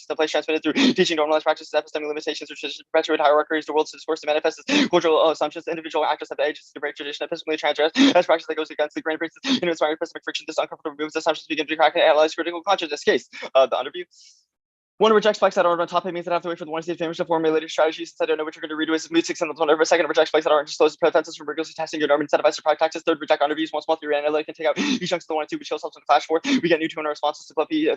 the place transmitted through teaching normalized practices, epistemic limitations, or tradition perpetuate hierarchies, the world's discourse to manifest as cultural assumptions, individual actors have the agency to break tradition, epistemically transgress, as practice that goes against the grain of in inspiring epistemic friction, this uncomfortable moves assumptions begin to crack and analyze critical consciousness. Case, the underview. One rejects spikes that aren't on top. It means that I have to wait for the one state famous to formulate strategies since I don't know what you're going to read with mood 6 and the one over second. Reject spikes that aren't disclosed pretenses from rigorously testing your norm incentivized to product taxes. Third, reject underviews. One small theory analytic can take out each chunks of the one and two, which shows helps in clash. Fourth, we get new to our responses to fluffy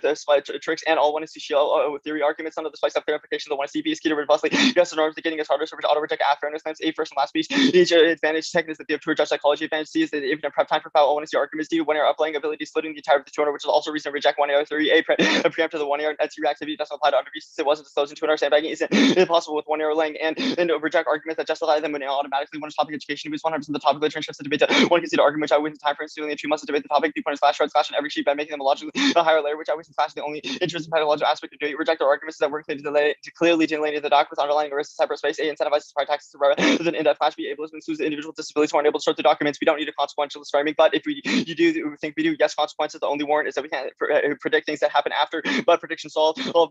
tricks and all one is CCL theory arguments. None of the spikes have clarification. The one CP is key to robustly. Yes, the norms to getting us harder. So auto reject after understands a first and last speech. Each advantage second is that they have true judge psychology. Advantage C is that infinite prep time for foul. All one is the arguments D. One air uplaying ability splitting the entire of the tuner, which is also reason to reject one air theory. A preempt to the one air. That's reactivity doesn't apply to underviews since it wasn't disclosed in 200 sandbagging isn't impossible with one arrow laying and reject arguments that justify them when automatically one is topic education moves 100% the topic of the transcripts and debate. One can see the argument which I waste time for stealing the two must debate the topic. The point is slash on every sheet by making them a logically a higher layer, which I waste slash the only interest in pedagogical aspect of debate. Reject their arguments that work to clearly delineate the doc with underlying risks of cyberspace. A incentivizes prior taxes rather than in-depth flash. B ableism includes the individual disabilities who aren't able to sort the documents. We don't need a consequentialist framing, but if you do think we do, yes, consequences. The only warrant is that we can't predict things that happen after, but prediction solved. All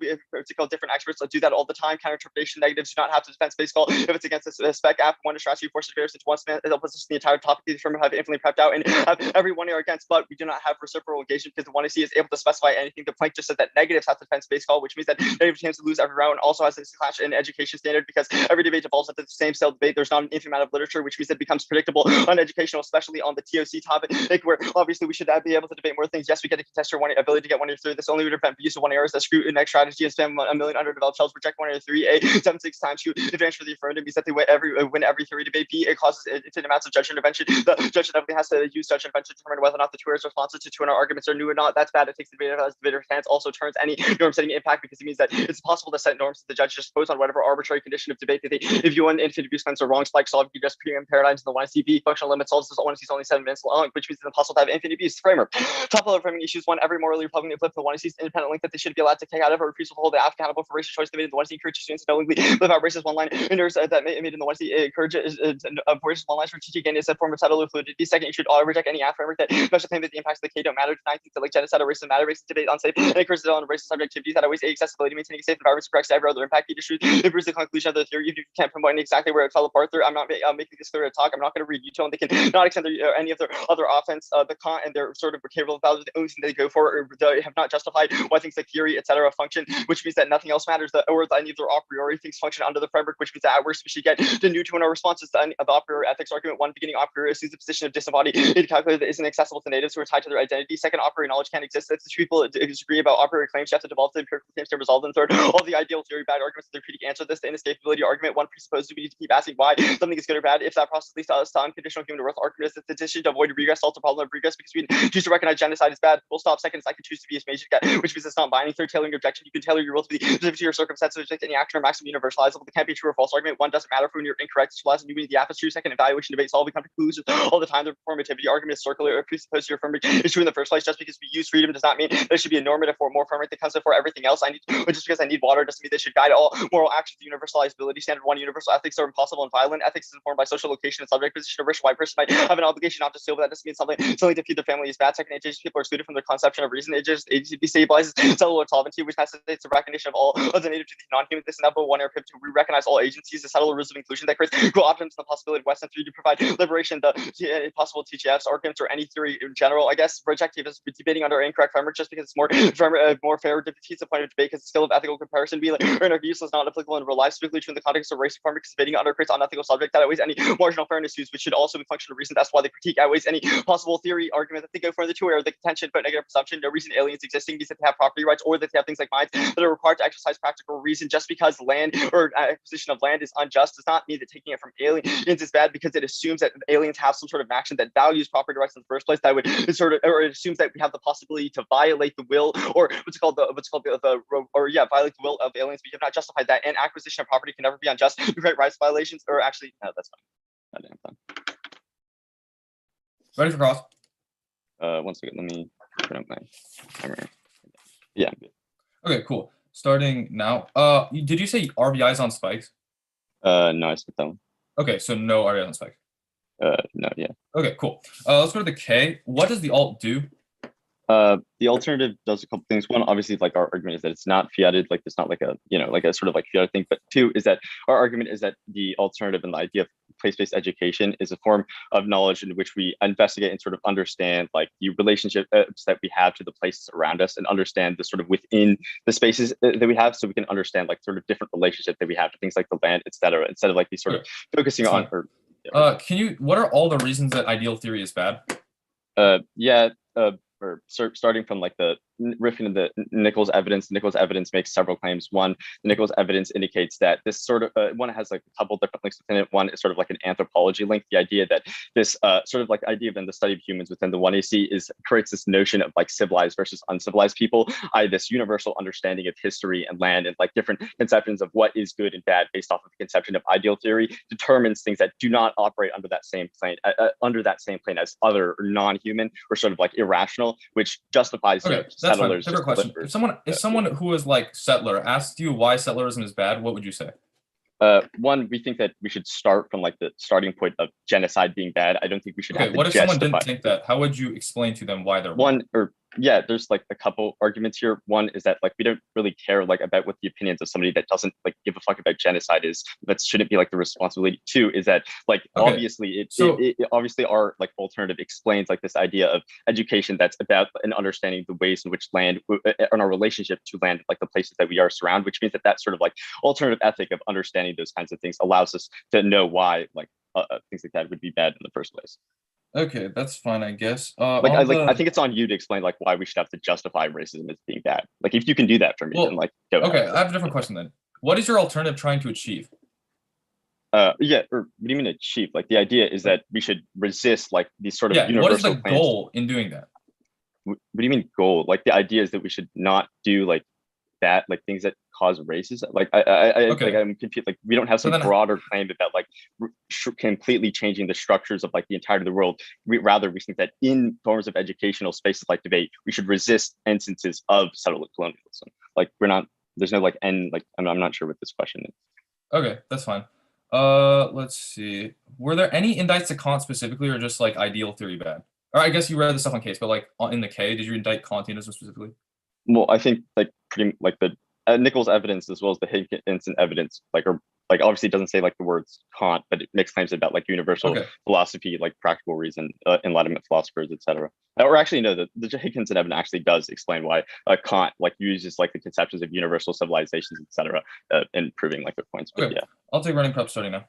different experts do that all the time. Counter-interpretation negatives do not have to defend space call if it's against a spec app. One strategy forces various into one span. It'll position the entire topic to determine have infinitely prepped out and have every one year against, but we do not have reciprocal engagement because the one I see is able to specify anything. The plank just said that negatives have to defend space call, which means that negative tends to lose every round and also has this clash in education standard because every debate devolves into the same style debate. There's not an infinite amount of literature, which means it becomes predictable on educational, especially on the TOC topic, where obviously we should be able to debate more things. Yes, we get to contest your one ability to get one year through. This only would prevent use of one errors that screw next strategy and spam a million underdeveloped shells. Reject one year three. A 7-6 times to advance for the affirmative means that they win every theory debate. B it causes infinite amounts of judge intervention. The judge definitely has to use judge intervention to determine whether or not the two responses to 200 arguments are new or not. That's bad. It takes the debater as the debater's hands. Also turns any norm setting impact because it means that it's possible to set norms that the judge just pose on whatever arbitrary condition of debate that they if you want infinite abuse claims are wrong spike solve you just premium paradigms in the one CP functional limit solves this one is only 7 minutes long, which means it's impossible to have infinite abuse framework. Top level framing issues. One, every morally Republican flip the one sees independent link that they should be allowed to take out of a refusal to hold the accountable for racist choice debated in the one encourage students to knowingly live out racist one line that made in the one encourage racist one lines for teaching again is a form of subtle fluidity. Second, you should auto reject any app framework that special claim that the impacts of the K don't matter. Ninth, that like genocide or racism matter, racist debate unsafe, and encourages on racist subjectivity that always accessibility, maintaining a safe environment corrects every other impact. You just improves the conclusion of the theory. If you can't pinpoint exactly where it fell apart through, I'm not making this clear to talk. I'm not going to read Utah, and they can not extend any of their other offense, the con and their sort of behavioral values. The only thing they go for or they have not justified why things like theory, etc., function, which means that nothing else matters. Or any of their a priori things function under the framework, which means that at worst we should get the new to our responses to any of the a priori ethics argument. One, beginning a priori assumes the position of disembodied it calculated that isn't accessible to natives who are tied to their identity. Second, a priori knowledge can't exist. That's the people disagree about a priori claims. You have to develop the empirical claims to resolve them. Third, all the ideal theory bad arguments the critique answer this. The inescapability argument. One presupposes we need to keep asking why something is good or bad. If that process leads to us to unconditional human worth argument is the decision to avoid regress solves the problem of regress because we choose to recognize genocide is bad. Full stop. Second is I can choose to be a major guy, which means it's not binding. Third, tailoring your objection. You can tailor your rule to be specific to your circumstances, reject any action or maximum universalizable. It can't be true or false argument. One doesn't matter for when you're incorrect. It's less than you mean the app is true. Second, evaluation debate solve. We come to conclusions all the time. The performativity argument is circular or presupposes your framework is true in the first place. Just because we use freedom does not mean there should be a normative or more framework that comes before everything else. Just because I need water doesn't mean they should guide all moral actions. The universalizability standard one universal ethics are impossible and violent. Ethics is informed by social location and subject position. A rich white person might have an obligation not to steal, but that doesn't mean something to feed their family is bad. Second, indigenous people are excluded from their conception of reason. It just destabilizes cellular solvency, which necessitates the recognition of all of the native to the non-human. This inevitable one air pivot to recognize all agencies, the subtle rules of inclusion that creates grow options and the possibility of Western 3 to provide liberation, the possible TGFs, arguments, or any theory in general. I guess rejective is debating under incorrect framework just because it's more fair defeats the point of debate because the skill of ethical comparison be like or interviews is not applicable in real life, specifically true in the context of race framework because debating under creates unethical subject that outweighs any marginal fairness use, which should also be functional reason. That's why they critique outweighs any possible theory argument that they go for the two are the contention but negative presumption. No reason aliens existing means that they have property rights or that they have things like mines that are required to exercise practical reason. Just because land or acquisition of land is unjust does not mean that taking it from aliens is bad because it assumes that aliens have some sort of action that values property rights in the first place. That would sort of, or it assumes that we have the possibility to violate the will or violate the will of aliens. We have not justified that, and acquisition of property can never be unjust. We create rights violations, or actually, no, that's fine. I'm done. Ready for cross? 1 second, let me put up my camera. Yeah. Okay, cool. Starting now. Did you say RBIs on spikes? No, I skipped that one. Okay, so no RBIs on spikes. No, yeah. Okay, cool. Let's go to the K. What does the alt do? The alternative does a couple things. One, obviously, like our argument is that it's not fiated, like it's not like a, like a sort of like fiated thing. But two is that our argument is that the alternative and the idea of place-based education is a form of knowledge in which we investigate and sort of understand like the relationships that we have to the places around us and understand the sort of within the spaces that we have, so we can understand like sort of different relationships that we have to things like the land, etc. Instead of like these sort of Okay, focusing that's on fine. or Can you? What are all the reasons that ideal theory is bad? yeah, or starting from like the riffing of the Nichols evidence. Nichols evidence makes several claims. One, the Nichols evidence indicates that this sort of one has like a couple different links within it. One is sort of like an anthropology link. The idea that this sort of like idea of in the study of humans within the 1AC is creates this notion of like civilized versus uncivilized people, i.e., this universal understanding of history and land and like different conceptions of what is good and bad based off of the conception of ideal theory determines things that do not operate under that same plane as other or non-human or sort of like irrational, which justifies Okay, that's fine. settlers Different just question. If someone if someone who is like settler asked you why settlerism is bad, what would you say? one, we think that we should start from like the starting point of genocide being bad. I don't think we should Okay, have to what if someone justify didn't think that? How would you explain to them why they're wrong? one or yeah, there's like a couple arguments here. One is that like we don't really care like about what the opinions of somebody that doesn't like give a fuck about genocide is. That shouldn't be like the responsibility. Two is that like Okay, obviously so it obviously our like alternative explains like this idea of education that's about an understanding the ways in which land and our relationship to land, like the places that we are surrounded, which means that that sort of like alternative ethic of understanding those kinds of things allows us to know why like things like that would be bad in the first place. okay, that's fine, I guess. Like On I the think it's on you to explain like why we should have to justify racism as being bad. Like if you can do that for me, then well, like go ahead. okay, I have a different question then. What is your alternative trying to achieve? Yeah, or what do you mean achieve? Like the idea is Like, that we should resist like these sort of yeah, what is the universal claims. goal in doing that? What do you mean goal? Like the idea is that we should not do like that, like things that cause racism. Like Okay, I'm confused. Like we don't have so some then broader claim about like completely changing the structures of like the entirety of the world. We think that in forms of educational spaces like debate, we should resist instances of settler colonialism. Like we're not. There's no like end. Like I'm not sure what this question is. okay, that's fine. Let's see. Were there any indicts to Kant specifically, or just like ideal theory bad? Or I guess you read the stuff on Case, but like in the K, did you indict Kantianism specifically? Well, I think like pretty like the Nichols evidence as well as the Higginson evidence like are like obviously it doesn't say like the words Kant, but it makes claims about like universal Okay, philosophy, like practical reason, Enlightenment philosophers, etc. Or actually, no, the Higginson evidence actually does explain why Kant like uses like the conceptions of universal civilizations, etc., in proving like their points. But okay. yeah. I'll take running prep starting now.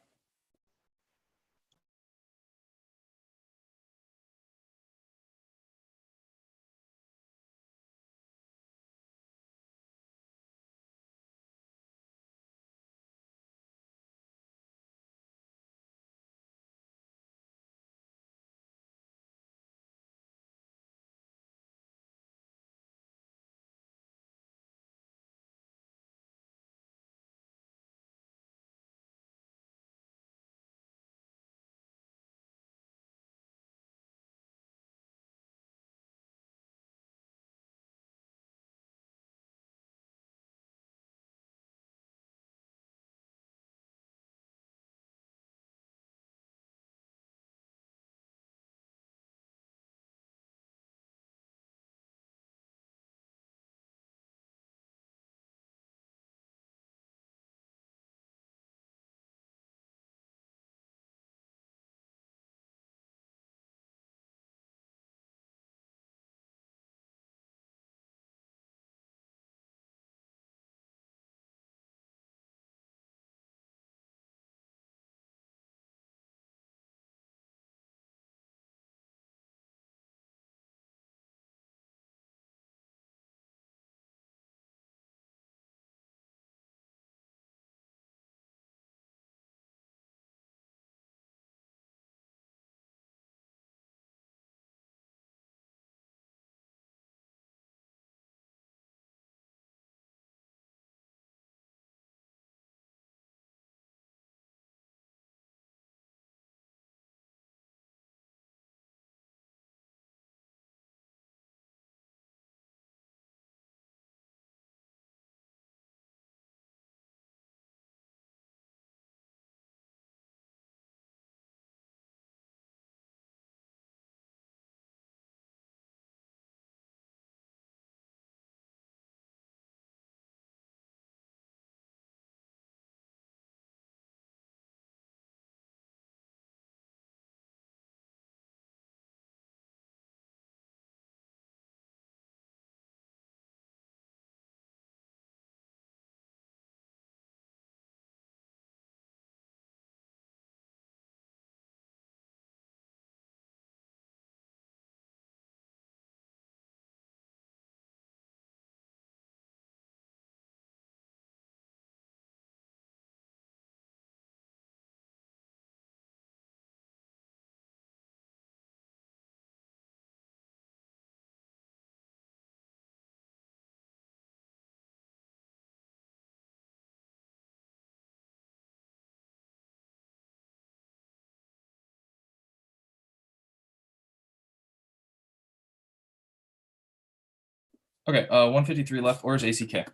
Okay, 153 left. Or is ACK?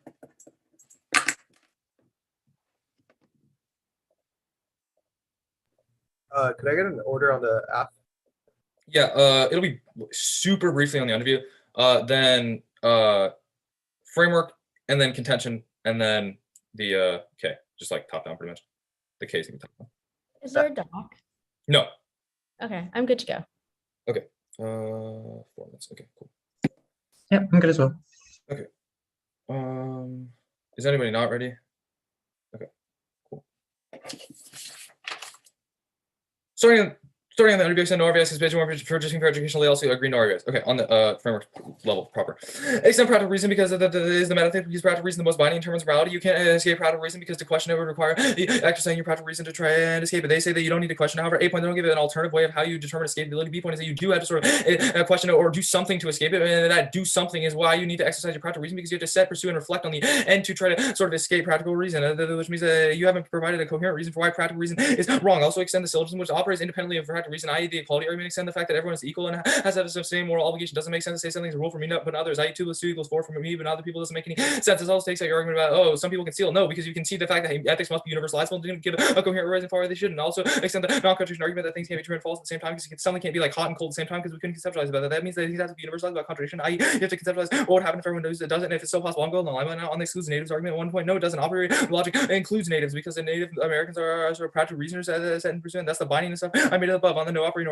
Could I get an order on the app? Yeah, it'll be super briefly on the interview. Then framework, and then contention, and then the K, just like top down pretty much. The K is top down. Is there a doc? No. Okay, I'm good to go. 4 minutes. Okay, cool. Yeah, I'm good as well. Is anybody not ready? Okay, cool. Starting on the interview, extend RVS is based on purchasing for educational. They also agree to RVS. Okay, on the framework level proper. Extend practical reason because is the method because practical reason the most binding in terms of morality. You can't escape practical reason because the question would require exercising your practical reason to try and escape it. They say that you don't need to question. However, A point, they don't give it an alternative way of how you determine escapability. B point is that you do have to sort of question it or do something to escape it, and that do something is why you need to exercise your practical reason because you have to set, pursue, and reflect on the end to try to sort of escape practical reason, which means that you haven't provided a coherent reason for why practical reason is wrong. Also, extend the syllogism which operates independently of practical reason, i.e., the equality argument. Extend the fact that everyone is equal and has to have the same moral obligation. Doesn't make sense to say something's a rule for me, but others. i.e., 2 + 2 = 4 for me, but other people doesn't make any sense. This also takes out your argument about some people can steal. No, because you can see the fact that ethics must be universalizable and didn't give a coherent reason for why they shouldn't. Also, extend the non-contradiction argument that things can be true and false at the same time because something can't be like hot and cold at the same time because we couldn't conceptualize about that. That means that things have to be universalized about contradiction. i.e., you have to conceptualize what would happen if everyone knows it doesn't. And if it's still possible, I'm going on the excludes natives argument. 1 point, no, it doesn't operate. Logic includes natives because the Native Americans are sort of practical reasoners set in pursuit. That's the binding and stuff I made it above on the no operating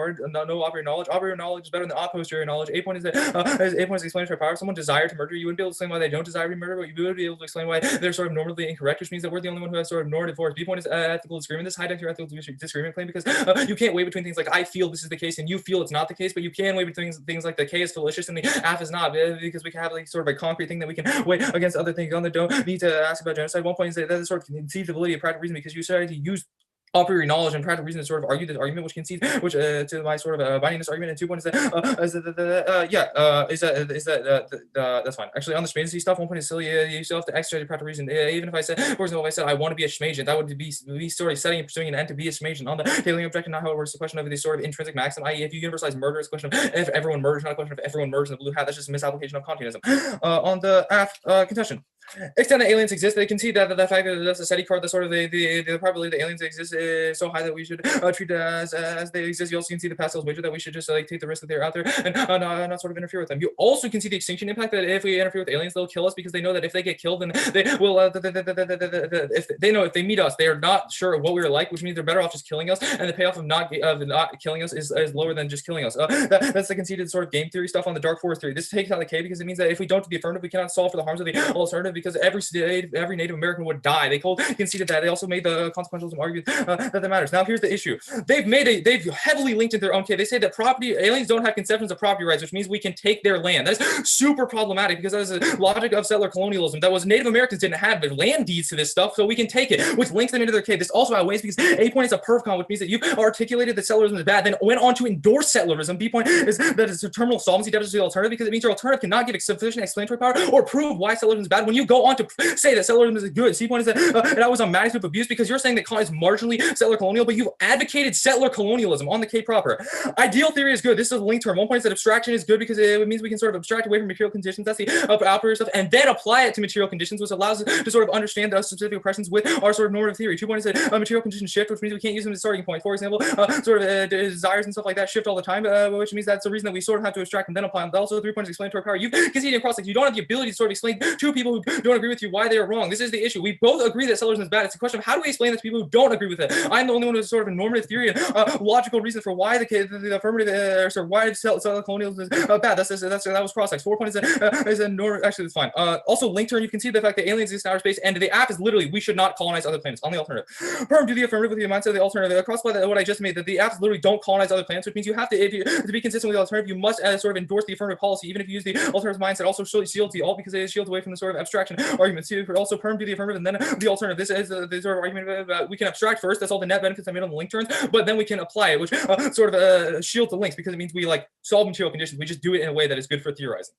knowledge. Operating knowledge is better than posterior knowledge. A point is that A point is explanatory power. If someone desired to murder you, wouldn't be able to explain why they don't desire to be murdered, but you would be able to explain why they're sort of normatively incorrect, which means that we're the only one who has sort of normative force. B point is ethical disagreement. This high-dex ethical disagreement claim because you can't weigh between things like I feel this is the case and you feel it's not the case, but you can weigh between things like the K is fallacious and the F is not, because we can have like sort of a concrete thing that we can weigh against other things. On the don't need to ask about genocide. 1 point is that is sort of conceivability of practical reason because you started to use a priori knowledge and practical reason to sort of argue this argument, which concedes, which to my sort of binding this argument. And 2 points is that's fine. Actually, on the schmagency stuff, 1 point is silly. You still have to exercise your practical reason. Even if I said, for example, if I said I want to be a schmagen, that would be sort of setting and pursuing an end to be a schmagen. On the tailoring objection, not how it works. The question of the sort of intrinsic maxim, i.e., if you universalize murder, it's a question of if everyone murders, not a question of if everyone murders in the blue hat. That's just a misapplication of Kantianism. On the contention. Extend that aliens exist. They can see that the fact that that's a SETI card, that sort of the probability that aliens exist is so high that we should treat it as they exist. You also can see the past wager that we should just like take the risk that they're out there and not sort of interfere with them. You also can see the extinction impact that if we interfere with aliens, they'll kill us because they know that if they get killed, then they will. If they know if they meet us, they are not sure what we are like, which means they're better off just killing us, and the payoff of not killing us is lower than just killing us. That's the conceded sort of game theory stuff on the dark forest theory. This takes out the K because it means that if we don't do the affirmative, we cannot solve for the harms of the alternative because every Native American would die. They conceded that. They also made the consequentialism argument that matters. Now here's the issue. They've heavily linked in their own case. They say that aliens don't have conceptions of property rights, which means we can take their land. That's super problematic because that is a logic of settler colonialism. That was Native Americans didn't have the land deeds to this stuff, so we can take it, which links them into their case. This also outweighs because A point is a pervcon, which means that you articulated that settlerism is bad, then went on to endorse settlerism. B point is that it's a terminal solvency deficit to the alternative because it means your alternative cannot give sufficient explanatory power or prove why settlerism is bad when you go on to say that settlerism is good. C point is that I was on Maddie's of abuse because you're saying that is marginally settler colonial, but you've advocated settler colonialism on the K proper. Ideal theory is good. This is a link term. 1 point is that abstraction is good because it means we can sort of abstract away from material conditions. That's the operator stuff, and then apply it to material conditions, which allows us to sort of understand the specific oppressions with our sort of normative theory. 2 point is that material conditions shift, which means we can't use them as a starting point. For example, sort of desires and stuff like that shift all the time, which means that's the reason that we sort of have to abstract and then apply them. Also, 3 points is explanatory power. You conceded across like you don't have the ability to sort of explain to people who don't agree with you why they are wrong. This is the issue. We both agree that settlerism is bad. It's a question of how do we explain that to people who don't agree with it. I'm the only one who has sort of a normative theory and logical reason for why the affirmative sort of why settler colonialism is bad. That was cross-sex. 4 points is a norm. Actually, it's fine. Also, link term. You can see the fact that aliens exist in outer space, and the app is literally we should not colonize other planets. On the alternative, perm do the affirmative with the mindset of the alternative. Crossplay what I just made that the apps literally don't colonize other planets, which means you have to to be consistent with the alternative. You must sort of endorse the affirmative policy, even if you use the alternative mindset. Also, shields the alt because it shields away from the sort of abstraction arguments. Also, perm do the affirmative and then the alternative. This is the sort of argument about we can abstract first. That's all the net benefits I made on the link terms, but then we can apply it, which sort of shields the links because it means we like solve material conditions. We just do it in a way that is good for theorizing.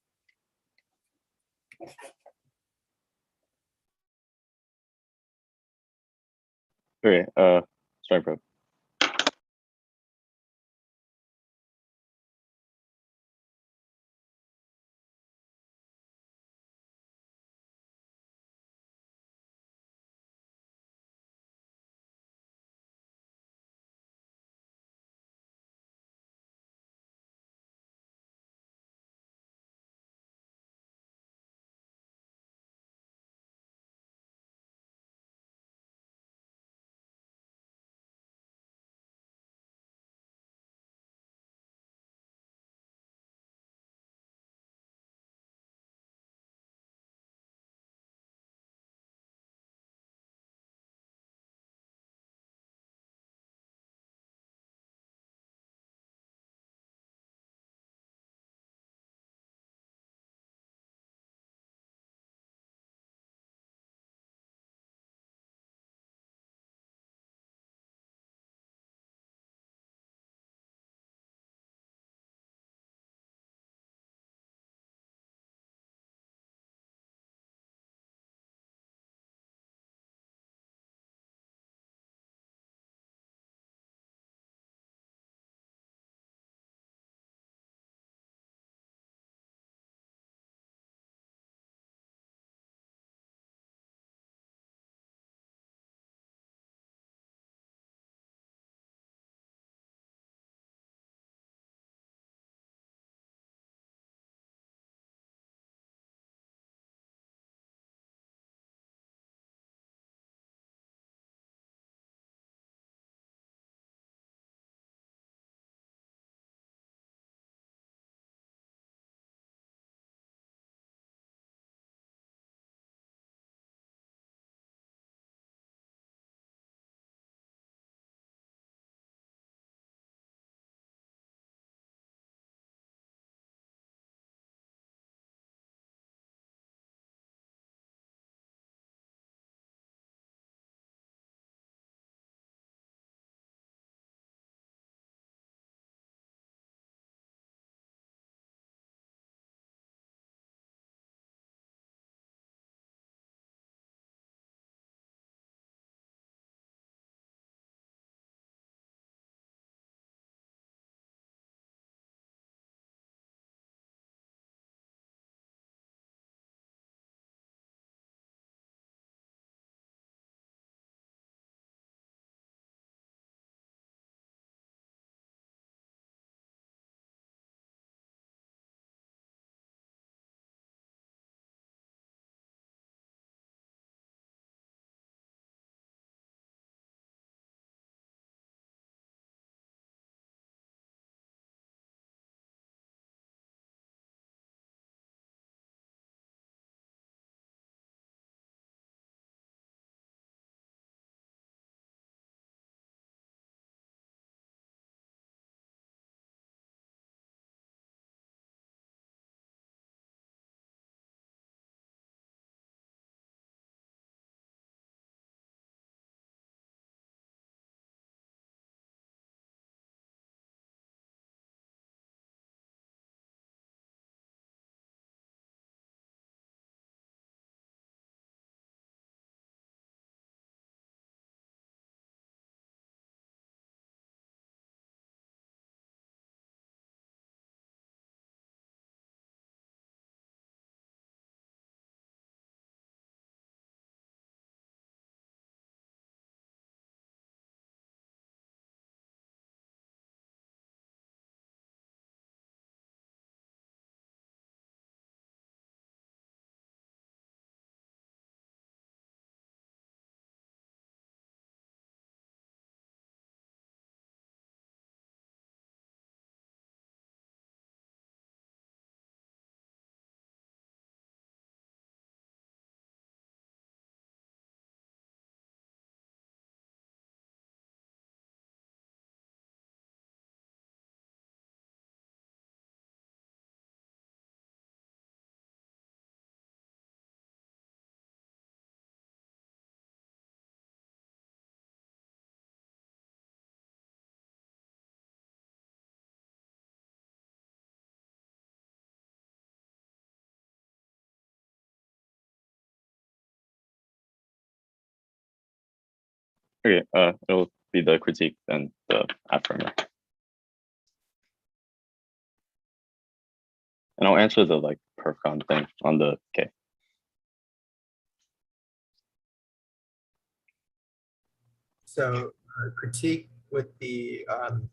Okay, starting probe. Okay, it'll be the critique and the affirmer. And I'll answer the like perfcon thing on the K. So critique with the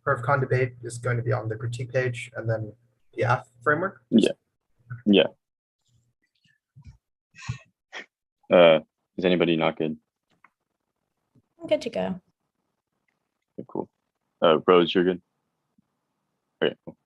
perfcon debate is going to be on the critique page, and then the F framework. Yeah. Is anybody not good? I'm good to go. Okay, cool. Rose, you're good? Okay, cool.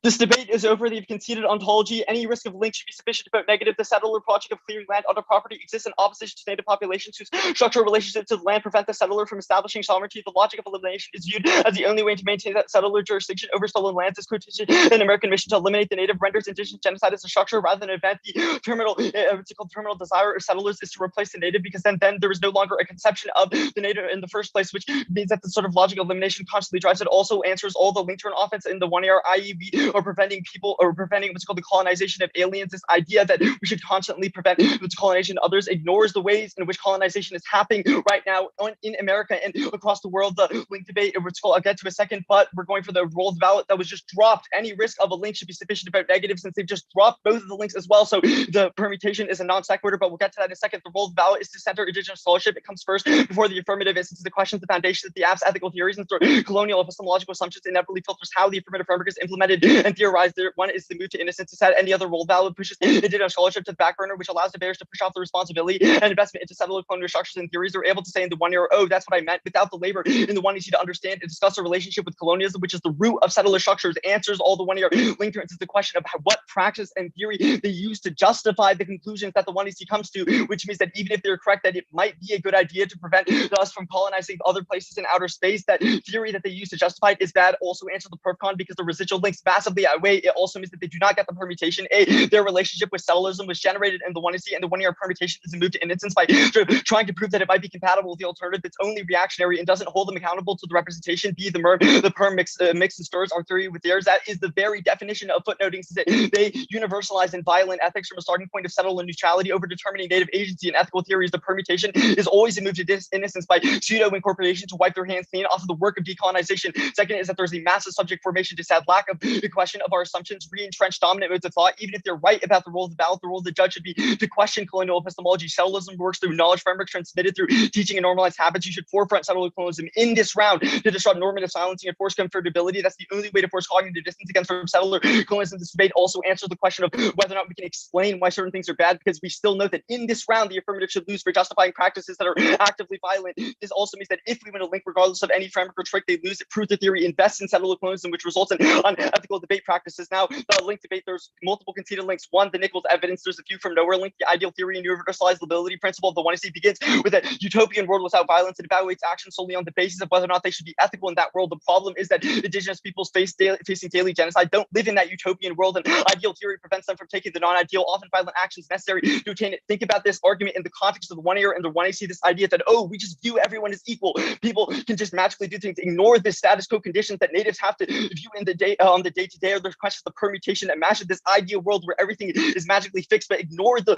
This debate is over. They've conceded ontology. Any risk of link should be sufficient to vote negative. The settler project of clearing land under property exists in opposition to native populations whose structural relationship to the land prevent the settler from establishing sovereignty. The logic of elimination is viewed as the only way to maintain that settler jurisdiction over stolen lands. This quotation an American mission to eliminate the native renders indigenous genocide as a structure rather than event. The terminal desire of settlers is to replace the native, because then there is no longer a conception of the native in the first place, which means that the sort of logic of elimination constantly drives it. Also answers all the link turn offense in the 1AR, i.e. or preventing people or preventing what's called the colonization of aliens. This idea that we should constantly prevent what's colonization of others ignores the ways in which colonization is happening right now in America and across the world. The link debate, which I'll get to a second, but we're going for the rolled ballot that was just dropped. Any risk of a link should be sufficient to vote negative, since they've just dropped both of the links as well. So the permutation is a non sequitur, but we'll get to that in a second. The rolled ballot is to center indigenous scholarship. It comes first before the affirmative is, since the questions, the foundations of the app's ethical theories and colonial epistemological assumptions inevitably filters how the affirmative framework is implemented and theorized. One is the move to innocence. Instead, any other role valid pushes indigenous scholarship to the back burner, which allows debaters to push off the responsibility and investment into settler colonial structures and theories. They're able to say in the 1AR, oh, that's what I meant, without the labor in the 1EC to understand and discuss the relationship with colonialism, which is the root of settler structures. Answers all the 1AR link turns is the question of what practice and theory they use to justify the conclusions that the 1EC comes to, which means that even if they're correct that it might be a good idea to prevent us from colonizing other places in outer space, that theory that they use to justify it is bad. Also answer the perfcon, because the residual links massively outweigh. It also means that they do not get the permutation. Their relationship with settlerism was generated in the 1EC, and the 1AR permutation is a move to innocence by trying to prove that it might be compatible with the alternative that's only reactionary and doesn't hold them accountable to the representation. B, the perm mix and stirs our theory with theirs. That is the very definition of footnoting, since they universalize in violent ethics from a starting point of settler neutrality over determining native agency and ethical theories. The permutation is always a move to innocence by pseudo incorporation to wipe their hands clean off of the work of decolonization. Second is that there's a massive subject formation to sad lack of the question of our assumptions, re-entrenched dominant modes of thought. Even if they're right about the role of the ballot, the role of the judge should be to question colonial epistemology. Settlerism works through knowledge frameworks transmitted through teaching and normalized habits. You should forefront settler colonialism in this round to disrupt normative silencing and force comfortability. That's the only way to force cognitive distance against settler colonialism. This debate also answers the question of whether or not we can explain why certain things are bad, because we still know that in this round the affirmative should lose for justifying practices that are actively violent. This also means that if we win a link, regardless of any framework or trick, they lose. It proves the theory invests in settler colonialism, which results in unethical debate practices. Now, the link debate, there's multiple conceded links. One, the Nichols evidence. There's a view from nowhere link. The ideal theory and universalizability principle of the 1EC begins with a utopian world without violence and evaluates actions solely on the basis of whether or not they should be ethical in that world. The problem is that indigenous peoples facing daily genocide don't live in that utopian world, and ideal theory prevents them from taking the non-ideal, often violent actions necessary to attain it. Think about this argument in the context of the 1AR and the 1AC, this idea that, oh, we just view everyone as equal. People can just magically do things. Ignore the status quo conditions that natives have to view in the day on the day-to-day, or there's questions of permutation. Imagine this ideal world where everything is magically fixed, but ignore the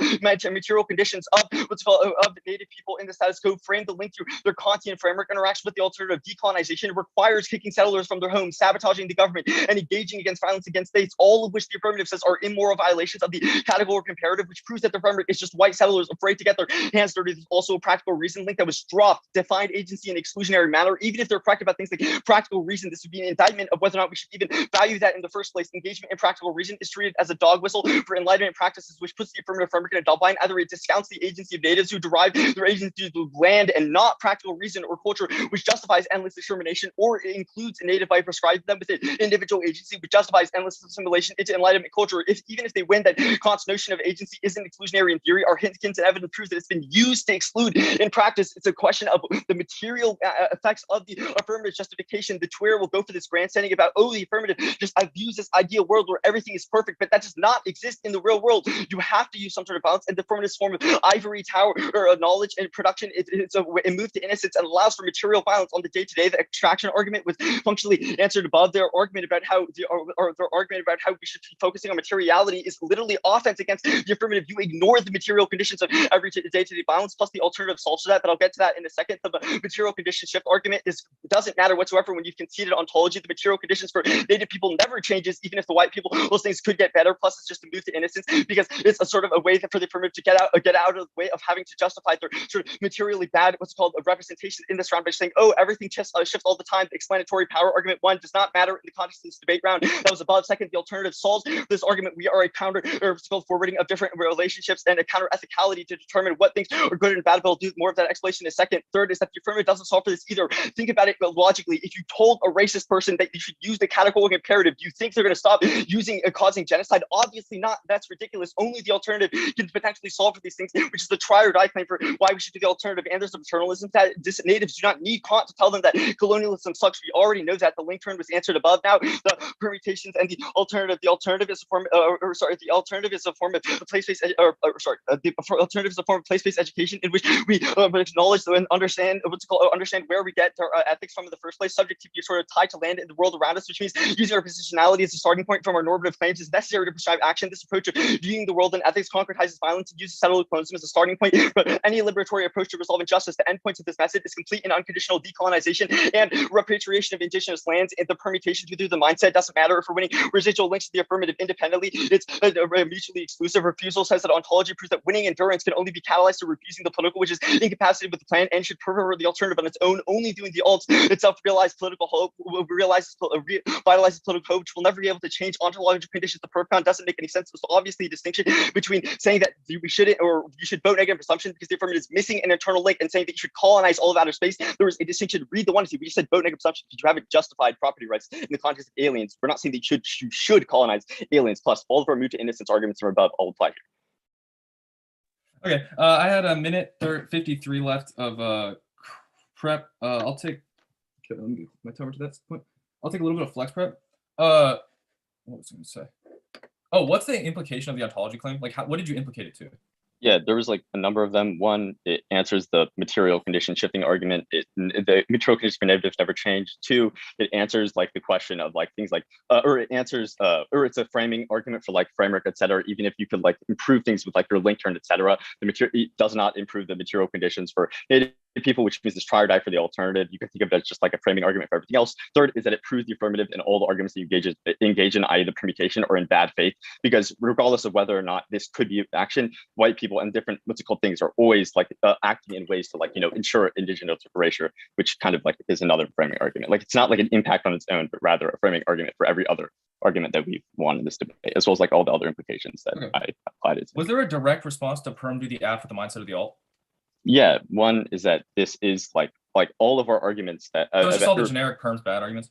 material conditions of what's called of the native people in the status quo. Frame the link through their Kantian framework. Interaction with the alternative. Decolonization requires kicking settlers from their homes, sabotaging the government, and engaging against violence against states, all of which the affirmative says are immoral violations of the categorical imperative, which proves that the framework is just white settlers afraid to get their hands dirty. There's also a practical reason link that was dropped, defined agency in an exclusionary manner. Even if they're correct about things like practical reason, this would be an indictment of whether or not we should even value that in the first place. Engagement in practical reason is treated as a dog whistle for enlightenment practices, which puts the affirmative framework in a double bind. Either it discounts the agency of natives who derive their agency through land and not practical reason or culture, which justifies endless discrimination, or it includes a native by prescribing them with an individual agency, which justifies endless assimilation into enlightenment culture. Even if they win that Kant's notion of agency isn't exclusionary in theory, our hints and evidence proves that it's been used to exclude in practice. It's a question of the material effects of the affirmative justification. The Twitter will go for this grandstanding about, oh, the affirmative just use this ideal world where everything is perfect, but that does not exist in the real world. You have to use some sort of balance, and the affirmative form of ivory tower or knowledge and production, it's a move to innocence and allows for material violence on the day-to-day. The extraction argument was functionally answered above. Their argument about how their argument about how we should be focusing on materiality is literally offense against the affirmative. You ignore the material conditions of every day-to-day violence, plus the alternative solves for that, but I'll get to that in a second. The material condition shift argument doesn't matter whatsoever when you've conceded ontology. The material conditions for native people never changes, even if the white people, those things could get better. Plus, it's just a move to innocence because it's a sort of a way for the affirmative to get out of the way of having to justify their sort of materially bad, what's called a representation in this round by saying, oh, everything shifts all the time. The explanatory power argument one does not matter in the context of this debate round. That was above. Second, the alternative solves this argument. We are a counter or spelled forwarding of different relationships and a counter ethicality to determine what things are good and bad. But I'll do more of that explanation in a second. Third is that the affirmative doesn't solve for this either. Think about it logically. If you told a racist person that you should use the categorical imperative, do you think they're going to stop using causing genocide? Obviously not. That's ridiculous. Only the alternative can potentially solve for these things, which is the try or die claim for why we should do the alternative. And there's a paternalism that natives do not need Kant to tell them that colonialism sucks. We already know that. The link turn was answered above. Now the permutations and the alternative. The alternative is a form. The alternative is a form of place-based. The alternative is a form of place-based education in which we acknowledge and understand understand where we get our ethics from in the first place. Subject to be sort of tied to land in the world around us, which means using our positionality as a starting point from our normative claims is necessary to prescribe action. This approach of viewing the world in ethics concretizes violence and uses settled clonism as a starting point. But any liberatory approach to resolve injustice, the endpoints of this method is complete and unconditional decolonization and repatriation of indigenous lands. And the permutations through the mindset doesn't matter if we're winning residual links to the affirmative independently. It's a mutually exclusive. Refusal says that ontology proves that winning endurance can only be catalyzed to refusing the political, which is incapacitated with the plan, and should prefer the alternative on its own. Only doing the alt itself realizes political hope, revitalizes political hope, which will never be able to change ontological conditions. The profound doesn't make any sense. There's obviously a distinction between saying that we shouldn't, or you should vote negative presumption because the affirmative is missing an internal link, and saying that you should colonize all of outer space. There is a distinction. Read the one. We just said vote negative presumption because you haven't justified property rights in the context of aliens. We're not saying that you should colonize aliens. Plus, all of our move to innocence arguments from above all apply here. Okay, I had a minute 53 left of prep. I'll take. Okay, let me get my timer to that point. I'll take a little bit of flex prep. What was I going to say? Oh, what's the implication of the ontology claim? Like, what did you implicate it to? Yeah, there was like a number of them. One, it answers the material condition shifting argument. The material conditions for negatives never change. Two, it answers like the question of like things like, or it answers, or it's a framing argument for like framework, et cetera. Even if you could like improve things with like your link turn, et cetera, the material does not improve the material conditions for native people, which means it's try or die for the alternative. You can think of it as just like a framing argument for everything else. Third is that it proves the affirmative in all the arguments that you engage in either permutation or in bad faith, because regardless of whether or not this could be action, white people and different what's it called things are always like acting in ways to like, you know, ensure indigenous erasure, which kind of like is another framing argument. Like it's not like an impact on its own, but rather a framing argument for every other argument that we've won in this debate, as well as like all the other implications that I applied it to. Was there a direct response to perm do the app with the mindset of the alt? Yeah, one is that this is like all of our arguments that So it's just all the generic perms bad arguments.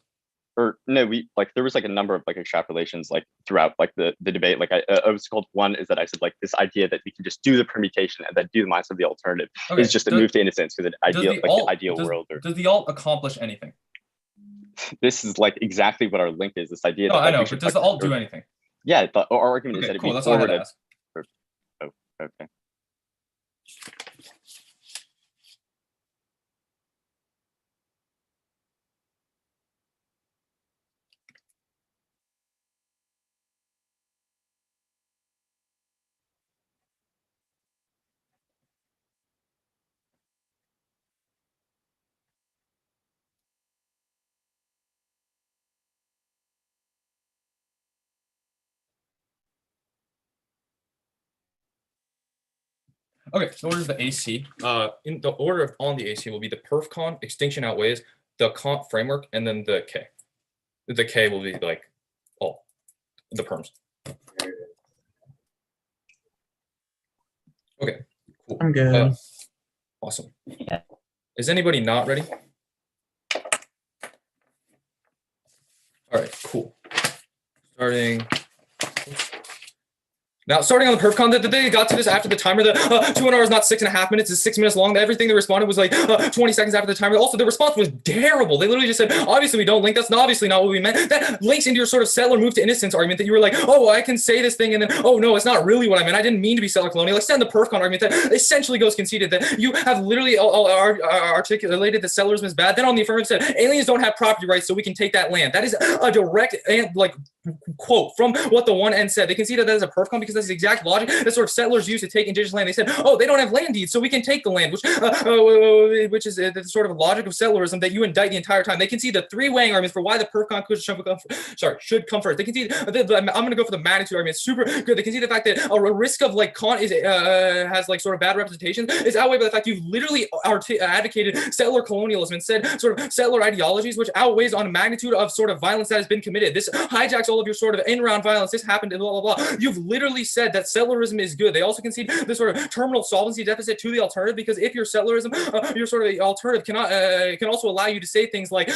Or no, we like there was like a number of like extrapolations like throughout like the debate. Like I was called one is that I said like this idea that we can just do the permutation and then do the mindset of the alternative is just a move to innocence because the ideal world. Or does the alt accomplish anything? This is like exactly what our link is. This idea. No, that, like, I know, but does the alt do anything? Yeah, our argument is that cool. It That's all I had to ask. Oh, okay. Okay, so order is the AC. In the order on the AC will be the perf con, extinction outweighs, the Kant framework, and then the K. The K will be like all the perms. Okay, cool. I'm good. Awesome. Yeah. Is anybody not ready? All right, cool. Starting Now, starting on the PerfCon, that they got to this after the timer. The 2 hours, not 6.5 minutes, is 6 minutes long. Everything they responded was like 20 seconds after the timer. Also, the response was terrible. They literally just said, obviously we don't link. That's obviously not what we meant. That links into your sort of settler move to innocence argument that you were like, oh, I can say this thing, and then, oh, no, it's not really what I meant. I didn't mean to be settler colonial. Like, send the PerfCon argument that essentially goes conceded that you have literally articulated that settlerism is bad. Then on the affirmative said, aliens don't have property rights, so we can take that land. That is a direct and like quote from what the one end said. They conceded that as a PerfCon because that's the exact logic that sort of settlers used to take indigenous land. They said, oh, they don't have land deeds, so we can take the land, which is the sort of logic of settlerism that you indict the entire time. They concede the three weighing arguments for why the PerfCon should come first. They concede I'm going to go for the magnitude argument. It's super good. They concede the fact that a risk of like con is has like sort of bad representation is outweighed by the fact you've literally advocated settler colonialism and said sort of settler ideologies, which outweighs on a magnitude of sort of violence that has been committed. This hijacks all of your sort of in-round violence. This happened, blah, blah, blah. You've literally said that settlerism is good. They also concede the sort of terminal solvency deficit to the alternative, because if your settlerism, your sort of alternative can also allow you to say things like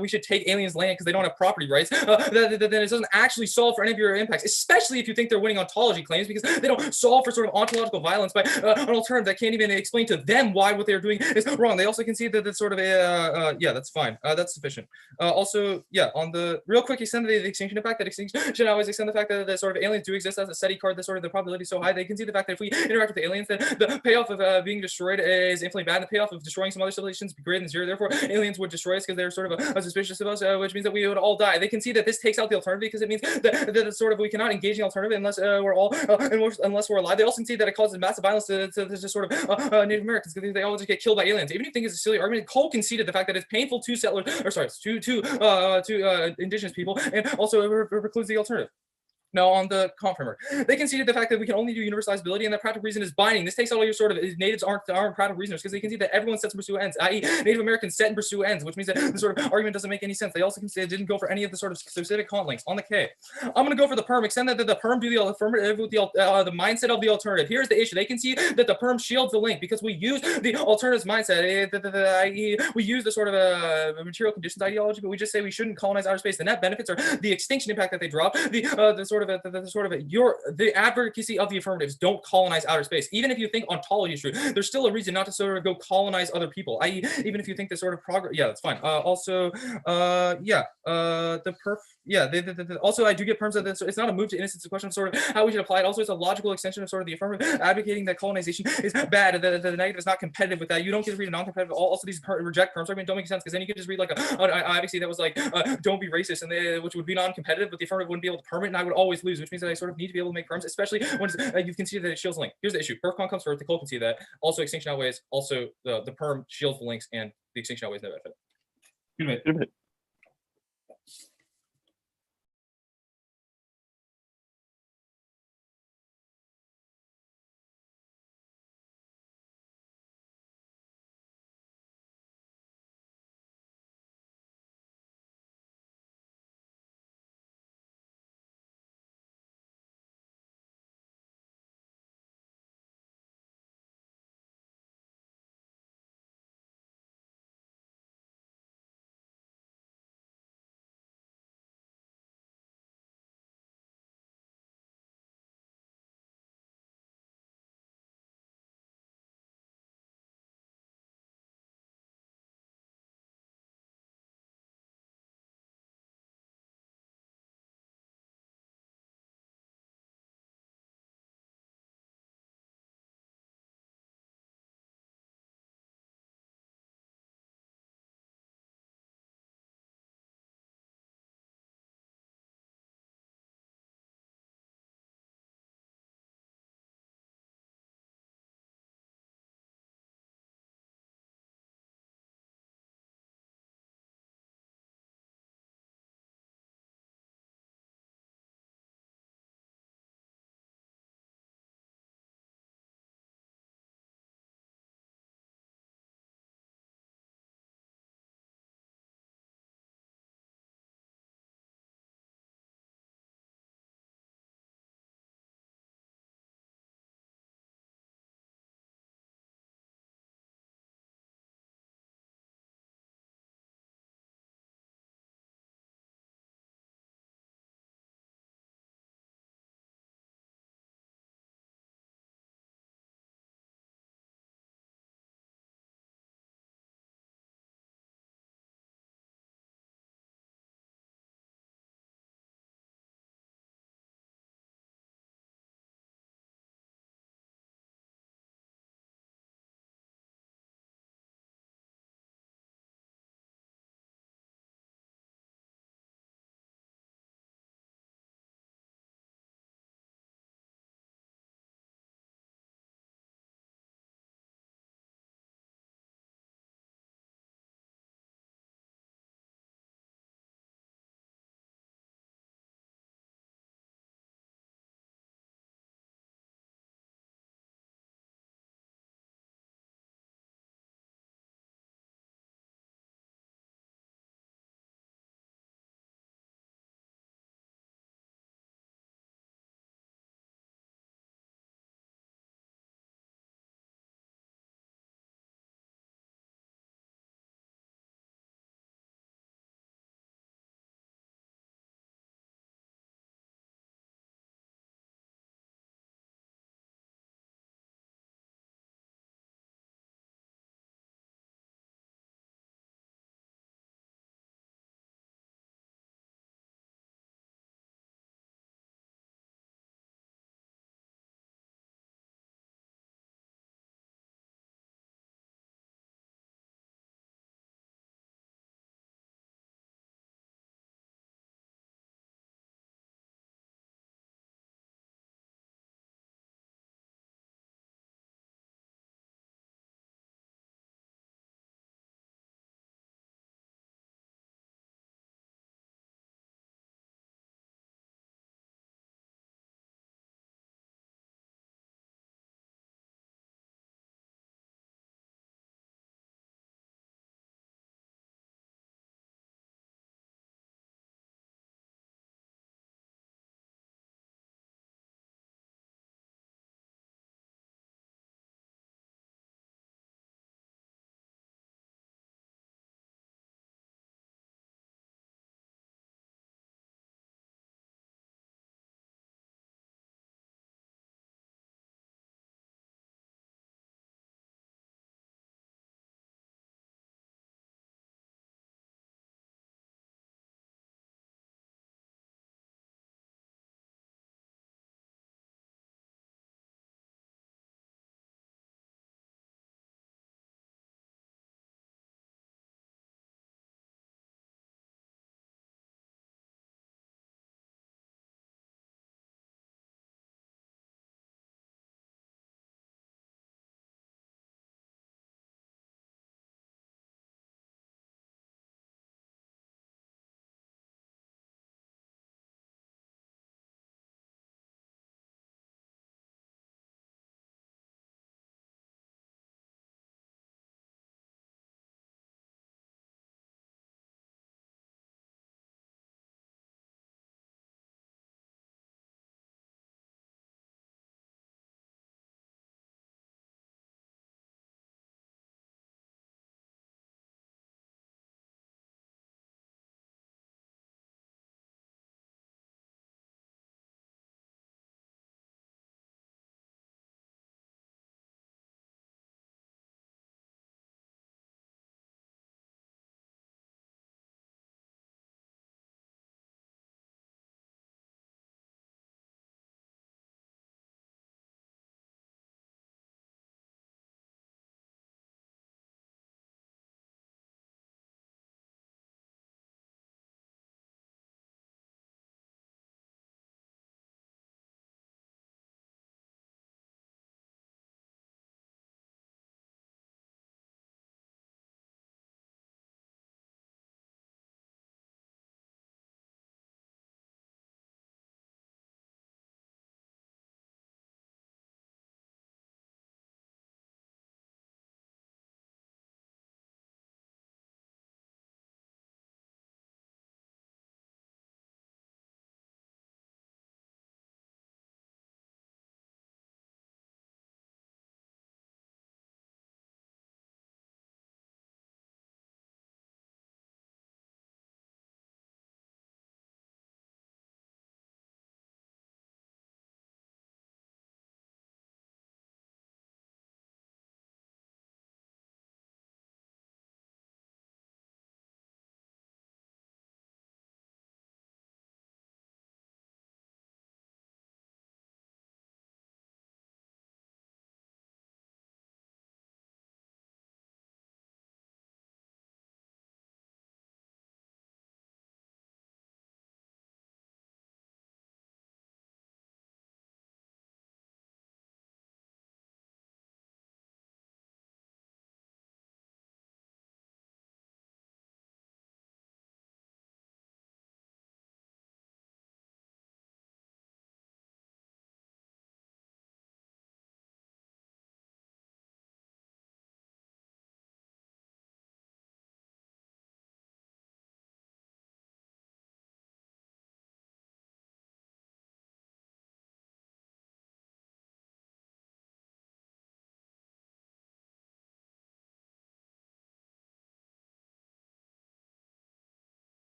we should take aliens' land because they don't have property rights, then it doesn't actually solve for any of your impacts, especially if you think they're winning ontology claims, because they don't solve for sort of ontological violence by an alternative that can't even explain to them why what they're doing is wrong. They also concede that that's sort of yeah, that's fine. That's sufficient. Also, yeah, on the real quick, extend the extinction impact. That extinction should always extend the fact that the sort of aliens do exist as a SETI card. That sort of the probability is so high. They can see the fact that if we interact with the aliens, then the payoff of being destroyed is infinitely bad. And the payoff of destroying some other civilizations be greater than zero. Therefore, aliens would destroy us because they're sort of suspicious of us, which means that we would all die. They can see that this takes out the alternative because it means that sort of we cannot engage in the alternative unless we're all unless we're alive. They also can see that it causes massive violence to just sort of Native Americans because they all just get killed by aliens. Even if you think it's a silly argument, Cole conceded the fact that it's painful to settlers, or sorry, to indigenous people, and also it precludes the alternative. Now, on the confirmer, they conceded the fact that we can only do universalizability and that practical reason is binding. This takes all your sort of natives aren't practical reasoners because they concede that everyone sets and pursue ends, i.e. Native Americans set and pursue ends, which means that the sort of argument doesn't make any sense. They also conceded didn't go for any of the sort of specific con links. On the K, I'm going to go for the perm, extend that the perm do the affirmative with the mindset of the alternative. Here's the issue. They concede that the perm shields the link because we use the alternative's mindset, i.e. we use the sort of material conditions ideology, but we just say we shouldn't colonize outer space. The net benefits are the extinction impact that they drop, the advocacy of the affirmatives don't colonize outer space. Even if you think ontology is true, there's still a reason not to sort of go colonize other people, i.e. even if you think the sort of progress, yeah, that's fine. Also, the perf, yeah, also I do get perms that it's not a move to innocence, it's a question of sort of how we should apply it. Also, it's a logical extension of sort of the affirmative advocating that colonization is bad, the negative is not competitive with that. You don't get to read a non-competitive. Also, these reject perms argument don't make sense because then you could just read like obviously that was like don't be racist, and which would be non-competitive, but the affirmative wouldn't be able to perm it, and I would always lose, which means that I sort of need to be able to make perms, especially when you've conceded that it shields the link. Here's the issue: PerfCon comes first. The Cole can see that. Also, extinction outweighs. Also, the perm shields the links, and the extinction outweighs no benefit. Good bit.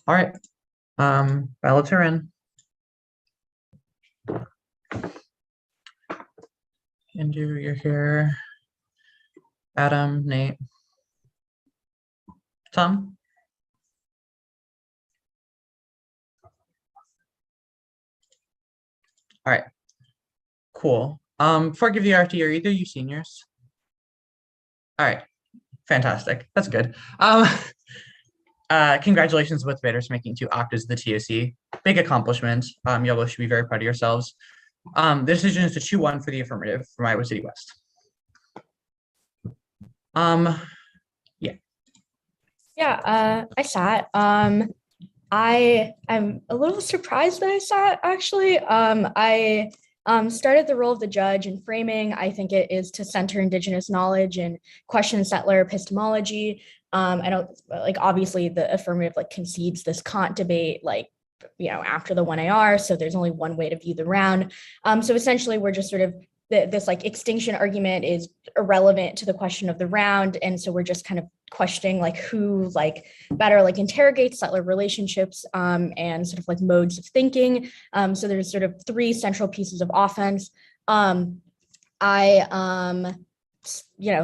All right. Ballots are in. Andrew, you're here. Adam, Nate. Tom? All right. Cool. Before I give you RT, are either you seniors? All right. Fantastic. That's good. Congratulations both debaters making 2 octaves of the TOC. Big accomplishment. Y'all both should be very proud of yourselves. The decision is to 2-1 for the affirmative from Iowa City West. Yeah, I sat. I'm a little surprised that I sat actually. I started the role of the judge in framing. I think it is to center Indigenous knowledge and question settler epistemology. I don't like obviously the affirmative like concedes this Kant debate like after the 1AR, so there's only one way to view the round. So essentially we're just sort of this like extinction argument is irrelevant to the question of the round, and so we're just kind of questioning like who like better like interrogates settler relationships and sort of like modes of thinking. So there's sort of 3 central pieces of offense. I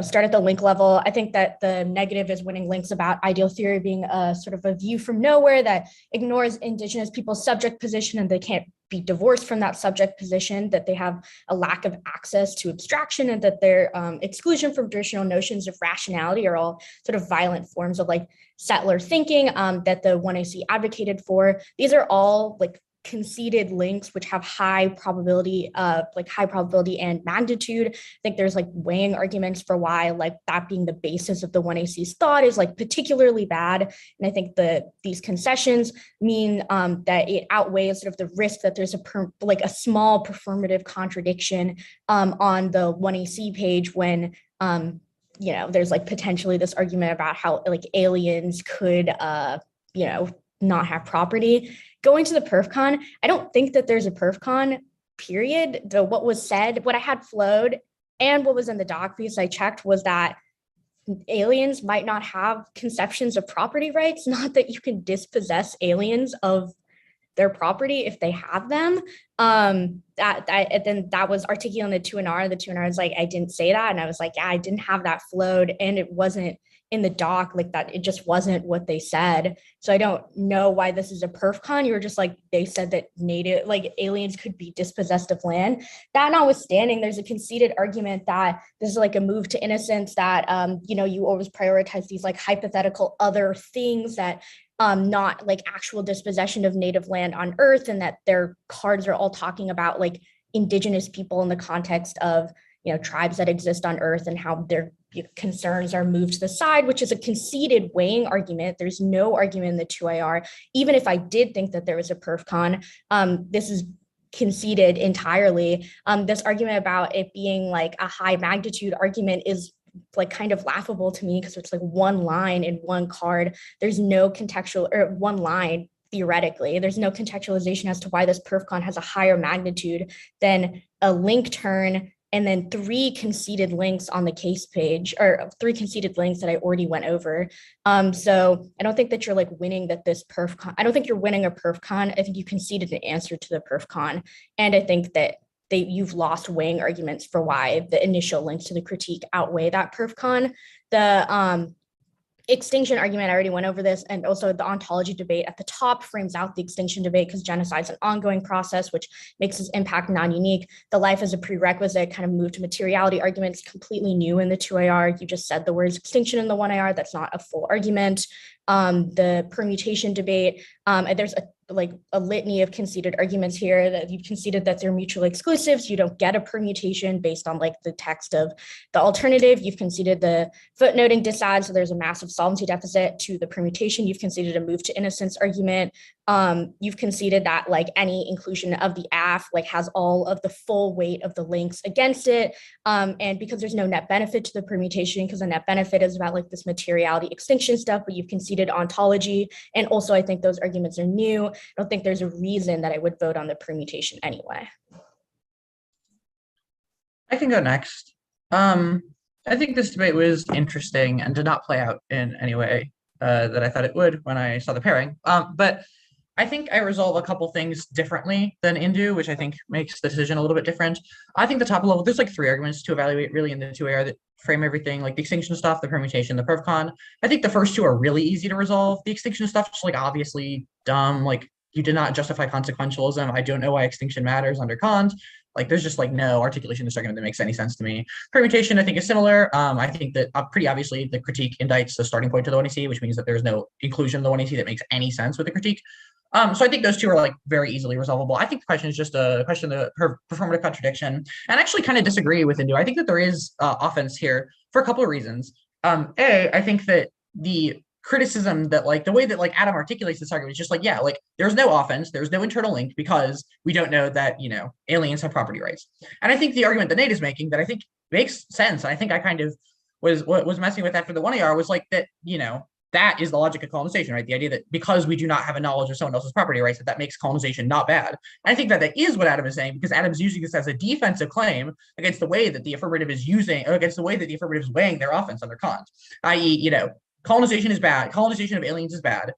start at the link level. I think that the negative is winning links about ideal theory being a sort of a view from nowhere that ignores Indigenous people's subject position, and they can't be divorced from that subject position, that they have a lack of access to abstraction, and that their exclusion from traditional notions of rationality are all sort of violent forms of like settler thinking that the 1AC advocated for. These are all like conceded links which have high probability and magnitude. I think there's like weighing arguments for why like that being the basis of the 1AC's thought is like particularly bad. And I think these concessions mean that it outweighs sort of the risk that there's a small performative contradiction on the 1AC page when there's like potentially this argument about how like aliens could not have property. Going to the PerfCon, I don't think that there's a PerfCon, period. Though what was said, what I had flowed, and what was in the doc piece I checked was that aliens might not have conceptions of property rights, not that you can dispossess aliens of their property if they have them. Then that was articulated in the 2NR. The 2NR is like, I didn't say that. And I was like, yeah, I didn't have that flowed. And it wasn't in the doc like that. It just wasn't what they said. So I don't know why this is a PerfCon. You were just like, they said that native, like aliens could be dispossessed of land. That notwithstanding, there's a conceded argument that this is like a move to innocence, that, you always prioritize these like hypothetical other things that not like actual dispossession of native land on Earth, and that their cards are all talking about like Indigenous people in the context of tribes that exist on Earth and how their concerns are moved to the side, which is a conceded weighing argument. There's no argument in the 2IR. Even if I did think that there was a PerfCon, this is conceded entirely. This argument about it being like a high magnitude argument is like kind of laughable to me because it's like one line in one card. There's no contextual, or one line theoretically, there's no contextualization as to why this PerfCon has a higher magnitude than a link turn and then 3 conceded links on the case page, or 3 conceded links that I already went over. So I don't think that you're like winning that this PerfCon, I don't think you're winning a PerfCon. I think you conceded an answer to the PerfCon. And I think that you've lost weighing arguments for why the initial links to the critique outweigh that PerfCon. The extinction argument, I already went over this, and also the ontology debate at the top frames out the extinction debate because genocide is an ongoing process, which makes its impact non-unique. The life as a prerequisite kind of moved to materiality arguments, completely new in the 2IR. You just said the words extinction in the 1IR. That's not a full argument. The permutation debate, there's a litany of conceded arguments here that you've conceded that they're mutually exclusive. So you don't get a permutation based on like the text of the alternative. You've conceded the footnoting disad, so there's a massive solvency deficit to the permutation. You've conceded a move to innocence argument. You've conceded that like any inclusion of the AF like has all of the full weight of the links against it. And because there's no net benefit to the permutation, because the net benefit is about like this materiality extinction stuff, but you've conceded ontology. And also I think those arguments are new. I don't think there's a reason that I would vote on the permutation anyway. I can go next. I think this debate was interesting and did not play out in any way that I thought it would when I saw the pairing. But I think I resolve a couple things differently than Indu, which I think makes the decision a little bit different. I think the top level, there's like 3 arguments to evaluate really in the 2AR that frame everything, like the extinction stuff, the permutation, the perf-con. I think the first 2 are really easy to resolve. The extinction stuff is like obviously dumb, like you did not justify consequentialism. I don't know why extinction matters under Kant. Like there's just like no articulation of this argument that makes any sense to me. Permutation, I think, is similar. I think that pretty obviously the critique indicts the starting point to the 1AC, which means that there's no inclusion of the 1AC that makes any sense with the critique. So I think those 2 are like very easily resolvable. I think the question is just a question of her performative contradiction, and actually kind of disagree with Indu. I think that there is offense here for a couple of reasons. I think that the criticism that like the way that like Adam articulates this argument is just like, yeah, like there's no offense, there's no internal link because we don't know that, you know, aliens have property rights. And I think the argument that Nate is making that I think makes sense, and I think I kind of was messing with after the 1AR was like that, you know, that is the logic of colonization, right? The idea that because we do not have a knowledge of someone else's property rights, that makes colonization not bad. And I think that that is what Adam is saying, because Adam's using this as a defensive claim against the way that the affirmative is using, or against the way that the affirmative is weighing their offense under Kant, i.e., you know, colonization is bad. Colonization of aliens is bad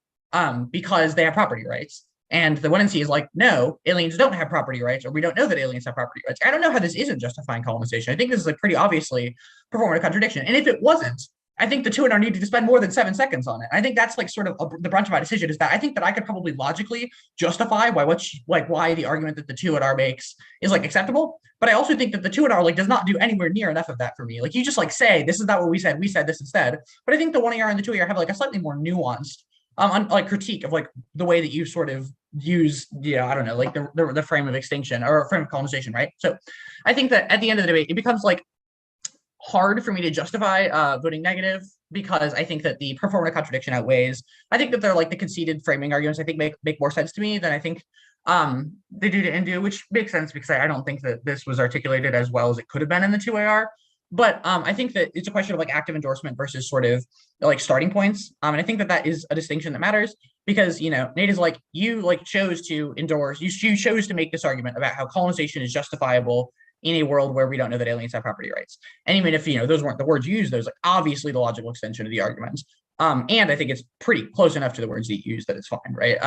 because they have property rights. And the 1NC is like, no, aliens don't have property rights, or we don't know that aliens have property rights. I don't know how this isn't justifying colonization. I think this is a pretty obviously performative contradiction. And if it wasn't, I think the 2NR needed to spend more than 7 seconds on it. I think that's like sort of the brunt of my decision is that I think that I could probably logically justify why the argument that the 2NR makes is like acceptable. But I also think that the 2NR like does not do anywhere near enough of that for me. Like you just like say, this is not what we said this instead. But I think the 1AR and the 2AR have like a slightly more nuanced like critique of like the way that you sort of use, I don't know, like the frame of extinction or frame of colonization, right? So I think that at the end of the debate, it becomes like hard for me to justify voting negative because I think that the performative contradiction outweighs. I think that they're like the conceded framing arguments I think make more sense to me than I think they do to Indu, which makes sense because I don't think that this was articulated as well as it could have been in the 2AR. But I think that it's a question of like active endorsement versus sort of like starting points. And I think that that is a distinction that matters because, you know, Nate is like, you like chose to endorse, you chose to make this argument about how colonization is justifiable in a world where we don't know that aliens have property rights. And even if, you know, those weren't the words used, those like obviously the logical extension of the argument. And I think it's pretty close enough to the words that you used that it's fine, right?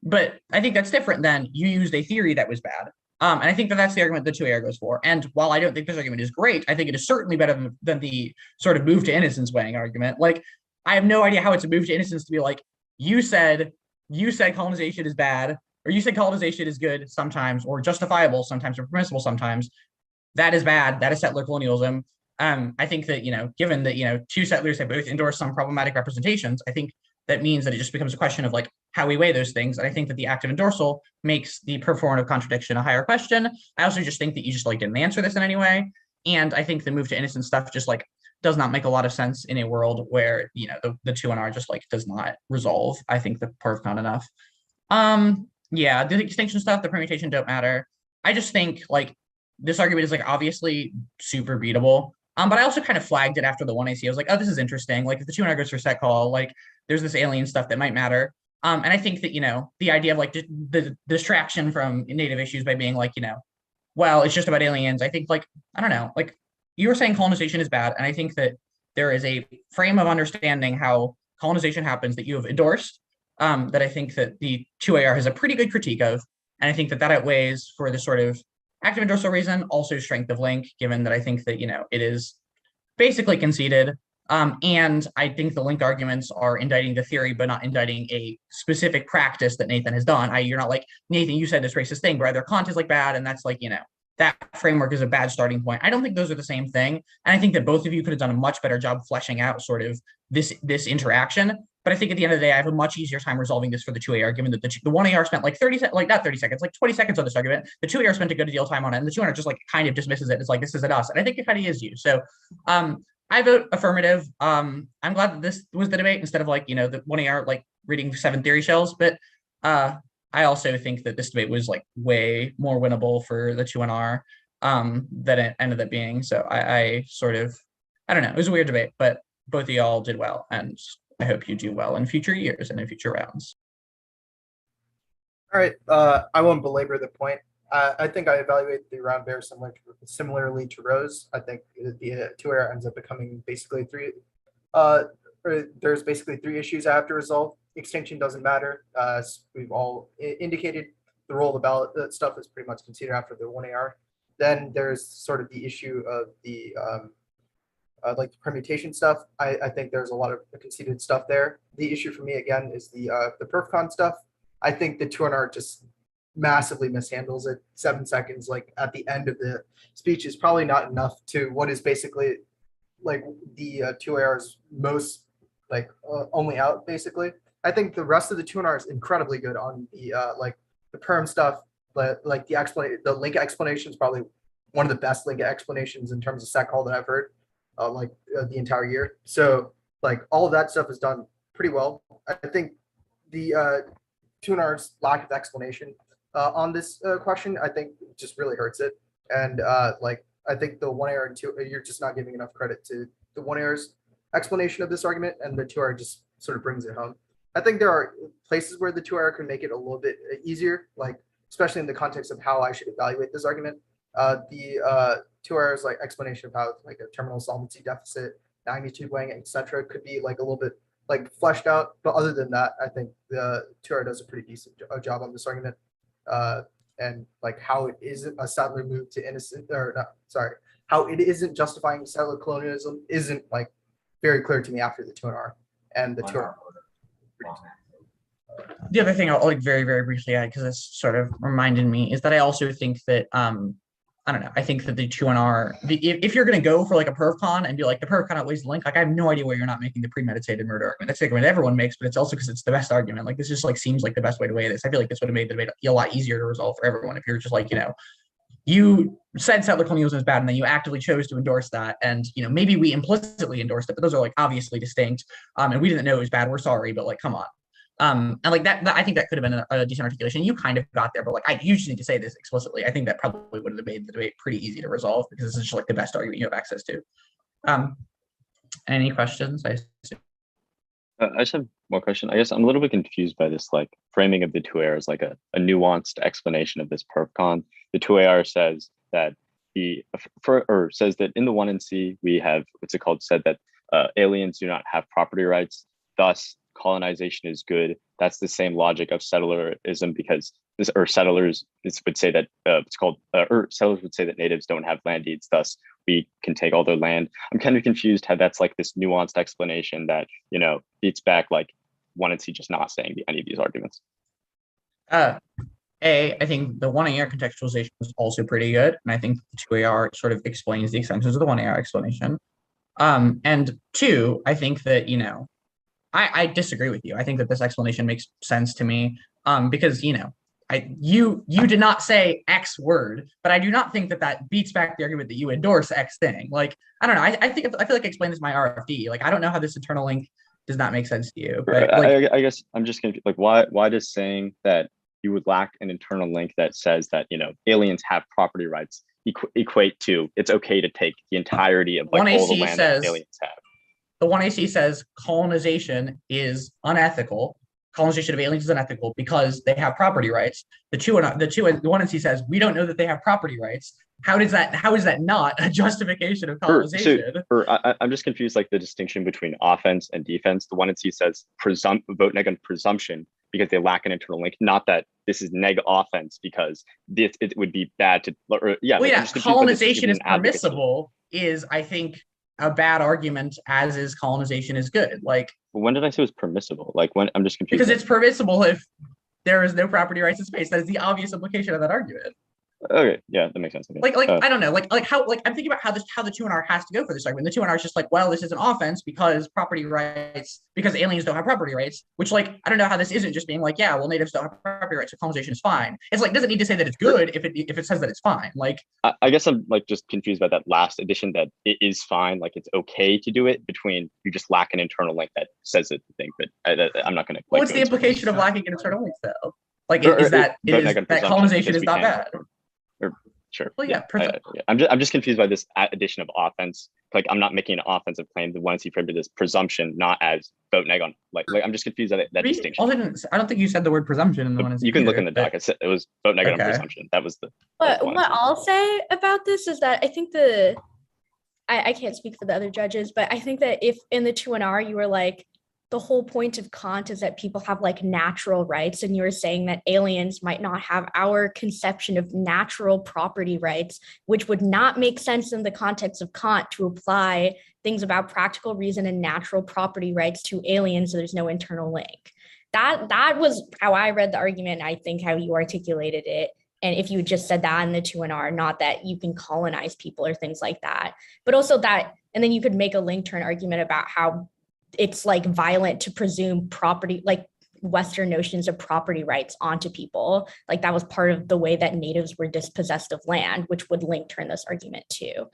But I think that's different than you used a theory that was bad. And I think that that's the argument the 2AR goes for. And while I don't think this argument is great, I think it is certainly better than the sort of move to innocence weighing argument. Like, I have no idea how it's a move to innocence to be like, you said colonization is bad, or you said colonization is good sometimes, or justifiable sometimes, or permissible sometimes. That is bad. That is settler colonialism. I think that, you know, given that, you know, 2 settlers have both endorsed some problematic representations, I think that means that it just becomes a question of like how we weigh those things. And I think that the active endorsal makes the performative contradiction a higher question. I also just think that you just like didn't answer this in any way. And I think the move to innocent stuff just like does not make a lot of sense in a world where, you know, the 2NR just like does not resolve, I think, the perf-con enough. Yeah, the extinction stuff, the permutation don't matter. I just think like this argument is like obviously super beatable. But I also kind of flagged it after the 1AC. I was like, oh, this is interesting. Like if the 2NR goes for set call, like there's this alien stuff that might matter. And I think that, you know, the idea of like the distraction from native issues by being like, you know, well, it's just about aliens. I think like, I don't know, like you were saying colonization is bad. And I think that there is a frame of understanding how colonization happens that you have endorsed, that I think that the 2AR has a pretty good critique of. And I think that that outweighs for the sort of active endorsal reason, also strength of link, given that I think that, you know, it is basically conceded. And I think the link arguments are indicting the theory, but not indicting a specific practice that Nathan has done. You're not like, Nathan, you said this racist thing, but either Kant is like bad, and that's like, you know, that framework is a bad starting point. I don't think those are the same thing. And I think that both of you could have done a much better job fleshing out sort of this interaction. But I think at the end of the day, I have a much easier time resolving this for the 2AR, given that the 1AR spent like 30 seconds, like not 30 seconds, like 20 seconds on this argument. The 2AR spent a good deal of time on it, and the 2NR just like kind of dismisses it. It's like, this isn't us. And I think it kind of is you. So I vote affirmative. I'm glad that this was the debate instead of like, you know, the 1AR like reading 7 theory shells. But I also think that this debate was like way more winnable for the 2NR than it ended up being. So I sort of, I don't know, it was a weird debate, but both of y'all did well. And I hope you do well in future years and in future rounds. All right, I won't belabor the point. I think I evaluate the round very similarly to Rose. I think the 2AR ends up becoming basically a there's basically 3 issues I have to resolve. Extinction doesn't matter. We've all indicated the role of the ballot. That stuff is pretty much conceded after the 1AR. Then there's sort of the issue of the like the permutation stuff. I think there's a lot of conceded stuff there. The issue for me again is the perfcon stuff. I think the 2NR just massively mishandles it. 7 seconds, like at the end of the speech, is probably not enough to what is basically like the 2AR's most like only out basically. I think the rest of the 2NR is incredibly good on the like the perm stuff, but like the link explanation is probably one of the best link explanations in terms of sec call that I've heard the entire year. So like all of that stuff is done pretty well. I think the 2NR's lack of explanation on this question, I think just really hurts it. And like I think the 1AR and 2, you're just not giving enough credit to the 1AR's explanation of this argument, and the 2AR just sort of brings it home. I think there are places where the 2AR can make it a little bit easier, like especially in the context of how I should evaluate this argument. The 2AR's like explanation of how like a terminal solvency deficit, magnitude weighing, etc., could be like a little bit like fleshed out. But other than that, I think the 2AR does a pretty decent job on this argument. And like how it isn't a settler move to innocent, or not, sorry, how it isn't justifying settler colonialism isn't like very clear to me after the 2NR and the 2NR. The other thing I'll like very, very briefly add, because this sort of reminded me, is that I also think that I don't know. I think that the 2NR, if you're going to go for like a perfcon and be like the perfcon outweighs the link, like I have no idea why you're not making the premeditated murder argument. That's the argument everyone makes, but it's also because it's the best argument. Like this just like seems like the best way to weigh this. I feel like this would have made the debate a lot easier to resolve for everyone if you're just like, you know, you said settler colonialism is bad and then you actively chose to endorse that. And, you know, maybe we implicitly endorsed it, but those are like obviously distinct. And we didn't know it was bad. We're sorry, but like, come on. And like that I think that could have been a decent articulation. You kind of got there, but like you just need to say this explicitly. I think that probably would have made the debate pretty easy to resolve because this is just like the best argument you have access to. Any questions? I just have one question. I guess I'm a little bit confused by this like framing of the 2AR as like a nuanced explanation of this perfcon. The 2AR says that says that in the 1NC we have said that aliens do not have property rights, thus colonization is good. That's the same logic of settlerism because settlers would say that settlers would say that natives don't have land deeds, thus we can take all their land. I'm kind of confused how that's like this nuanced explanation that, you know, beats back like 1NC just not saying any of these arguments. I think the 1AR contextualization was also pretty good, and I think the 2AR sort of explains the extensions of the 1AR explanation. And 2, I think that, you know, I disagree with you. I think that this explanation makes sense to me because, you know, you did not say X word, but I do not think that beats back the argument that you endorse X thing. Like, I don't know. I feel like I explained this in my RFD. Like, I don't know how this internal link does not make sense to you. But like, I guess I'm just confused. Like, why does saying that you would lack an internal link that says that, you know, aliens have property rights equate to it's okay to take the entirety of like all the land that aliens have? The 1AC says colonization is unethical. Colonization of aliens is unethical because they have property rights. The 1AC says we don't know that they have property rights. How is that not a justification of colonization? I'm just confused, like the distinction between offense and defense. The 1AC says vote neg on presumption because they lack an internal link. Not that this is neg offense because it would be bad to. Colonization is permissible. Is I think a bad argument, as is colonization is good. Like, when did I say it was permissible? Like, when I'm just confused. Because it's permissible if there is no property rights in space. That is the obvious implication of that argument. Okay, yeah, that makes sense. Like I don't know, like how I'm thinking about how the 2NR has to go for this argument. The 2NR is just like, well, this is an offense because property rights, because aliens don't have property rights. Which, like, I don't know how this isn't just being like, yeah, well, natives don't have property rights, so colonization is fine. It's like, doesn't need to say that it's good if it says that it's fine. Like, I guess I'm like just confused by that last addition that it is fine, like it's okay to do it. Between you just lack an internal link that says it. I think, but I'm not going to. What's the implication of lacking an internal link though? Like, is that colonization is not bad? Sure. Well, yeah. I'm just confused by this addition of offense. Like, I'm not making an offensive claim. The 1C framed it as presumption, not as vote neg on. Like I'm just confused at that distinction. I don't think you said the word presumption in the 1C. You can look in the doc. It was vote neg on presumption. That was the. But what I'll say about this is that I think the I can't speak for the other judges, but I think that if in the 2&R you were like, the whole point of Kant is that people have like natural rights, and you were saying that aliens might not have our conception of natural property rights, which would not make sense in the context of Kant to apply things about practical reason and natural property rights to aliens, so there's no internal link. That was how I read the argument. I think how you articulated it. And if you just said that in the 2&R, not that you can colonize people or things like that, but also that, and then you could make a link turn argument about how it's like violent to presume property, like Western notions of property rights onto people. Like that was part of the way that natives were dispossessed of land, which would link turn this argument too.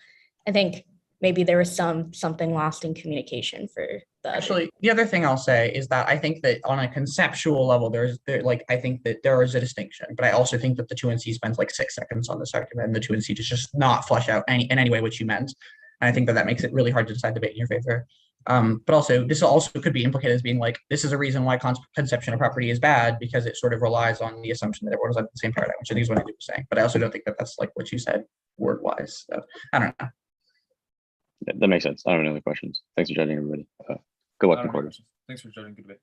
I think maybe there was something lost in communication for the Actually, the other thing I'll say is that I think that on a conceptual level, I think that there is a distinction, but I also think that the 2NC spends like 6 seconds on this argument, and the 2NC does just not flesh out in any way what you meant. And I think that makes it really hard to decide debate in your favor. But also, this also could be implicated as being like, this is a reason why conception of property is bad, because it sort of relies on the assumption that everyone is like the same paradigm, which I think is what Andy was saying. But I also don't think that that's like what you said word-wise. So I don't know. That makes sense. I don't have any other questions. Thanks for judging, everybody. Good luck in quarters. Thanks for judging. Good debate.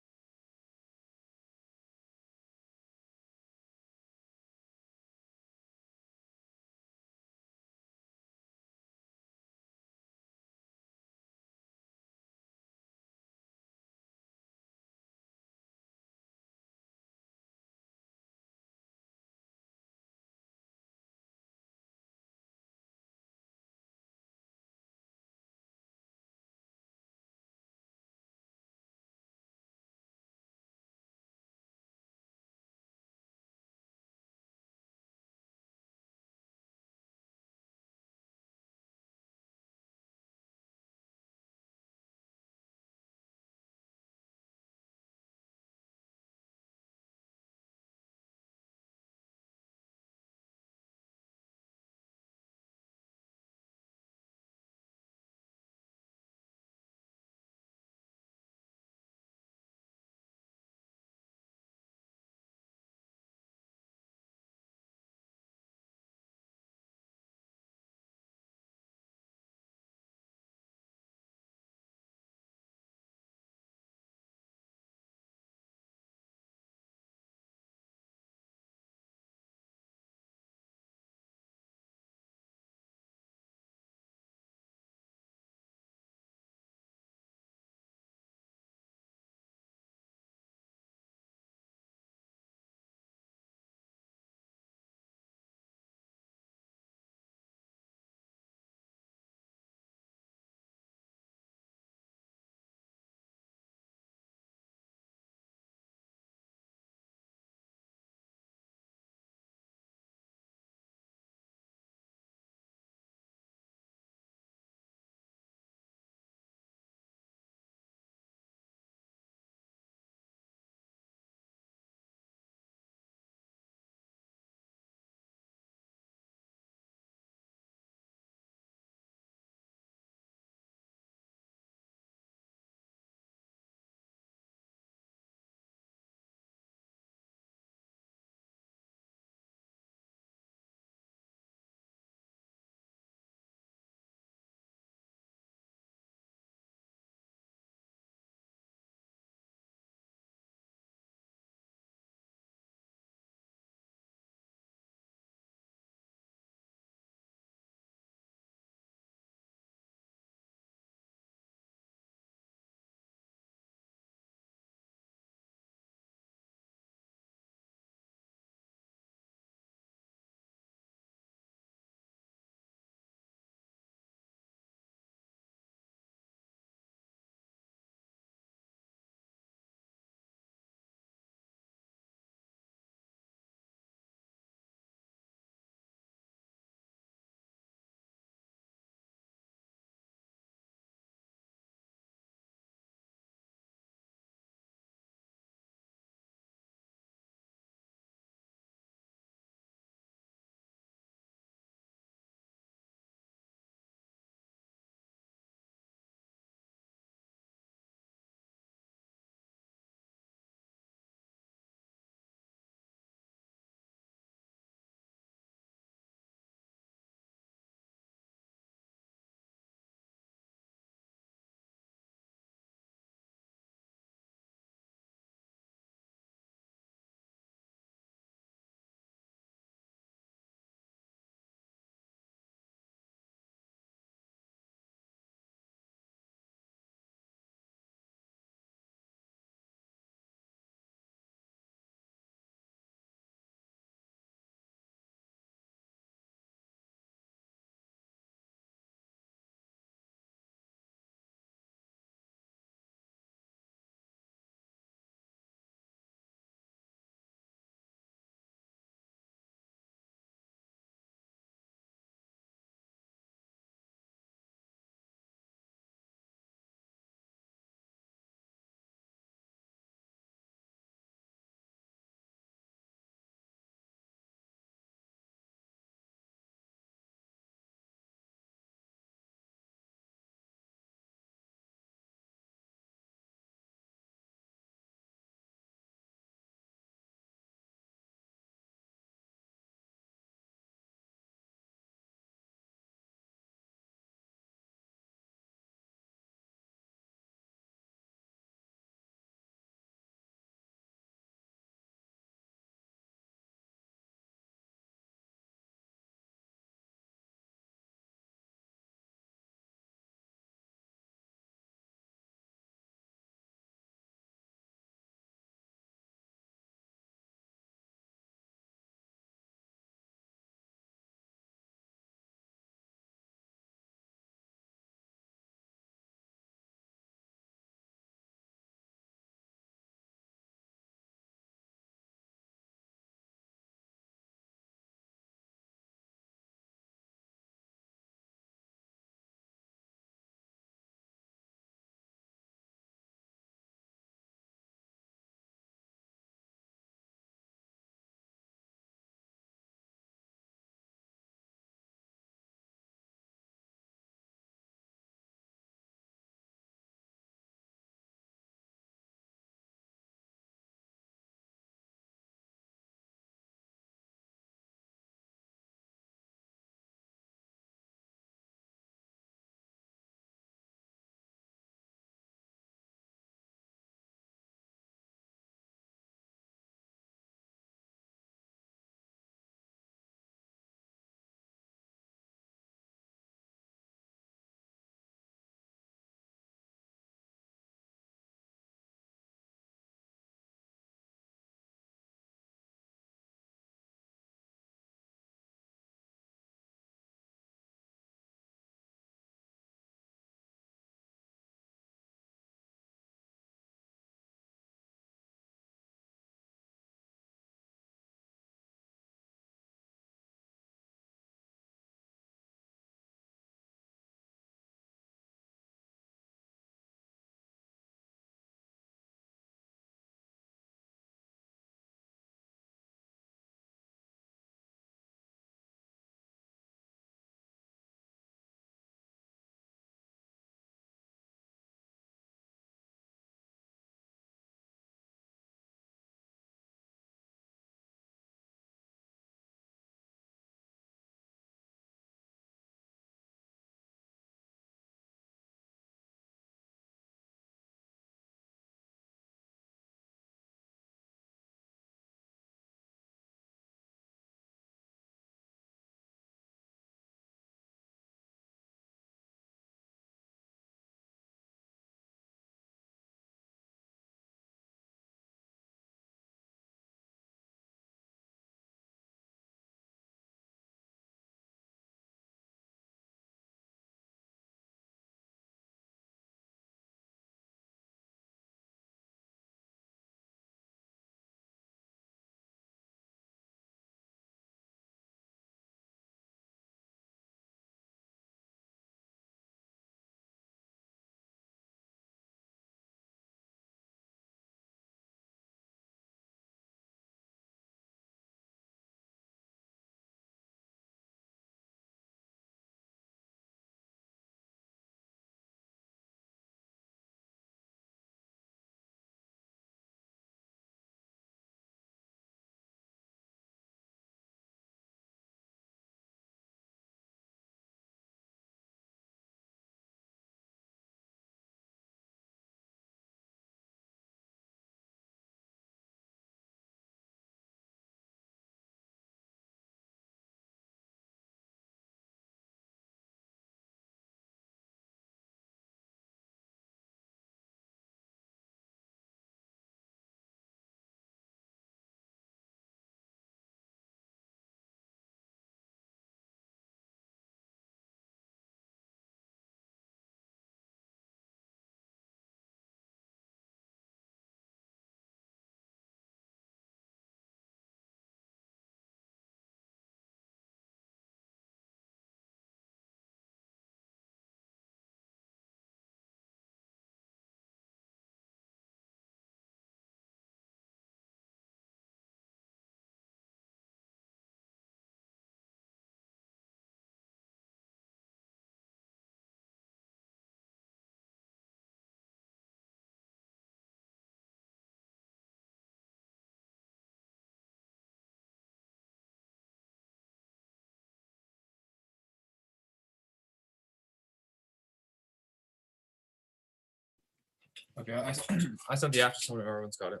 Okay, I sent the after so everyone's got it.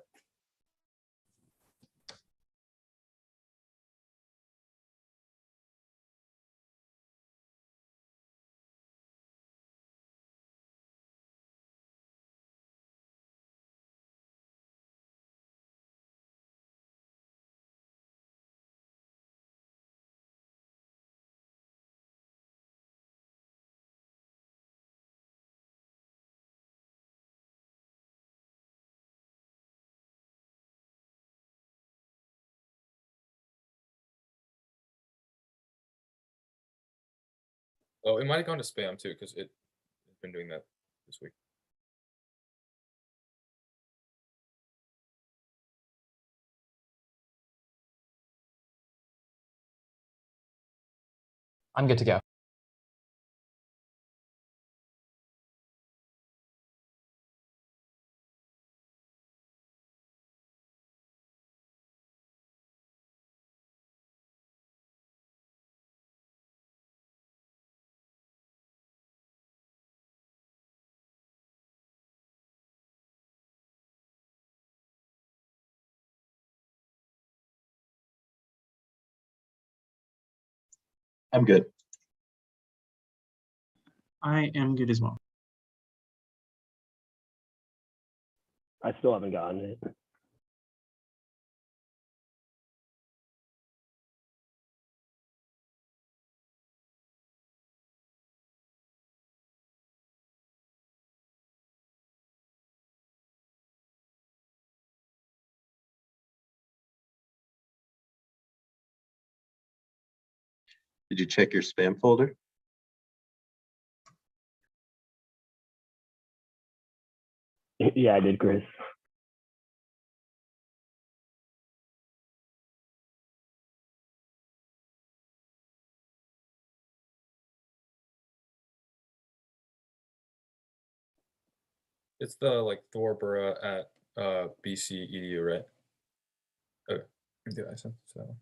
Oh, it might have gone to spam too, because it's been doing that this week. I'm good to go. I'm good. I am good as well. I still haven't gotten it. Did you check your spam folder? Yeah, I did, Chris. It's the like Thorborough at BC edu, right? Okay, did I send so?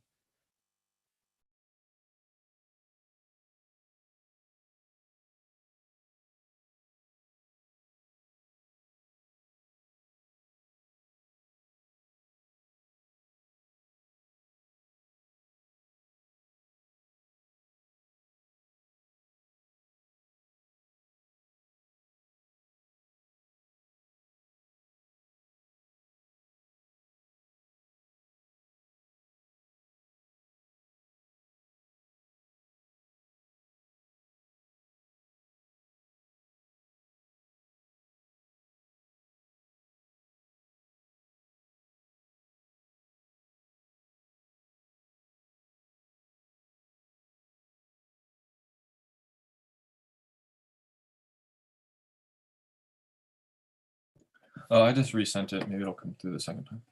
I just resent it. Maybe it'll come through the second time.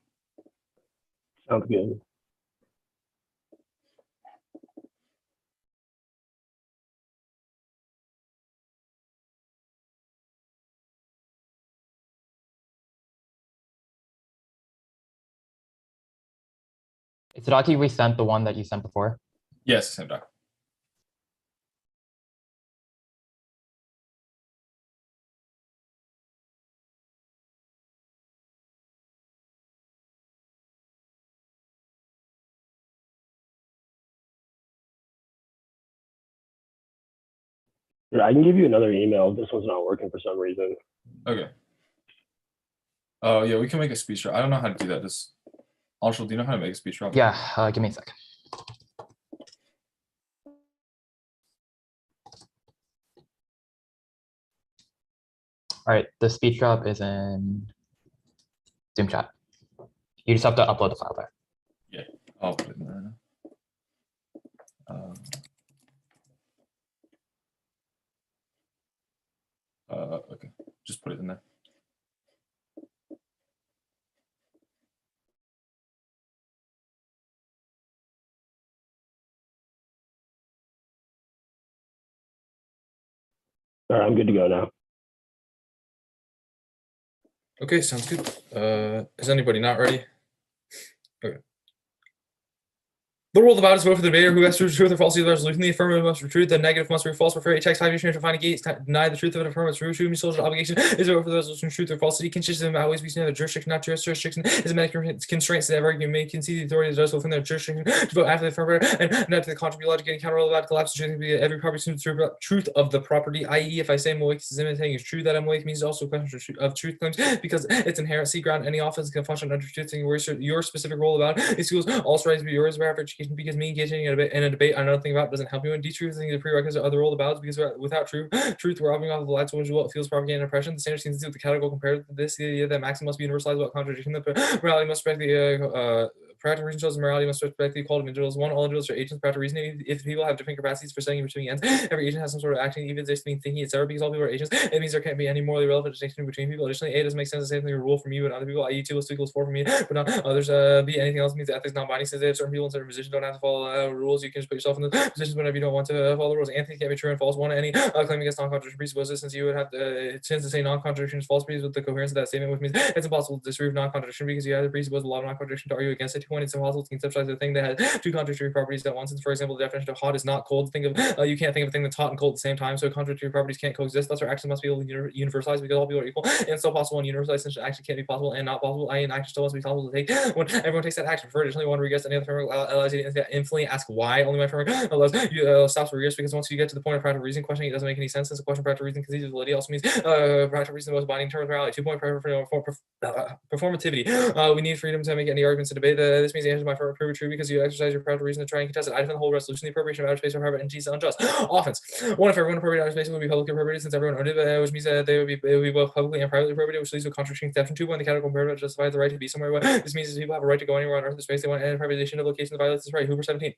Sounds good. Itadaki resent the one that you sent before. Yes, same doc. Yeah, I can give you another email if this one's not working for some reason. Okay. Oh yeah, we can make a speech drop. I don't know how to do that. Just Marshall, do you know how to make a speech drop? Yeah, give me a sec. All right, the speech drop is in Zoom chat. You just have to upload the file there. Yeah, I'll put it in there now. Okay, just put it in there. All right, I'm good to go now. Okay, sounds good. Is anybody not ready? Okay. The rule of the vote is vote for the debater who has to truth or falsity of the resolution. The affirmative must be true. The negative must be false. Refer a text 5 years to find a gate. Deny the truth of an affirmative true. True social obligation is vote for the resolution. Truth or falsity. Consistent of always be seen in the jurisdiction, not jurisdiction. Is a medical constraints that argument may concede the authority that does within their jurisdiction to vote after the affirmative and not to the contrary logic getting counter about collapse. Every property assumes the truth of the property. I.e., if I say Moik is imitating is true, that Moik means also a question of truth claims because it's inherent. See ground any offense can function under truth. Your specific role about it. Schools also rights to be yours for education because me engaging in a debate on nothing about doesn't help you. And detruthing the prerequisite of the role of ballots because without truth, we're robbing off of the lights which what feels propaganda and oppression. The standard seems to do with the categorical compared to this, the idea that maxim must be universalized without contradiction. The morality must respect the practical reason shows the morality must respect the equality of individuals. One, all individuals are agents. Practical reasoning. If people have different capacities for setting between ends, every agent has some sort of acting, even exists mean thinking, etc. Because all people are agents, it means there can't be any morally relevant distinction between people. Additionally, A doesn't make sense to say something a rule for me, but other people, i.e., 2 + 2 = 4 for me, but not others. B, anything else means that ethics non-binding. Since they have certain people in certain positions don't have to follow rules, you can just put yourself in the positions whenever you don't want to follow the rules. Anything can't be true and false. One, any claim against non-contradiction presupposes, since you would have to since to say non-contradiction is false with the coherence of that statement, which means it's impossible to disprove non-contradiction because you have to presuppose a lot of non-contradiction to argue against it. 2, it's impossible to conceptualize a thing that has 2 contradictory properties at once. Since, for example, the definition of hot is not cold. Think of you can't think of a thing that's hot and cold at the same time. So contradictory properties can't coexist. Thus, our actions must be able to universalize because all people are equal and it's still possible and universalized. Since action can't be possible and not possible, an action still must be possible to take when everyone takes that action. For additionally, one regrets any other framework allows you to infinitely ask why. Only my framework allows you stops regrets because once you get to the point of practical reason, questioning it doesn't make any sense. Since the question of practical reason concedes validity also means practical reason the most binding term of morality. 2 performativity. We need freedom to make any arguments in debate. This means the answer to my framework prove true because you exercise your practical reason to try and contest it. I defend the whole resolution. The appropriation of outer space for private entities is unjust. Offense. One, if everyone appropriated outer space would be publicly appropriated since everyone owned it, which means that it would be both publicly and privately appropriated, which leads to a contradiction exception. 2, when the categorical imperative justifies the right to be somewhere. This means that people have a right to go anywhere on earth in space they want, and privatization of locations violates this right. Hoover 17.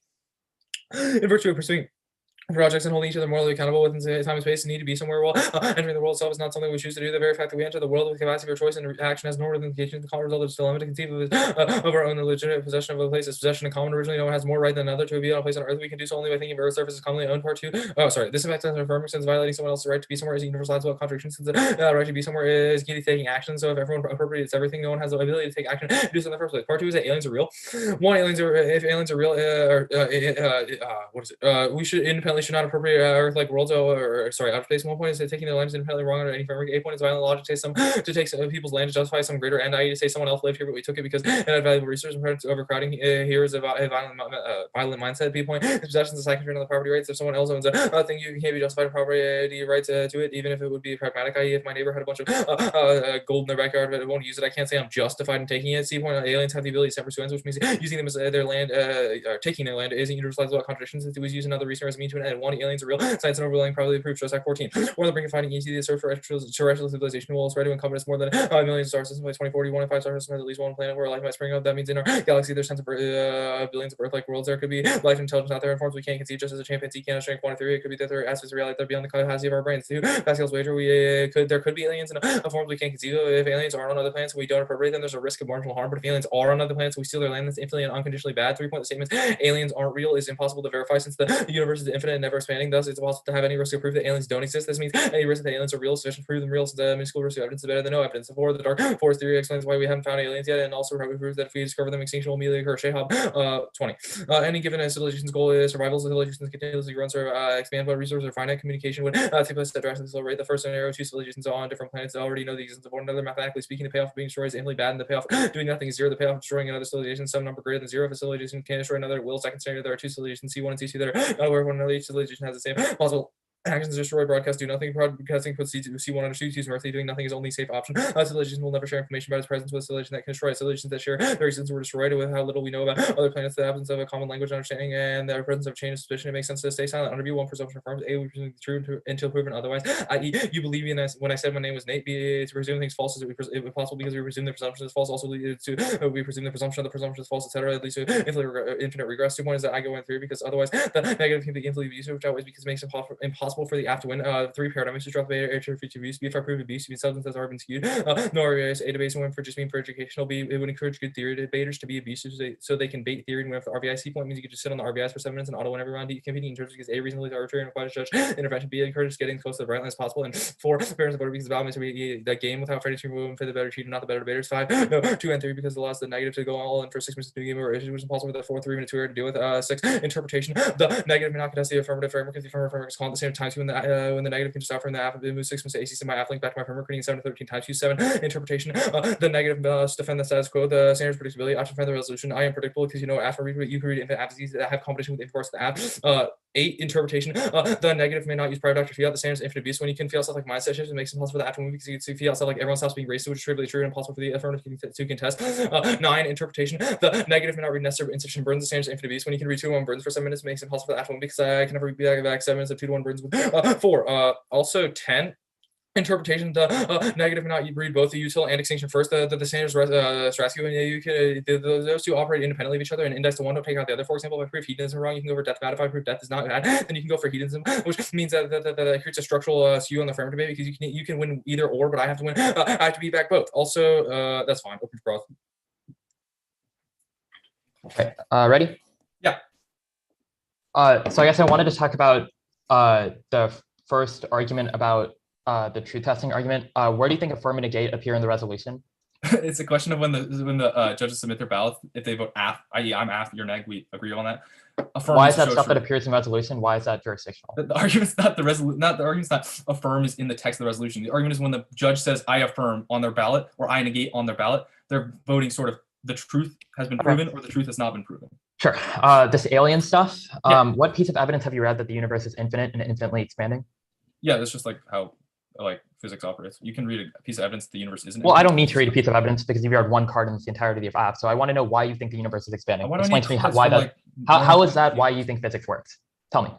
In virtue of pursuing projects and holding each other morally accountable within time and space need to be somewhere. Well, entering the world itself is not something we choose to do. The very fact that we enter the world with capacity for choice and action has no ramifications. The common result is dilemma to conceive of our own legitimate possession of a place. As possession in common, originally no one has more right than another to be on a place on earth. We can do so only by thinking of Earth's surface as commonly owned. Part 2. Oh, sorry. This affects us affirming since violating someone else's right to be somewhere is universalized without contradiction. Since the right to be somewhere is key to taking action. So if everyone appropriates everything, no one has the ability to take action to do so in the first place. Part 2 is that aliens are real. 1, if aliens are real, what is it? We should independently should not appropriate Earth like worlds or sorry, outer space. 1 point is that taking their lands independently wrong under any framework. 8 point is violent logic to take some people's land to justify some greater end, i.e. to say someone else lived here but we took it because it had valuable resources and to overcrowding here is a violent mindset. B point is possession is the second turn on the property rights. If someone else owns a thing, you can't be justified in property rights to it, even if it would be pragmatic, i.e. if my neighbor had a bunch of gold in their backyard but it won't use it, I can't say I'm justified in taking it. C point, aliens have the ability to set pursuance, which means using them as their land or taking their land isn't universalized without contradictions. If it was used another resource as a means to an end. 1, aliens are real. Science and overlaying probably approved. Just Act 14. One of the brink of finding easy the search for terrestrial civilization will spread to encompass more than millions of star systems by 2040. 1 in 5 star systems has at least one planet where life might spring up. That means in our galaxy there's tens of billions of Earth-like worlds. There could be life and intelligence out there in forms we can't conceive, just as a chimpanzee can't strength 1 in 3. It could be that there are aspects of reality that are beyond the capacity of our brains. 2, Pascal's wager there could be aliens in forms we can't conceive of. If aliens are on other planets and we don't appropriate them, there's a risk of marginal harm. But if aliens are on other planets and we steal their land, that's infinitely and unconditionally bad. 3 point, the statement aliens aren't real is impossible to verify since the universe is infinite and never expanding. Thus, it's impossible to have any risk of proof that aliens don't exist. This means any risk that aliens are real is sufficient to prove them real, since the minuscule risk of evidence is better than no evidence. 4, the dark forest theory explains why we haven't found aliens yet, and also proves that if we discover them, extinction will immediately occur. Shahab 20. Any given civilization's goal is survival. Civilizations continuously grow and expand, but resources are finite. Communication would take place at drastically slow rate. The first scenario, 2 civilizations on different planets already know the existence of one another. Mathematically speaking, the payoff of being destroyed is infinitely bad, and the payoff of doing nothing is 0. The payoff of destroying another civilization is some number greater than 0. If a civilization can destroy another, it will. Second scenario, there are 2 civilizations, C1 and C2, that are not aware of one another. Each civilization has the same possible actions destroy, broadcast, do nothing. Broadcasting puts C1 under C2. Earthly doing nothing is only safe option. Civilizations will never share information about its presence with a civilization that can destroy. Civilizations that share their existence were destroyed with how little we know about other planets. The absence of a common language understanding and the presence of change of suspicion, it makes sense to stay silent. Under view, 1 presumption affirms A, we presume the truth until proven otherwise, i.e. you believe me when I said my name was Nate. B, to presume things false is possible because we presume the presumption is false. Also leads to we presume the presumption is false, etc. It leads to infinite regress. 2 points is that I go in 3 because otherwise the negative can be infinitely used, which always because it makes it impossible possible for the app to win. Three paradigms to drop beta air feature abuse. B if I prove abuse, B substance has already been skewed. No RBIs, A debate win for just being for educational. B it would encourage good theory debaters to be abusive so they can bait theory and win. If the RBI C point means you could just sit on the RBIs for 7 minutes and auto win every round. D competing in terms because A reasonably arbitrary and requires judge intervention. B encourages getting close to the right line as possible. And 4 parents of voter because the balance to be that game without fighting to remove for the better cheater, not the better debaters. 5 no 2 and 3 because the loss the negative to go all in for 6 minutes to game or it was impossible with the 4 3 minute 2 to deal with. 6 interpretation the negative may not contest the affirmative framework because the affirmative framework is called at the same time when the negative can just offer in the app move 6 minutes AC send my app link back to my framework creating 7 to 13 times use 7 interpretation the negative must defend the status quo the standards predictability I defend the resolution I am predictable because you know after read you can read infinite apps that have competition with imports the app 8 interpretation the negative may not use private Dr. Fiat the standards infinite abuse when you can feel stuff like mindset shifts it makes it impossible for the actual movie because you can feel stuff like everyone stops being racist which is trivially true and impossible for the affirmative to contest 9 interpretation the negative may not read necessary insufficient burdens the standards infinite abuse when you can read 2 to 1 burdens for 7 minutes makes it impossible for the actual movie because I can never read back 7 minutes of 2 to 1 burdens 4 also 10 interpretation the negative may not read both the util and extinction first the standards Stratsky and you can those two operate independently of each other and index to one don't take out the other. For example, if I prove hedonism wrong you can go for death bad. If I prove death is not bad then you can go for hedonism which means that creates a structural skew on the affirmative debate because you can win either or but I have to win I have to beat back both also that's fine open for both. Okay, ready? Yeah. So I guess I wanted to talk about the first argument about the truth testing argument. Where do you think affirm and negate appear in the resolution? It's a question of when the judges submit their ballot, if they vote aff, i.e. I'm aff, you're neg, we agree on that. Affirm Why is that show stuff that true. appears in resolution? Why is that jurisdictional? The argument's not the argument's not affirm is in the text of the resolution. The argument is when the judge says I affirm on their ballot or I negate on their ballot, they're voting sort of the truth has been proven or the truth has not been proven. Sure. This alien stuff. What piece of evidence have you read that the universe is infinite and infinitely expanding? Yeah, that's just like how like physics operates. You can read a piece of evidence that the universe isn't. Well, I don't need to read a piece of evidence because you've read one card in the entirety of app. So I want to know why you think the universe is expanding. Explain to me why that. How is that? Why you think physics works? Tell me.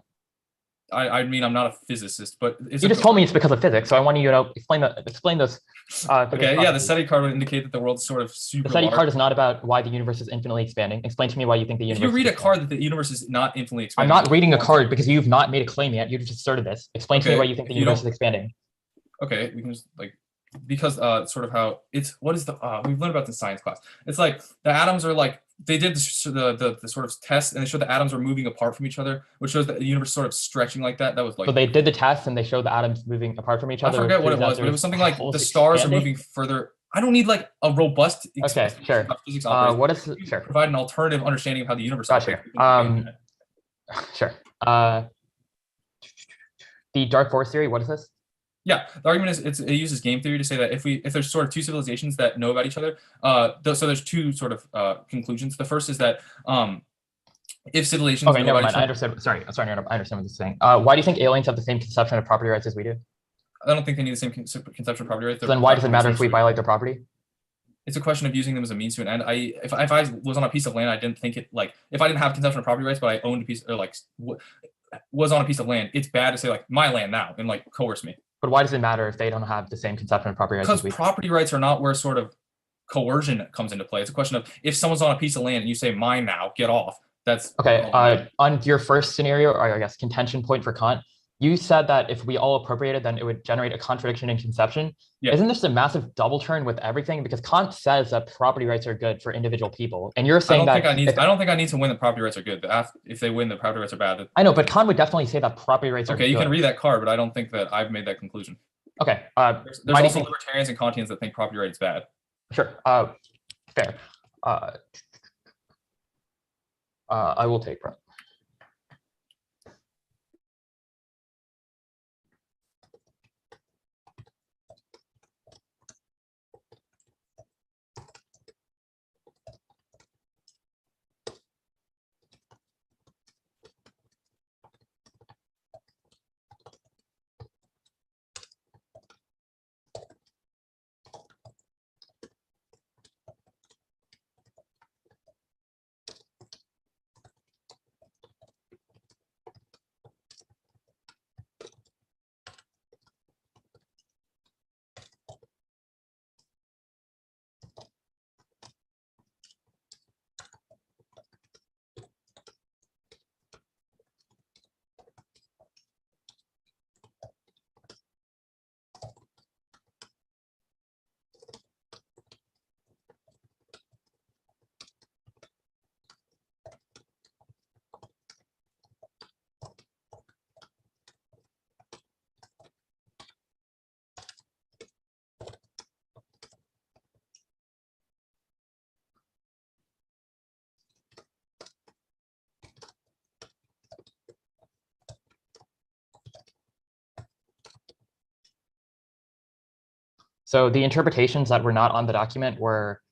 I mean, I'm not a physicist, but you just told me it's because of physics. So I want you to know, explain this. Okay, yeah, the SETI card would indicate that the world's sort of super. The SETI card is not about why the universe is infinitely expanding. Explain to me why you think the universe. If you read a card that the universe is not infinitely expanding. I'm not reading a card because you've not made a claim yet. You've just asserted this. Explain to me why you think the universe is expanding. Okay, we can just like because sort of how it's what is the we've learned about this in science class. It's like the atoms are like they did the sort of test and they showed the atoms are moving apart from each other, which shows that the universe sort of stretching like that. That was like so they did the test and they showed the atoms moving apart from each other. I forget what it was, but it was something like the stars are moving further. I don't need like a robust okay, sure. Physics what is sure provide an alternative understanding of how the universe gotcha. Sure. The dark forest theory, what is this? Yeah, the argument is it uses game theory to say that if there's sort of two civilizations that know about each other, so there's two sort of conclusions. The first is that if civilizations okay, never mind. I understand. Sorry, I understand what you're saying. Why do you think aliens have the same conception of property rights as we do? I don't think they need the same conception of property rights. So then why does it matter if we violate their property? It's a question of using them as a means to an end. If I was on a piece of land, I didn't think it like if I didn't have conception of property rights, but I owned a piece or like was on a piece of land, it's bad to say like my land now and like coerce me. But why does it matter if they don't have the same conception of property rights? Because property rights are not where sort of coercion comes into play. It's a question of if someone's on a piece of land and you say mine now, get off. That's okay. On your first scenario, or I guess contention point for Kant, you said that if we all appropriated, then it would generate a contradiction in conception. Yeah. Isn't this a massive double turn with everything? Because Kant says that property rights are good for individual people, and you're saying I don't think I need to win the property rights are good. If they win, the property rights are bad. I know, but Kant would definitely say that property rights are good. Okay, you can read that card, but I don't think that I've made that conclusion. Okay. There's also libertarians and Kantians that think property rights bad. Sure. Fair. I will take Brent. So the interpretations that were not on the document were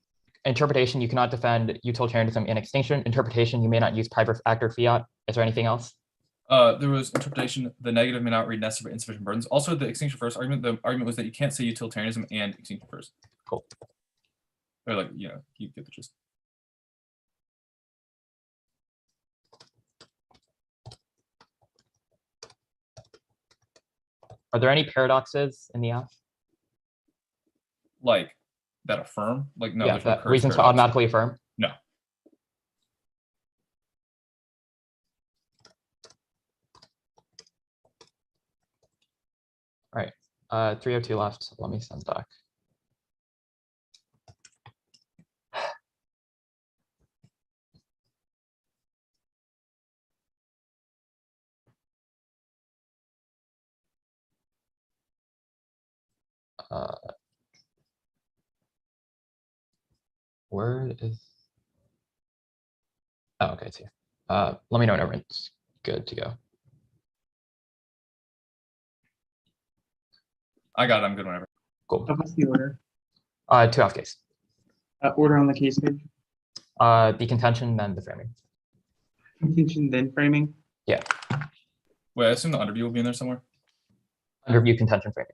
interpretation, you cannot defend utilitarianism in extinction. Interpretation, you may not use private actor fiat. Is there anything else? There was interpretation, the negative may not read necessary insufficient burdens. Also, the extinction first argument, the argument was that you can't say utilitarianism and extinction first. Cool. Or like, you know, you get the gist. Are there any paradoxes in the F? Like that affirm? Like no, Yeah, there's no that Kurt's reasons to paradox. automatically affirm? No. All right, 302 left. Let me send back. Where is? Oh, okay, it's here. Let me know whenever it's good to go. I got it. I'm good whenever. Cool. What's the order? 2 off case. Order on the case page. The contention, then the framing. Contention, then framing. Yeah. Wait, I assume the underview will be in there somewhere. Underview, contention, framing.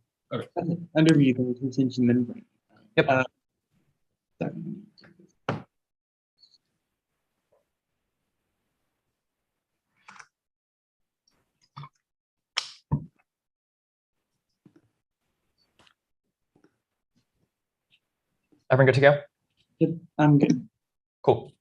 Underview, the contention, then framing. Yep. Sorry. Everyone good to go? Yep, I'm good. Cool.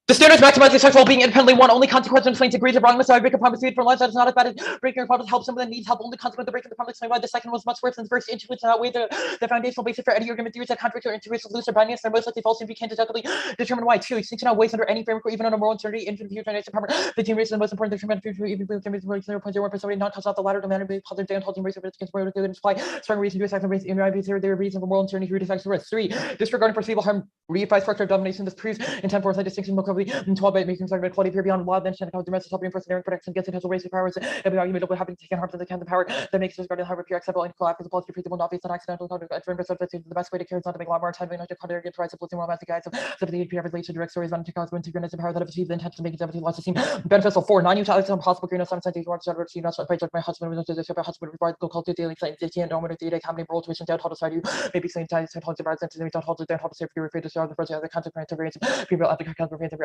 The standards maximize the sexual being independently one. Only consequence when explains degrees of wrongness. So I break a promise made for life that is not as bad as breaking a promise helps someone that needs help. Only consequence of breaking the promise explain why the second was much worse than the first. Intuition outweigh the foundational basis for any argument theories that contradict or interest with loose or binding. They're most likely false and we can't deductively determine why. 2. Extinction outweighs under any framework or even under moral uncertainty. Infinite future generation power. The team race is the most important determinant of future even if there is 0.01% not cause off the latter domain of positive down holding race of its conspiracy and supply. Strong reason to affect the race in there reason for moral uncertainty who defects the risk. 3. Disregarding perceivable harm reifies structure of domination. This proves intent for distinction more clearly. 12 by making argument quality appear beyond law, then the domestic helping enforcement protection against intentional racial powers. Every argument will having taken harm to the can the power that makes this regarding how appear acceptable and equal after the policy principle not based on accidental conduct. The best way to carry is not to make a lot more time not to conduct against rights of political romantic guides of sympathy to relation direct stories on to cause when to power that have achieved the intent to make it less seem beneficial. 4. Non-utility impossible green of some sense you want to see not by my husband with the husband required go call to daily claim safety and normal data company role tuition down how to side you maybe same time hold the rights and don't hold it down how to say you're afraid to start the first other consequence of variance people at the consequence of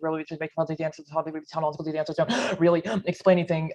really to make the answers how they the answers down. Really explain anything.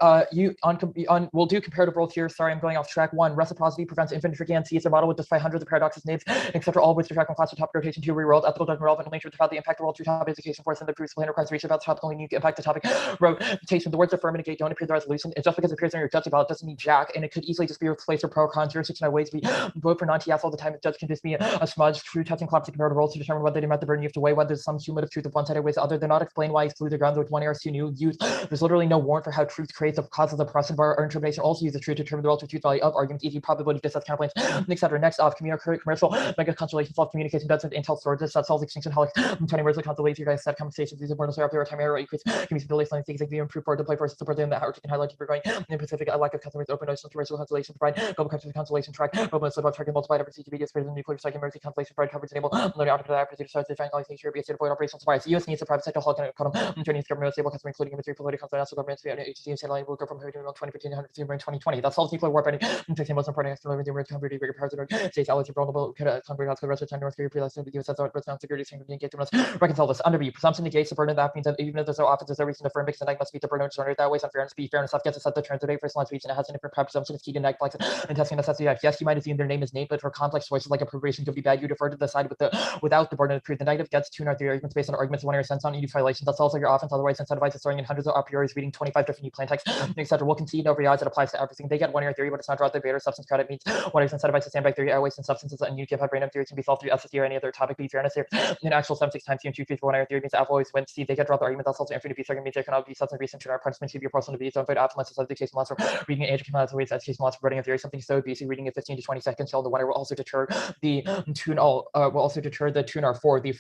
We'll do comparative rules here. Sorry, I'm going off track. 1. Reciprocity prevents infinite frequency. It's a model with this 500 the paradoxes, names, etc. All of which detract from class of topic rotation. 2. Reworld ethical judgment relevant nature about the impact of world through topic education force and the proofs of conservation about the topical unique impact the topic rotation. The words affirm and negate don't appear in the resolution. It's just because it appears in your judging ballot doesn't mean jack, and it could easily just be replaced or pro or con jurisdiction. I ways we vote for non-TF all the time. The judge can just be a smudge. True testing classic comparative rules to determine whether they met the burden. You have to weigh whether there's some cumulative truth of one side or ways other. They're not explain why exclude the grounds with one error to new use. There's literally no warrant for how truth creates a cause of the precedent bar or interpretation. Also use the truth to determine the relative truth value of arguments, easy probability, distance, counterpoints, etc. Next off, commercial mega constellation self communication does with intel storage that solves extinction helic 20 words of constellation guys set conversations these important up there time error equates give me stability line things like the improve for deploy forces support them that how can highlight for going in Pacific a lack of customers open notions to racial constellation provide global country constellation track global slip track and multiply every CGB space and nuclear cycle emergency constellation provide coverage enable learning out of the accuracy to start the triangle nature be a state avoid operational supplies. The US needs a private sector hulk and economy Chinese government stable customer including material political national government agency and satellite will go from 2015 to 2020. That solves nuclear war by the most important external the converting bigger powers that states allies are vulnerable convert the rest of China North Korea pre-less the US has security engage them reconcile this under B presumption negates the burden that means that even if there's no office there's no reason to affirm because the must meet the burden surrender that way unfairness be fairness gets to set the terms of first line speech and it has an different presumption is key to neglect and testing necessity. Yes, you might assume their name is named, but for complex choices like appropriation could be bad. You defer to the side with without the burden of proof. The negative gets 2 theory arguments based on arguments one error sense on EU violations. That's also your offense. Otherwise, incentivizes storing in hundreds of a priori reading 25 different new plain text, etc. We'll concede over the odds. It applies to everything. They get 1 error theory, but it's not drawn the greater substance credit means 1 error incentivized to sandbag theory, airways and substances, and you give have random theories can be solved through SSD or any other topic. Be fairness here. In actual 7-6 times 2 and 2 3 for 1 error theory means alpha always wins. C they get drawn the argument. That's also infinite argument means there cannot be substance reason to our punishment to be a person to be so alpha unless it's the case loss for reading an age of ways education loss for writing a theory something so BC reading it 15 to 20 seconds till the 1 error will also deter the tune all will also deter the tuner for the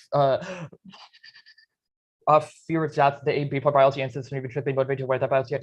fear of death, the AB biology instance may be truthfully motivated by that biology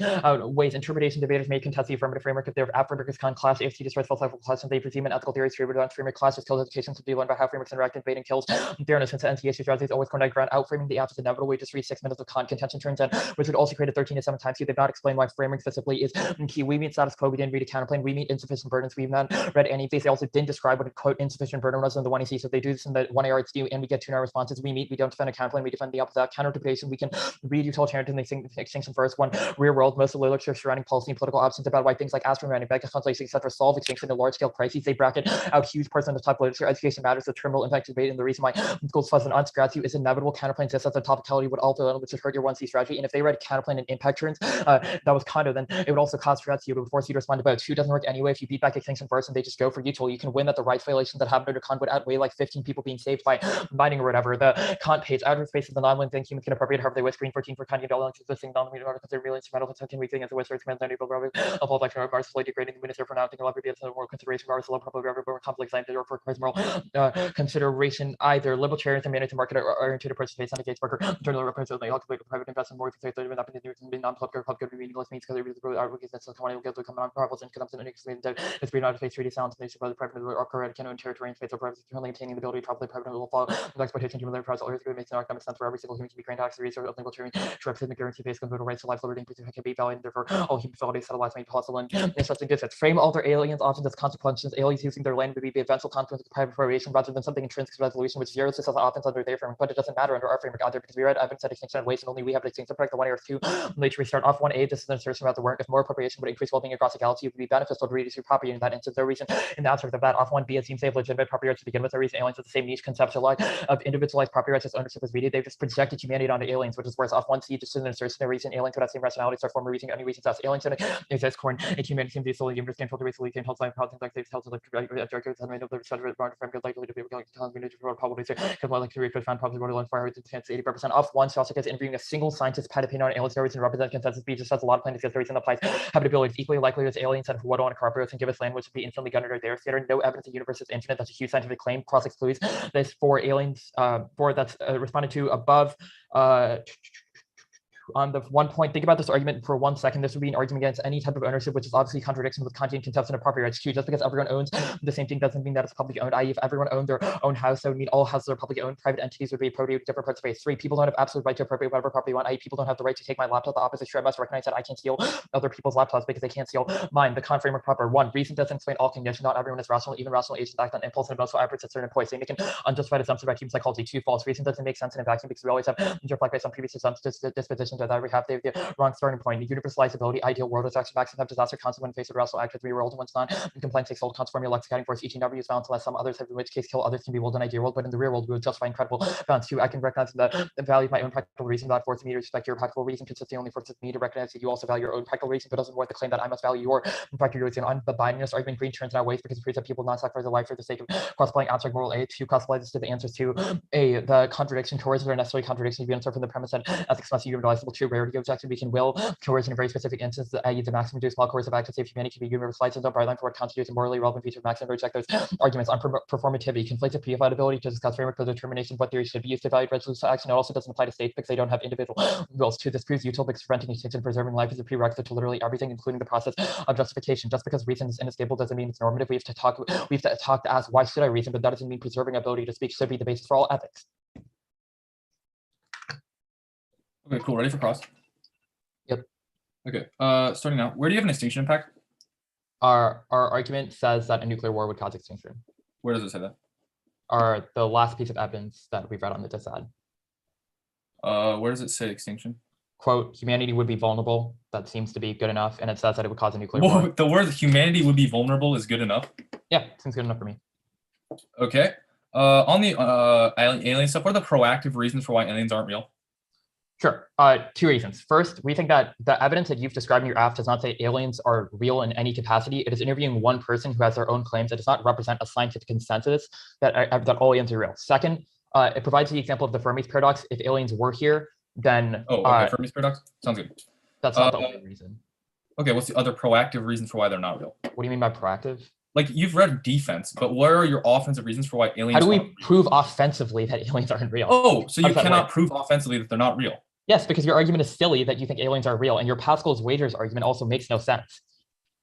ways interpretation debaters may contest the affirmative framework if their affirmative is class AFC destroys philosophical class and they perceive an ethical theory favored on framework class kills education to be learned by how frameworks interact and debate and kills fairness since NCSU strategies always corner ground outframing the absence inevitable. We just read 6 minutes of contention turns in, which would also create a 13 to 7 times. They've not explained why framing specifically is key. We meet status quo. We didn't read a counterplane. We meet insufficient burdens. We've not read any of these. They also didn't describe what a quote insufficient burden was in the 1AC. So they do this in the 1AR it's due, and we get 2 responses. We meet. We don't defend a counterplane. We defend the opposite. Counter interpretation. We can read utilitarianism. They think extinction first. 1 real world. Most of the literature surrounding policy and political options about why things like astronomic mega translation, etc. solve extinction in large scale crises. They bracket out huge portions of the type of literature. Education matters. The terminal impact debate, and the reason why schools fuzz and unstratu is inevitable. Counterplane exists as a topicality would also which would hurt your 1C strategy. And if they read counterplane and impact turns, that was kind of then it would also cause strats. It would force you to respond to both. 2 doesn't work anyway. If you beat back extinction first and they just go for util, you can win that the rights violations that happened under Kant would outweigh like 15 people being saved by mining or whatever. The Kant page outer space of the non-living thing humans can appropriate however they wish. Green 14 for Kanye dollar existing non-living articles are really instrumental for 17 week thing as the Western command enable of all lecture Mars slowly degrading the minister for now thinking longer be more consideration Mars low probably more complex science or for moral consideration either libertarians and managed market oriented approach based on the Gates Barker internal representative all complete private investment more for even up in the news and non-public public meaningless means because it advocates that's coming to come on problems and comes in and it's being out of space 3D sounds nation by the private or correct can in territory and space or private currently maintaining the ability probably private will fall the exploitation human price all through makes an economic sense for every single human to be granted access to research of libertarian to represent the guarantee based on rights to life liberty and can be valued and therefore all human facilities satellites made possible and interesting difference frame all their aliens often as consequences aliens using their land would be the eventual consequence of private appropriation rather than something intrinsic to resolution which zeroes this as offense under their framework but it doesn't matter under our framework either because we read evidence that extinction waste and only we have an extinction project the 1 or 2 later we start off 1A this is an assertion about the work if more appropriation would increase well-being across the galaxy it would be beneficial to redistribute property in that instance no reason in the abstract of that off 1B it seems they have legitimate property rights to begin with the reason aliens with the same niche conceptual of individualized property rights as ownership is needed they've just projected humanity onto aliens which is whereas off 1C just an assertion no reason aliens would have the same rationality so former reason any reasons as aliens don't exist corn and humanity seems to be solely understand filter race leaking health life housing like they've held like objectives and made of the federal frame good likely to be probably say could like to reach found probably borderline fire with chance 80% off 1 so also gets interviewing a single scientist pet opinion on alien stories and represent consensus B just has a lot of planets get theories and applies habitability is equally likely as aliens and what on cooperate and give us land which would be instantly gunnered or there theater no evidence the universe is infinite that's a huge scientific claim cross excludes this for aliens for that's responded to above on the 1 point, think about this argument for 1 second. This would be an argument against any type of ownership, which is obviously contradiction with Kantian conception of property rights too. Just because everyone owns the same thing doesn't mean that it's publicly owned. I.e., if everyone owned their own house, that would mean all houses are publicly owned. Private entities would be appropriate different parts of space. 3, people don't have absolute right to appropriate whatever property you want. I.e., people don't have the right to take my laptop. The opposite sure I must recognize that I can't steal other people's laptops because they can't steal mine. The Kant framework proper 1, reason doesn't explain all conditions. Not everyone is rational. Even rational agents act on impulse and most operates at certain points. They make an unjustified assumption about human psychology. 2, false. Reason doesn't make sense in a vacuum because we always have to reflect based on previous assumptions, dispositions that we have. They have the wrong starting point. The universalizability, ideal world is actually maximum have disaster constant when faced with rational act with real world one's non and compliance takes hold conformity elects accounting force each and every use balance unless some others have in which case kill others can be world and ideal world but in the real world we would justify incredible balance. 2, I can recognize the value of my own practical reason without forcing me to respect your practical reason consisting only forces me to recognize that you also value your own practical reason but doesn't worth the claim that I must value your practical reason. On the binarist argument green turns out ways because it proves that people not sacrifice their life for the sake of cross-applying abstract moral A. 2, cross-apply this to the answers to A, the contradiction coercion or necessary contradiction to be answered from the premise that ethics must be universalizable. 2, rarity objection we can will coerce in a very specific instance, i.e. the maximum reduced small coercive act to save humanity can be universalized no byline for what constitutes a morally relevant feature of maximum reject those arguments on performativity, conflicts pre-ability to discuss framework for the determination of what theory should be used to evaluate resolution action. It also doesn't apply to states because they don't have individual wills. 2, this proves util because preventing extinction and preserving life is a prerequisite to literally everything, including the process of justification. Just because reason is inescapable doesn't mean it's normative. We have to talk to ask why should I reason, but that doesn't mean preserving ability to speak should be the basis for all ethics. Okay, cool. Ready for cross? Yep. Okay. Starting now. Where do you have an extinction impact? Our argument says that a nuclear war would cause extinction. Where does it say that? The last piece of evidence that we've read on the dissad. Where does it say extinction? Quote, humanity would be vulnerable. That seems to be good enough. And it says that it would cause a nuclear Whoa, war. the word humanity would be vulnerable is good enough? Yeah, seems good enough for me. Okay. On the alien stuff, what are the proactive reasons for why aliens aren't real? Sure. 2 reasons. First, we think that the evidence that you've described in your app does not say aliens are real in any capacity. It is interviewing one person who has their own claims. It does not represent a scientific consensus that all aliens are real. Second, it provides the example of the Fermi's paradox. If aliens were here, then Fermi's paradox sounds good. That's not the only reason. Okay, what's the other proactive reason for why they're not real? What do you mean by proactive? like you've read defense, but what are your offensive reasons for why aliens? How do we aren't real? prove offensively that aliens aren't real? Oh, so How you does that cannot work? prove offensively that they're not real. Yes, because your argument is silly that you think aliens are real, and your Pascal's wagers argument also makes no sense.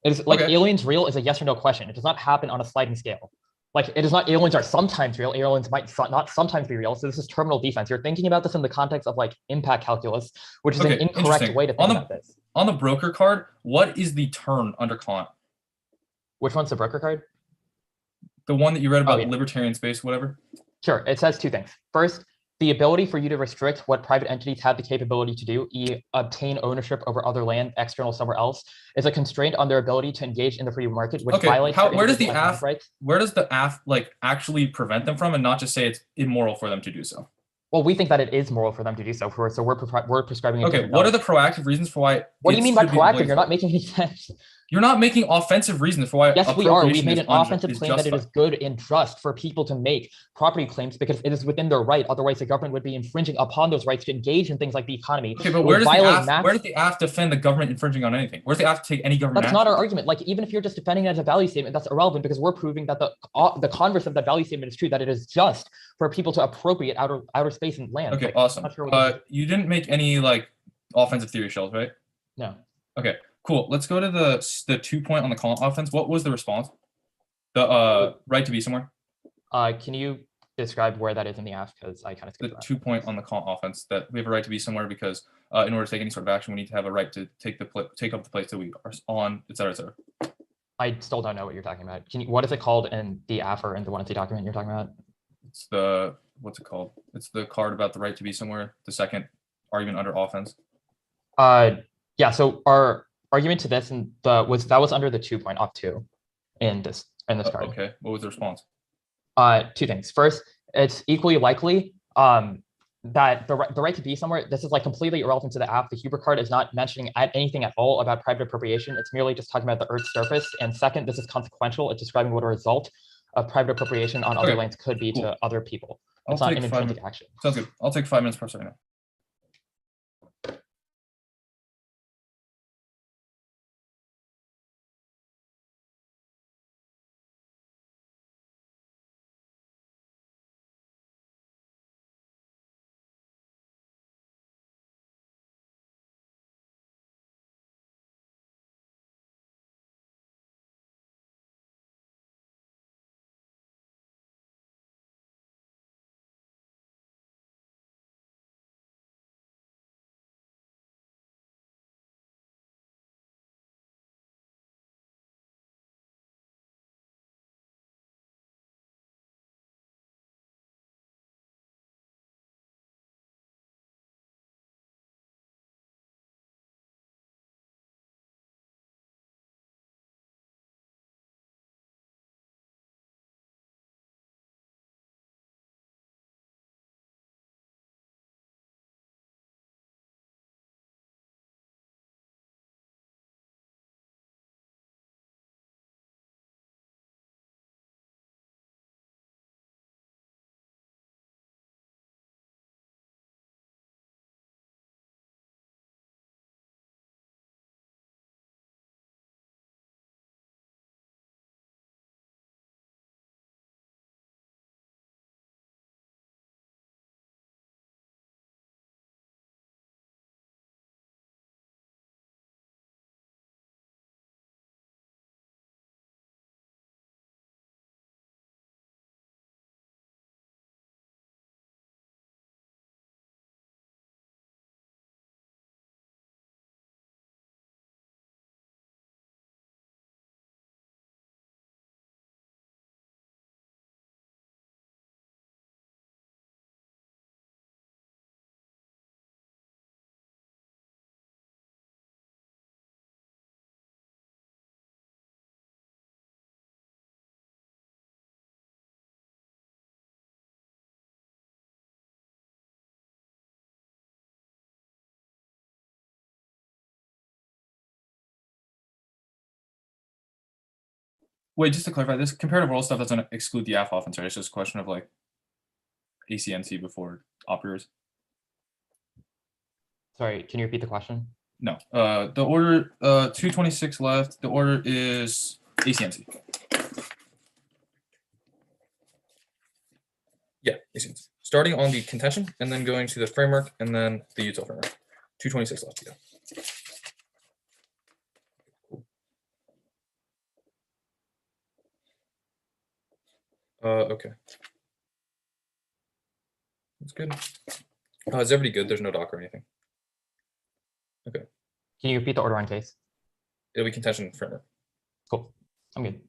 It is like Okay. aliens real is a yes or no question. It does not happen on a sliding scale. Like it is not aliens are sometimes real. Aliens might not sometimes be real. So this is terminal defense. You're thinking about this in the context of like impact calculus, which is an Okay, incorrect interesting. way to think about this. On the broker card, what is the turn under Kant? Which one's the broker card? The one that you read about yeah. libertarian space, whatever. Sure. It says two things. First, the ability for you to restrict what private entities have the capability to do, obtain ownership over other land external somewhere else, is a constraint on their ability to engage in the free market, which Okay, violates their where does the individual economic AF rights. where does the AF like actually prevent them from, and not just say it's immoral for them to do so? Well, we think that it is moral for them to do so. We're prescribing. a Okay, different what are value. the proactive reasons for why? What do you it mean by should be in proactive? place? You're not making any sense. You're not making offensive reasons for why. Yes, we are. We've made an appropriation offensive is claim that it is justified. good and just for people to make property claims because it is within their right. Otherwise, the government would be infringing upon those rights to engage in things like the economy. Okay, but It where would does, the violate AF, max- where does the AF defend the government infringing on anything? Where's the AF take any government That's action? not our argument. Like, even if you're just defending it as a value statement, that's irrelevant because we're proving that the converse of that value statement is true, that it is just for people to appropriate outer space and land. Okay, Like, awesome. not sure what You didn't make any like offensive theory shells, right? No. Okay, cool. Let's go to the 2 point on the Kant offense. What was the response? The right to be somewhere. Can you describe where that is in the AF? Because I kind of The skipped that. 2 point on the Kant offense, that we have a right to be somewhere because in order to take any sort of action, we need to have a right to take up the place that we are on, et cetera, et cetera. I still don't know what you're talking about. What is it called in the AF or in the 1C document you're talking about? It's the what's it called? It's the card about the right to be somewhere. The second argument under offense. Yeah. So our argument to this and that was under the 2 point off 2 in this card. Okay. What was the response? Two things. First, it's equally likely that the right to be somewhere, this is like completely irrelevant to the AF. The Huber card is not mentioning anything at all about private appropriation. It's merely just talking about the Earth's surface. And second, this is consequential. It's describing what a result of private appropriation on other Okay, lands could be cool. to other people. I'll It's not take an 5 intrinsic minutes. action. Sounds good. I'll take 5 minutes per second. Wait, just to clarify, this comparative world stuff doesn't exclude the AF offense, right? It's just a question of like ACNC before operators. Sorry, can you repeat the question? No. The order 226 left. The order is ACNC. Yeah, makes sense. Starting on the contention and then going to the framework and then the util framework. 226 left to go. Okay. That's good. Is everybody good? There's no doc or anything. Can you repeat the order on case? It'll be contention framework. Cool. I'm good.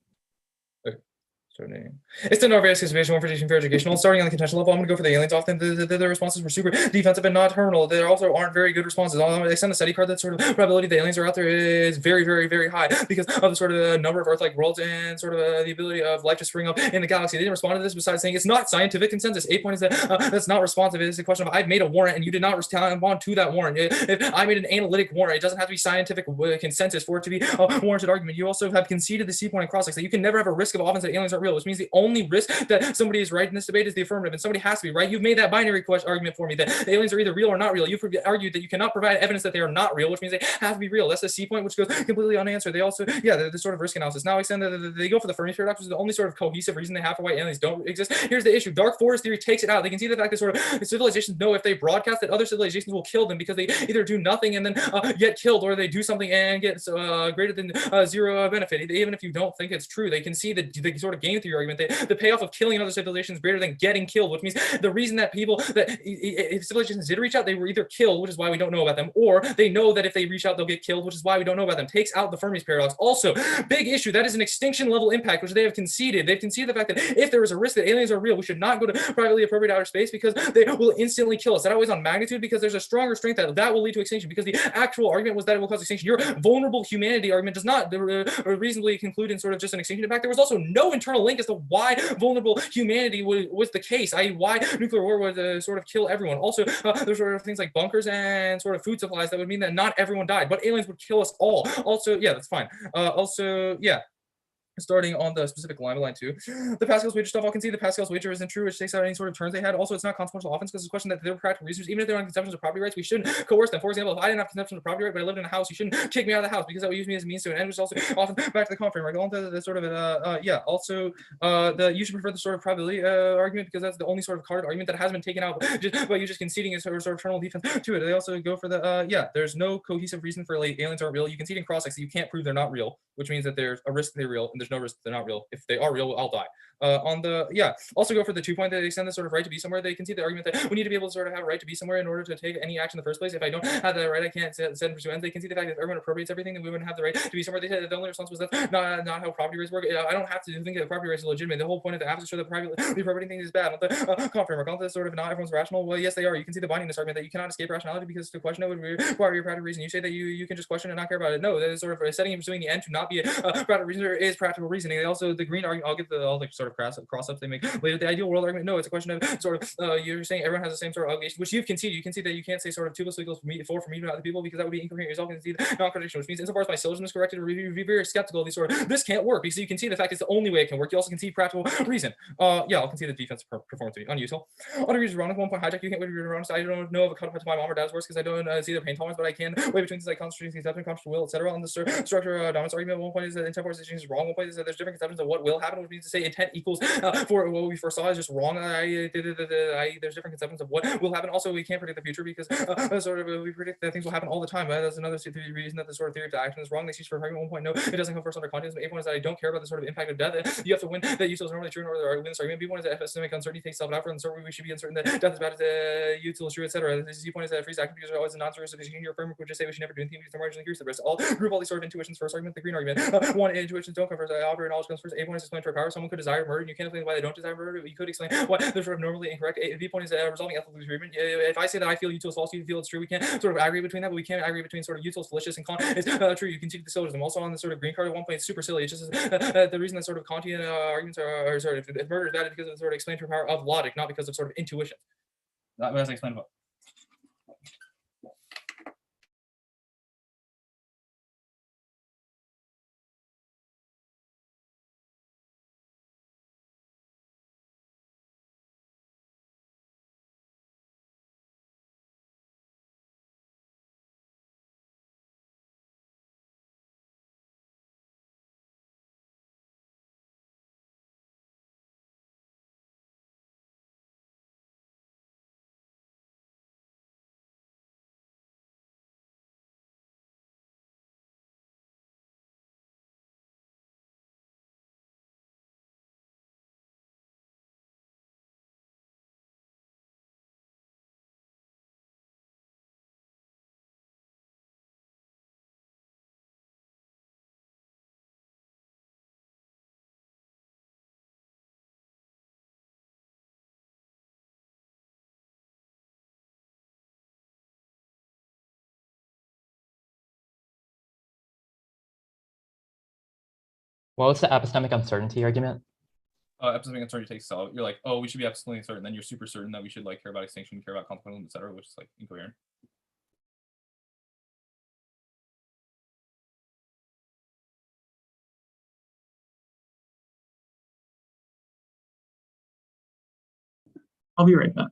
Starting. It's the Norvarious excavation, one for teaching fair educational. Starting on the contention level, I'm going to go for the aliens. Often the responses were super defensive and not terminal. There also aren't very good responses. They send a study card that sort of probability the aliens are out there is very, very, very high because of the sort of number of Earth-like worlds and sort of the ability of life to spring up in the galaxy. They didn't respond to this besides saying it's not scientific consensus. 8 point is that that's not responsive. It is a question of I've made a warrant and you did not respond to that warrant. If I made an analytic warrant, it doesn't have to be scientific consensus for it to be a warranted argument. You also have conceded the C point and cross that you can never have a risk of offense that aliens aren't real, which means the only risk that somebody is right in this debate is the affirmative, and somebody has to be right. You've made that binary question argument for me that the aliens are either real or not real. You've argued that you cannot provide evidence that they are not real, which means they have to be real. That's the C point, which goes completely unanswered. They also, the sort of risk analysis. Now extend they go for the Fermi paradox, which is the only sort of cohesive reason they have for why aliens don't exist. Here's the issue: dark forest theory takes it out. They can see the fact that sort of civilizations know if they broadcast that other civilizations will kill them because they either do nothing and then get killed, or they do something and get greater than zero benefit. Even if you don't think it's true, they can see the sort of game theory argument. The payoff of killing another civilization is greater than getting killed, which means the reason that people that if civilizations did reach out, they were either killed, which is why we don't know about them, or they know that if they reach out, they'll get killed, which is why we don't know about them. Takes out the Fermi's paradox. Also, big issue, that is an extinction level impact, which they have conceded. They've conceded the fact that if there is a risk that aliens are real, we should not go to privately appropriate outer space because they will instantly kill us. That always on magnitude because there's a stronger strength that will lead to extinction, because the actual argument was that it will cause extinction. Your vulnerable humanity argument does not reasonably conclude in sort of just an extinction. In fact, there was also no internal link as to why vulnerable humanity was the case, i.e. why nuclear war would sort of kill everyone. Also, there's sort of things like bunkers and sort of food supplies that would mean that not everyone died, but aliens would kill us all. Also, that's fine. Starting on the specific line 2, the Pascal's wager stuff, I can see the Pascal's wager isn't true, which takes out any sort of terms they had. Also, it's not consequential offense because it's a question that they're practical reasons. Even if they're on conceptions of property rights, we shouldn't coerce them. For example, if I didn't have conceptions of property right, but I lived in a house, you shouldn't kick me out of the house because that would use me as a means to an end, which is also often back to the conference. Right? On to the sort of Also, you should prefer the sort of probability argument because that's the only sort of card argument that hasn't been taken out, but you just conceding a sort of terminal defense to it. They also go for the there's no cohesive reason for like aliens aren't real. You concede in cross that you can't prove they're not real, which means that there's a risk they're real and there's no risk they're not real. If they are real, I'll die. Also go for the 2 point that they extend the sort of right to be somewhere. They can see the argument that we need to be able to sort of have a right to be somewhere in order to take any action in the first place. If I don't have that right, I can't set and pursue ends. They can see the fact that if everyone appropriates everything, then we wouldn't have the right to be somewhere. They said the only response was that's not how property rights work. I don't have to think that property rights are legitimate. The whole point of the app is to show that the appropriating thing is bad. On the framework, on the sort of not everyone's rational. Well, yes, they are. You can see the bindingness argument that you cannot escape rationality because to question it would require your practical reason. You say that you can just question and not care about it. No, that is sort of setting and pursuing the end to not be a practical reason is practical reasoning. They also the green argument. I'll get all the sort of cross ups they make later. The ideal world argument. No, it's a question of sort of you're saying everyone has the same sort of obligation, which you've conceded. You can see that you can't say sort of 2 plus 2 equals 4 for me to other people because that would be incoherent. Yourself can see the non-contradiction, which means insofar as my syllogism is corrected, be very skeptical of these sort of this can't work because you can see the fact it's the only way it can work. You also can see practical reason. I'll concede the defense performance to be unuseful. Under use wrong 1 point hijack. You can't wait to be wrong. I don't know if a cut to my mom or dad's worse because I don't see their pain tolerance, but I can weigh between things like concentration, acceptance, conscious will, etc. On the structure dominance argument, 1 point is that intent for decision is wrong. 1 point is that there's different conceptions of what will happen, which means to say intent equals for what we first saw is just wrong. There's different conceptions of what will happen. Also, we can't predict the future because we predict that things will happen all the time. That's another reason that the sort of theory of action is wrong. They teach for argument 1 point. No, it doesn't come first under Kantianism. 8 point is that I don't care about the sort of impact of death. You have to win that util is normally true in order to win this argument. B point is that epistemic uncertainty takes self out for, and so we should be uncertain that death is bad as util is true, etc. The Z point is that freeze action because are always a non-zero sufficient. Your framework would just say we should never do anything because they're marginally increase the rest. All group all these sort of intuitions first argument. The green argument. 1 intuitions don't come first. Operator knowledge comes first. A point is explanatory power. Someone could desire murder, and you can't explain why they don't desire murder. But you could explain why they're sort of normally incorrect. B point is resolving ethical disagreement. If I say that I feel util is false, you feel it's true. We can't sort of agree between that, but we can't agree between sort of util is fallacious and Kant is true. You can see the syllogism. Also on the sort of green card at 1 point, it's super silly. It's just the reason that sort of Kantian arguments are sort of if murder is bad is because of the sort of explanatory power of logic, not because of sort of intuition. As I explained about. What was the epistemic uncertainty argument? Epistemic uncertainty takes out. You're like, oh, we should be epistemically certain. Then you're super certain that we should like care about extinction, care about consequentialism, etc., which is like incoherent. I'll be right back.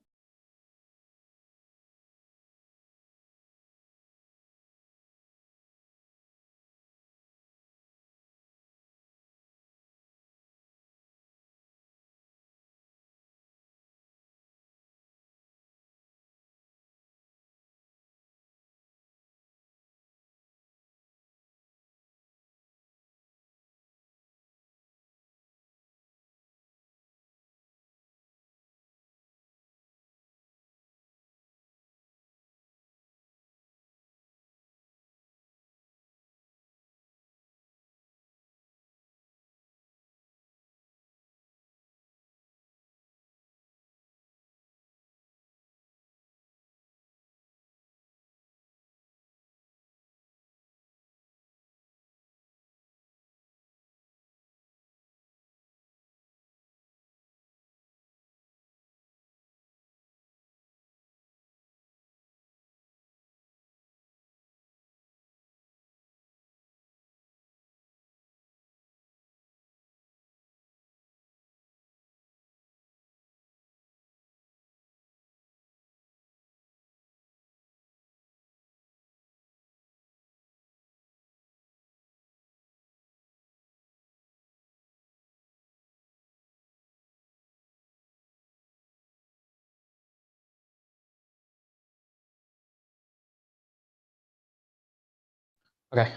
Okay.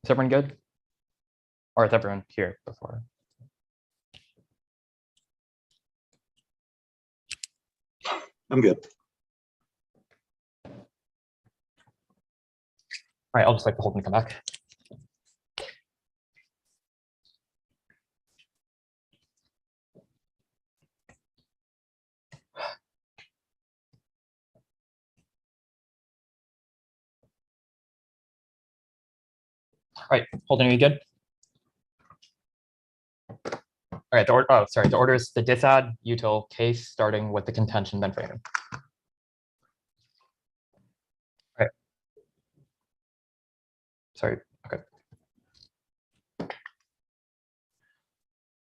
Is everyone good? Or is everyone here before? I'm good. All right, I'll just wait for Holden to come back. All right, Holden, are you good? All right, the order is the disad, util, case, starting with the contention, then framing. All right. Sorry, okay.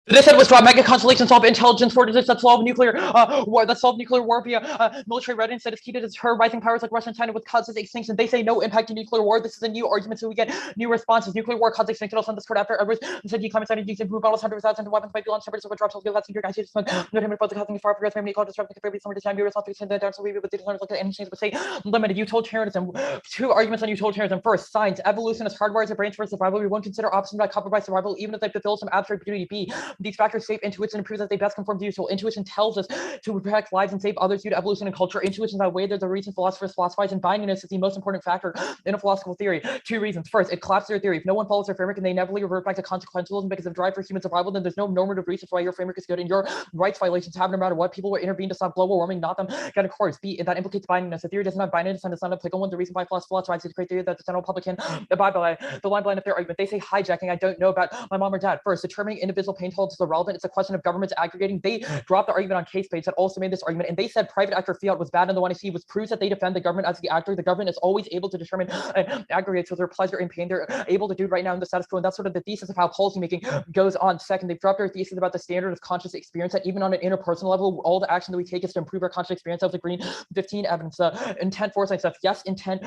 The disad was draw mega constellations solve intelligence fortresses that solve nuclear war via military readiness that is key to deter rising powers like Russia and China with causes extinction. They say no impact to nuclear war. This is a new argument, so we get new responses. Nuclear war causes extinction. Also on Discord after Edwards said climate science using improve models 100,000 weapons might be launched temperatures with drops of that's your guys just no time for the housing far for us family called disrupting the summer time you response to the down so we with the look at any change but say limited utilitarianism. Two arguments on utilitarianism. First, science evolution is hardwired as brains for survival. We won't consider options that compromise survival even if they fulfill some abstract duty. B, these factors shape intuition and proves that they best conform to usual. Intuition tells us to protect lives and save others due to evolution and culture. Intuition is that way there's a reason philosophers philosophize, and bindingness is the most important factor in a philosophical theory. Two reasons. First, it collapses their theory. If no one follows their framework and they inevitably revert back to consequentialism because of drive for human survival, then there's no normative reason why your framework is good and your rights violations happen no matter what. People will intervene to stop global warming, not them. Get a course. B, that implicates bindingness. The theory doesn't have bindingness and it's not applicable. The reason why philosophers philosophize is to create theory that the general public can abide by. The line blind of their argument. They say hijacking. I don't know about my mom or dad. First, determining individual pain tolls is irrelevant. It's a question of governments aggregating. They dropped the argument on case page that also made this argument, and they said private actor fiat was bad, and the one I see was proves that they defend the government as the actor. The government is always able to determine and aggregate, so their pleasure and pain they're able to do right now in the status quo, and that's sort of the thesis of how policymaking goes on. Second, they've dropped their thesis about the standard of conscious experience, that even on an interpersonal level, all the action that we take is to improve our conscious experience. That was the green 15 evidence. Intent foresight stuff. Yes, intent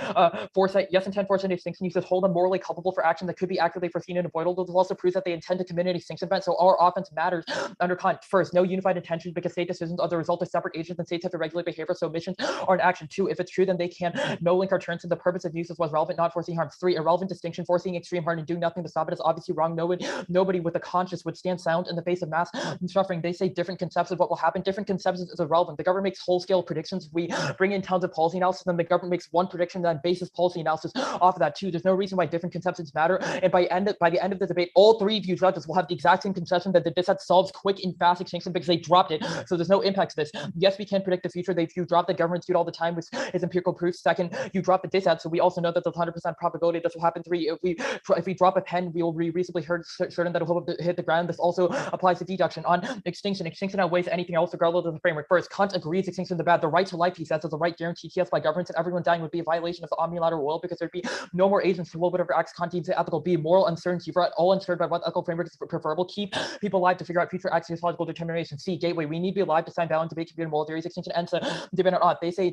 foresight. Yes, intent foresight extinction uses hold them morally culpable for action that could be actively foreseen and avoidable. This also proves that they intend to commit an extinction event. So our offense matters under Kant. First, no unified intentions because state decisions are the result of separate agents and states have to regulate behavior. So missions are an action. Two, if it's true, then they can no link our turns to the purpose of uses was relevant, not foreseeing harm. Three, irrelevant distinction, foreseeing extreme harm and doing nothing to stop it is obviously wrong. Nobody with a conscience would stand sound in the face of mass suffering. They say different concepts of what will happen. Different concepts is irrelevant. The government makes whole-scale predictions. We bring in tons of policy analysis, then the government makes one prediction, then bases policy analysis off of that too. There's no reason why different conceptions matter. And by the end of the debate, all three of you judges will have the exact same conception that the disset solves quick and fast extinction because they dropped it. So there's no impact to this. Yes, we can predict the future. You drop the government's suit all the time, which is empirical proof. Second, you drop the disset. So we also know that there's 100% probability this will happen. Three, if we drop a pen, we will be reasonably certain that it will hit the ground. This also applies to deduction. On extinction outweighs anything else regardless of the framework. First, Kant agrees extinction is bad. The right to life, he says, is a right guaranteed to us by governments, and everyone dying would be a violation of the omnilateral will because there'd be no more agents to will whatever acts Kant deems ethical. B, moral uncertainty. For all uncertain by what ethical framework is preferable. Keep people alive to figure out future acts of logical determination. C, gateway. We need to be alive to sign valid debate computer moral theories. Extinction ends depend on odd. They say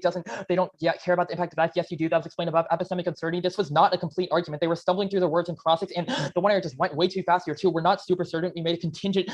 they don't yet care about the impact of that. Yes, you do. That was explained above. Epistemic uncertainty. This was not a complete argument. They were stumbling through their words and crossings, and the one area just went way too fast here too. We're not super certain. We made a contingent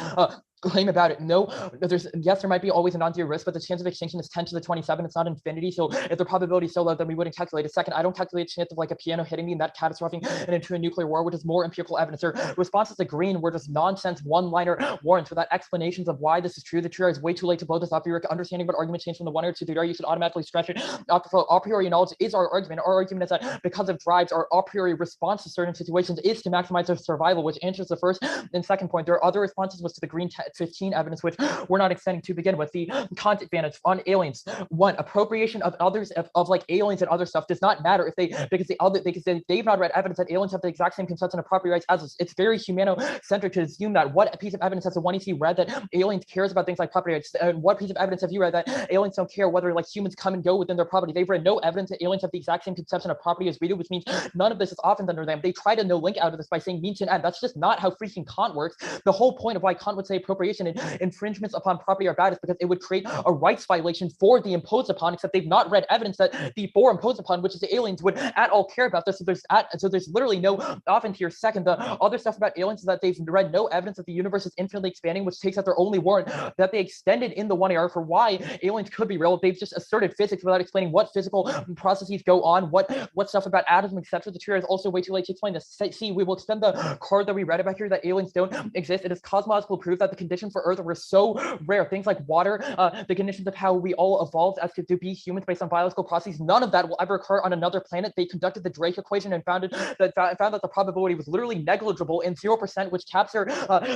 claim about it. No, there might be always a non-zero risk, but the chance of extinction is 10 to the 27. It's not infinity. So if the probability is so low, then we wouldn't calculate it. Second, I don't calculate the chance of like a piano hitting me and that catastrophing and into a nuclear war, which is more empirical evidence. Their responses to Green were just nonsense one-liner warrants without explanations of why this is true. The true is way too late to blow this up. You're understanding what argument changed from the one or to the other. You should automatically stretch it. A priori knowledge is our argument. Our argument is that because of drives, our a priori response to certain situations is to maximize their survival, which answers the first and second point. There are other responses was to the Green 15 evidence, which we're not extending to begin with. The Kant advantage on aliens. One, appropriation of others of like aliens and other stuff does not matter if they've not read evidence that aliens have the exact same conception of property rights as us. It's very humanocentric to assume that. What piece of evidence has the one EC read that aliens cares about things like property rights? And what piece of evidence have you read that aliens don't care whether like humans come and go within their property? They've read no evidence that aliens have the exact same conception of property as we do, which means none of this is often under them. They try to no link out of this by saying means to an end. That's just not how freaking Kant works. The whole point of why Kant would say appropriation and infringements upon property are bad is because it would create a rights violation for the imposed upon, except they've not read evidence that the for imposed upon, which is the aliens, would at all care about this. So there's literally no often to your second. The other stuff about aliens is that they've read no evidence that the universe is infinitely expanding, which takes out their only warrant that they extended in the 1AR for why aliens could be real. They've just asserted physics without explaining what physical processes go on, what stuff about atoms, etc. The theory is also way too late to explain this. See, we will extend the card that we read about here that aliens don't exist. It is cosmological proof that the conditions for Earth were so rare. Things like water, the conditions of how we all evolved as to be humans based on biological processes, none of that will ever occur on another planet. They conducted the Drake equation and found that the probability was literally negligible in 0%, which caps their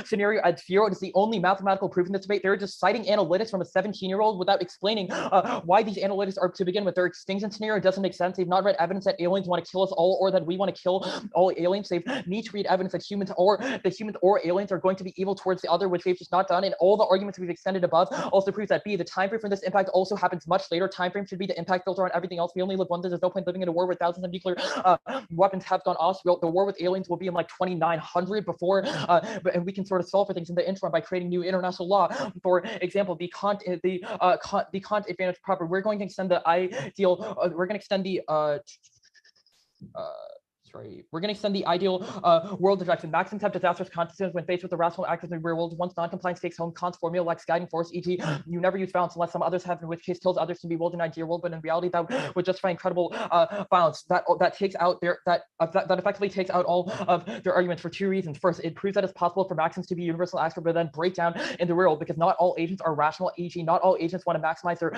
scenario at 0. It is the only mathematical proof in this debate. They're just citing analytics from a 17-year-old without explaining why these analytics are to begin with. Their extinction scenario doesn't make sense. They've not read evidence that aliens want to kill us all or that we want to kill all aliens. They need to read evidence that humans or aliens are going to be evil towards the other, which they've just not done. And all the arguments we've extended above also proves that. B, the time frame for this impact also happens much later. Time frame should be the impact filter on everything else. We only live once. There's no point living in a war where thousands of nuclear weapons have gone off. The war with aliens will be in like 2900 before, and we can sort of solve for things in the interim by creating new international law. For example, the Kant advantage proper. We're going to extend the ideal. We're going to extend the we're going to extend the ideal world direction. Maxims have disastrous consequences when faced with the rational actors in the real world. Once non-compliance takes home, Kant's formula lacks guiding force, e.g. you never use violence unless some others have, in which case kills others can be willed in an ideal world, but in reality that would justify incredible violence. That takes out that effectively takes out all of their arguments for two reasons. First, it proves that it's possible for maxims to be universal acts, but then break down in the real world, because not all agents are rational, e.g. not all agents want to maximize their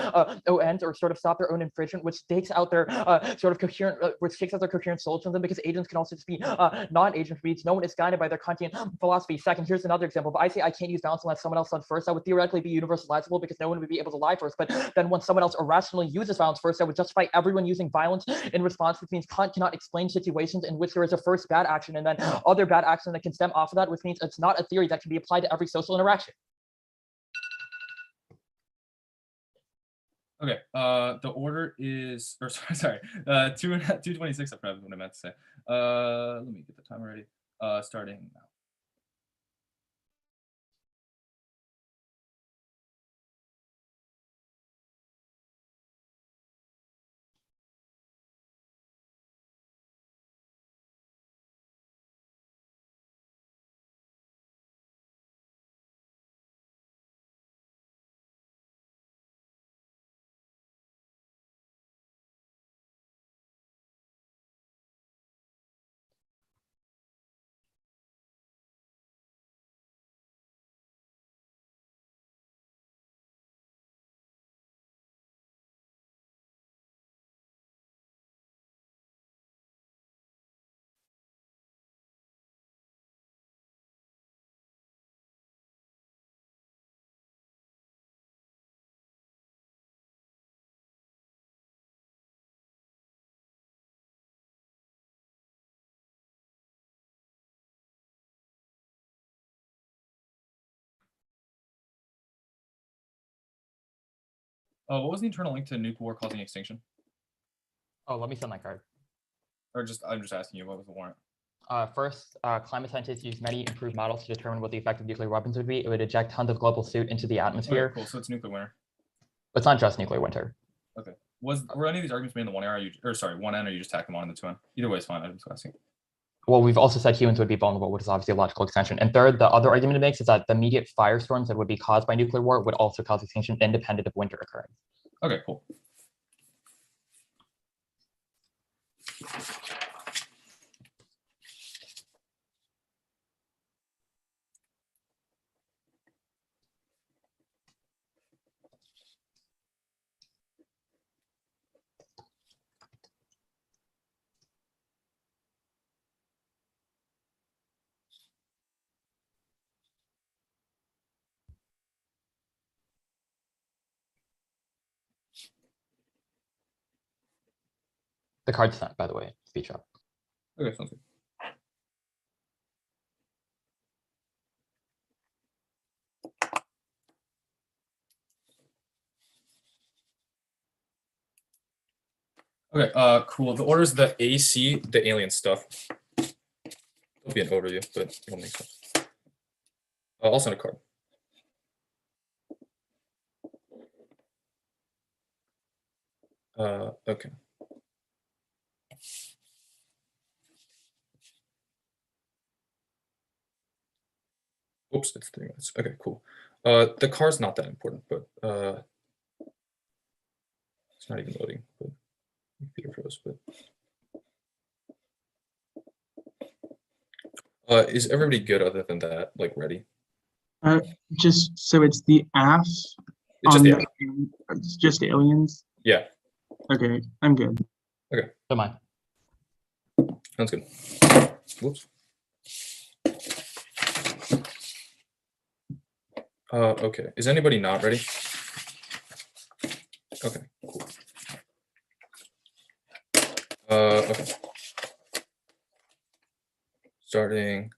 ONs or sort of stop their own infringement, which takes out their coherent solutions, because agents can also just be non-agent reads. No one is guided by their Kantian philosophy. Second, here's another example. If I say I can't use violence unless someone else does first, that would theoretically be universalizable because no one would be able to lie first. But then when someone else irrationally uses violence first, that would justify everyone using violence in response, which means Kant cannot explain situations in which there is a first bad action and then other bad action that can stem off of that, which means it's not a theory that can be applied to every social interaction. Okay, the order is, or sorry, 2:26. I probably what I meant to say. Let me get the timer ready. Starting now. Oh, what was the internal link to nuke war causing extinction? Oh, let me send my card. Or I'm just asking you, what was the warrant? First, climate scientists use many improved models to determine what the effect of nuclear weapons would be. It would eject tons of global soot into the atmosphere. Okay, cool. So it's nuclear winter. But it's not just nuclear winter. Okay. Were any of these arguments made in the 1R, one N, or you just tack them on in the 2N? Either way is fine. I'm just asking. Well, we've also said humans would be vulnerable, which is obviously a logical extension. And third, the other argument it makes is that the immediate firestorms that would be caused by nuclear war would also cause extinction independent of winter occurring. Okay, cool. The card's sent, by the way, speech up. Okay, sounds good. Okay, cool. The order is the AC, the alien stuff. It'll be an overview, but it'll make sense. I'll send a card. Okay. Oops, it's 3 minutes. Okay, cool. The card's not that important, but it's not even loading. But computer froze. But is everybody good other than that? Like ready? Just so it's the AF. It's just the It's just aliens. Yeah. Okay, I'm good. Okay. Don't mind. Sounds good. Whoops. Okay. Is anybody not ready? Okay, cool. Okay. Starting.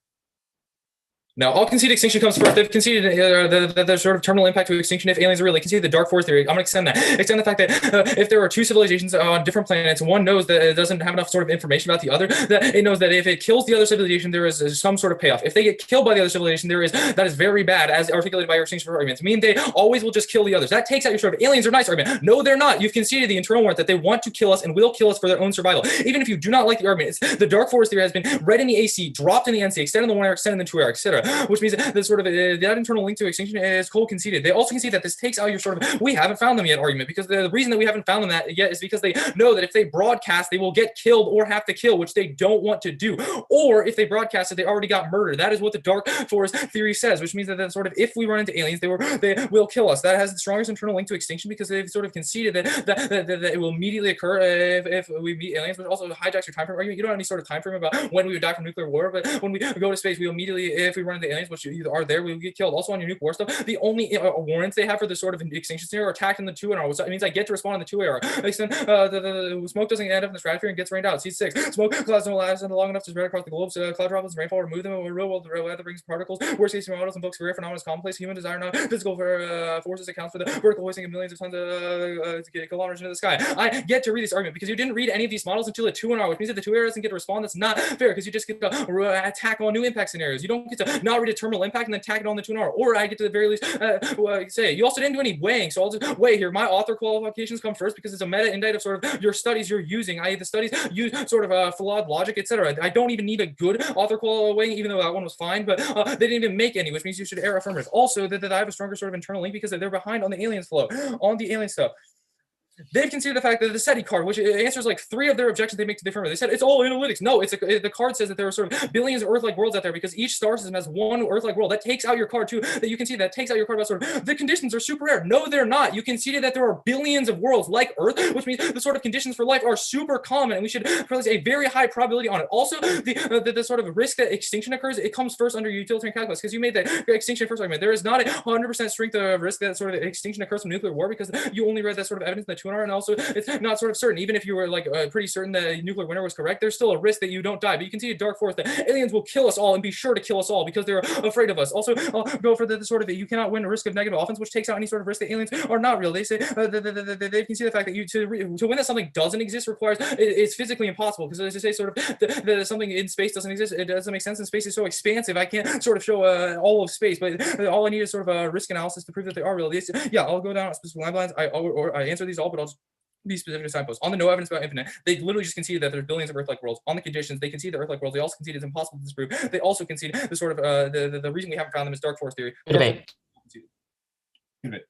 Now, all conceded extinction comes first. They've conceded the sort of terminal impact to extinction if aliens are real. They conceded the dark force theory. I'm going to extend that. Extend the fact that if there are two civilizations on different planets, one knows that it doesn't have enough sort of information about the other, that it knows that if it kills the other civilization, there is some sort of payoff. If they get killed by the other civilization, that is very bad, as articulated by your extinction arguments. I mean, they always will just kill the others. That takes out your sort of aliens are nice argument. No, they're not. You've conceded the internal warrant that they want to kill us and will kill us for their own survival. Even if you do not like the argument, the dark force theory has been read in the AC, dropped in the NC, extended in the 1R, extended in the 2R, etc. Which means that sort of that internal link to extinction is cold conceded. They also concede that this takes out your sort of we haven't found them yet argument, because the reason that we haven't found them that yet is because they know that if they broadcast, they will get killed or have to kill, which they don't want to do. Or if they broadcast it, they already got murdered. That is what the dark force theory says, which means that sort of if we run into aliens, they will kill us. That has the strongest internal link to extinction because they've sort of conceded that it will immediately occur if we meet aliens, which also hijacks your time frame argument. You don't have any sort of time frame about when we would die from nuclear war, but when we go to space, we immediately, if we run into aliens, which either are there, we will get killed. Also on your nuke war stuff, the only warrants they have for this sort of extinction scenario are attacked in the 2AR. So it means I get to respond in the 2AR. The smoke doesn't end up in the stratosphere and gets rained out. C6. Smoke clouds don't last long enough to spread across the globe. So cloud droplets and rainfall remove them. In real world, the weather brings particles. Worst case models and books for rare phenomena is commonplace. Human desire, not physical forces accounts for the vertical hoisting of millions of tons of kilometers into the sky. I get to read this argument because you didn't read any of these models until the 2AR, which means that the 2AR doesn't get to respond. That's not fair because you just get to attack on new impact scenarios. You don't get to not read a terminal impact and then tack it on the 2AR. Or I get to the very least say you also didn't do any weighing, so I'll just weigh here. My author qualifications come first because it's a meta indicate of sort of your studies you're using, i.e. the studies use sort of flawed logic, etc. I don't even need a good author qual weighing, even though that one was fine, but they didn't even make any, which means you should error affirmers. Also, that I have a stronger sort of internal link because they're behind on the aliens flow, on the alien stuff. They've considered the fact that the SETI card, which answers like 3 of their objections they make to the affirmative. They said it's all analytics. No, the card says that there are sort of billions of Earth-like worlds out there because each star system has one Earth-like world. That takes out your card too. That you can see that takes out your card about sort of the conditions are super rare. No, they're not. You conceded that there are billions of worlds like Earth, which means the sort of conditions for life are super common, and we should place a very high probability on it. Also, the sort of risk that extinction occurs, it comes first under utilitarian calculus because you made that extinction first argument. There is not a 100% strength of risk that sort of extinction occurs from nuclear war because you only read that sort of evidence in the 2-hour, and also it's not sort of certain. Even if you were like pretty certain that nuclear winter was correct, there's still a risk that you don't die. But you can see a dark force that aliens will kill us all and be sure to kill us all because they're afraid of us. Also, I'll go for the sort of you cannot win a risk of negative offense, which takes out any sort of risk that aliens are not real. They say they can see the fact that you to win that something doesn't exist requires it's physically impossible because as I say, sort of the something in space doesn't exist. It doesn't make sense. And space is so expansive. I can't sort of show all of space, but all I need is sort of a risk analysis to prove that they are real. Yeah, I'll go down specific lines. I answer these all, but I'll just be specific to signposts. On the no evidence about infinite, they literally just concede that there's billions of Earth-like worlds. On the conditions, they concede the Earth-like worlds. They also concede it's impossible to disprove. They also concede the sort of the reason we haven't found them is dark force theory. Debate. Debate.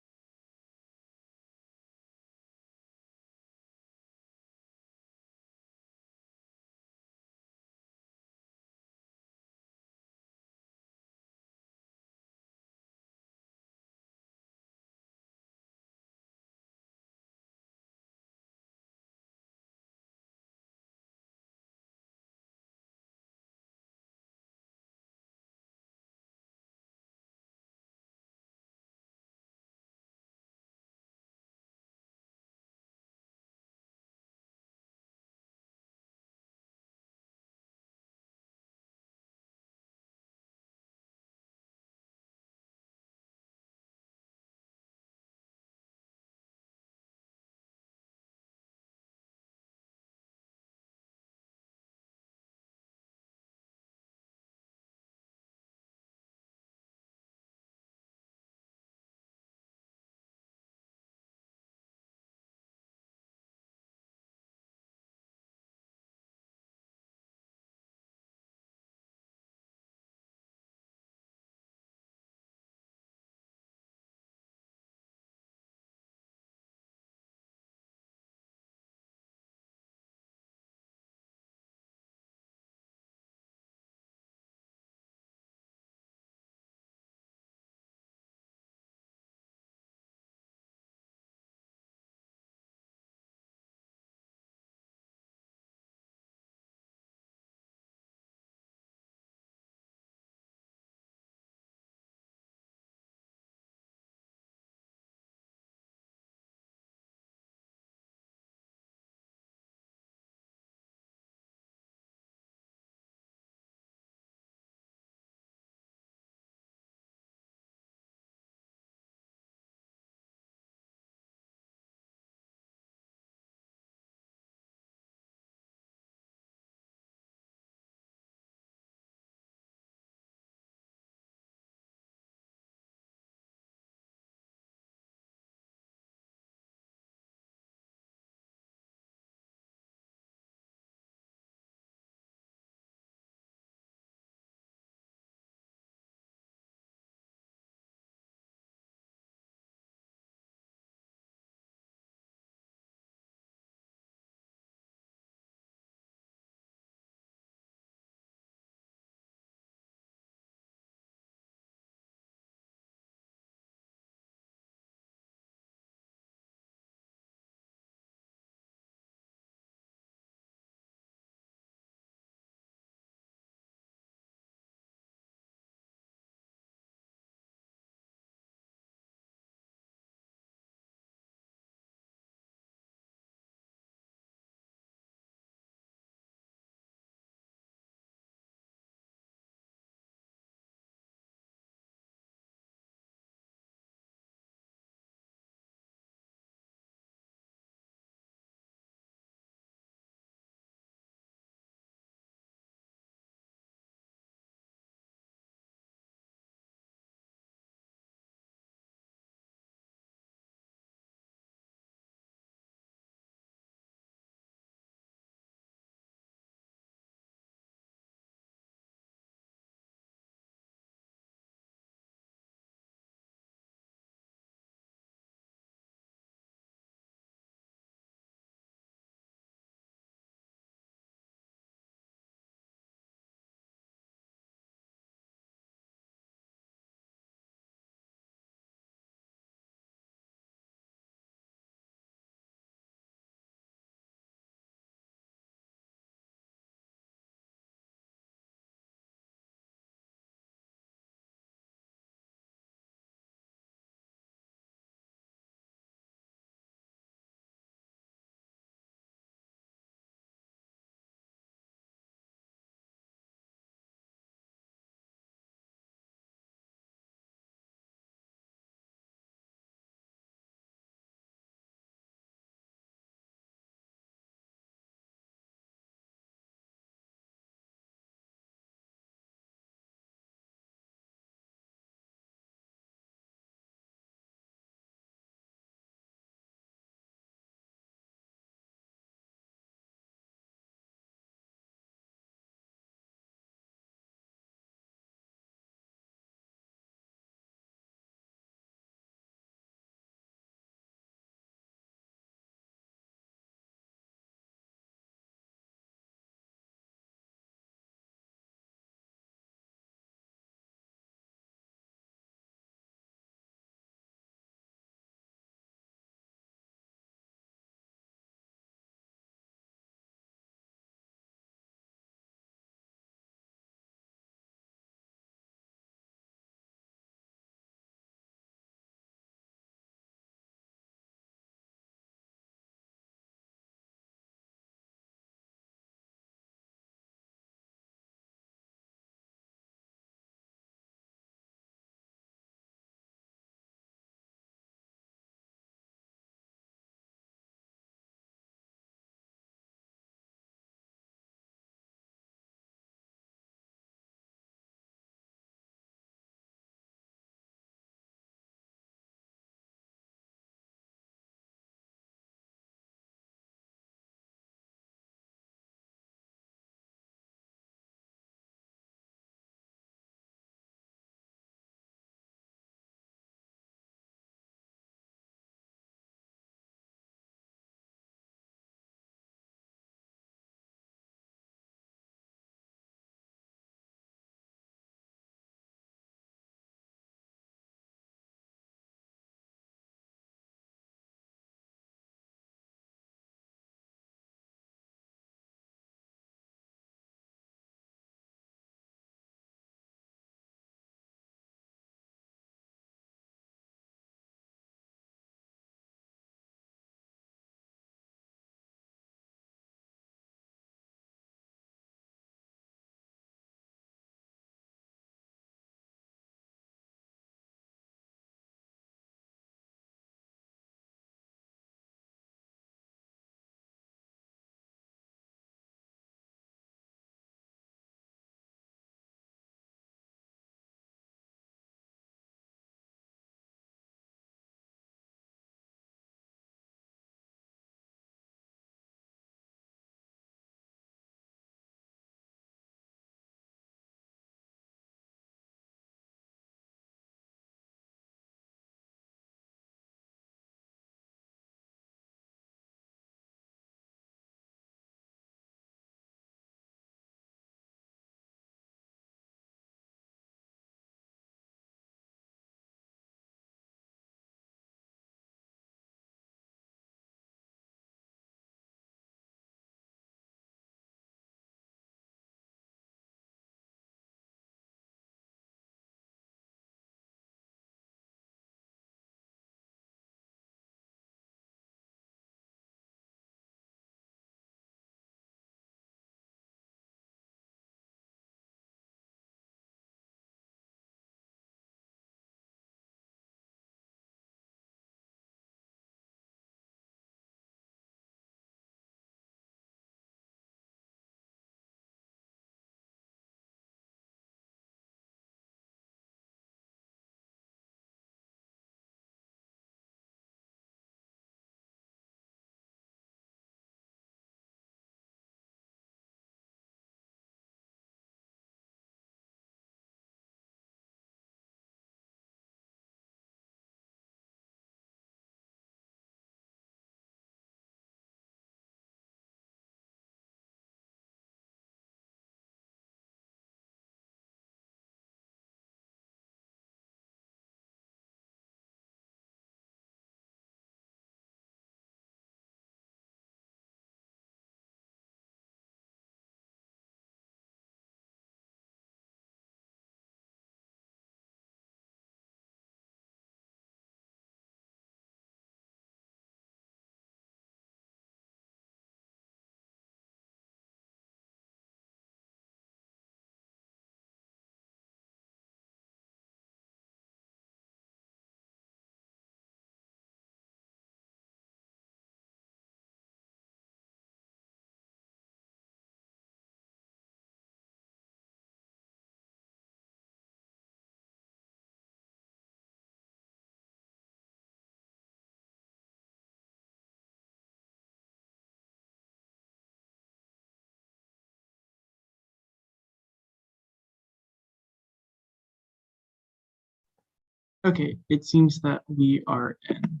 Okay, it seems that we are in.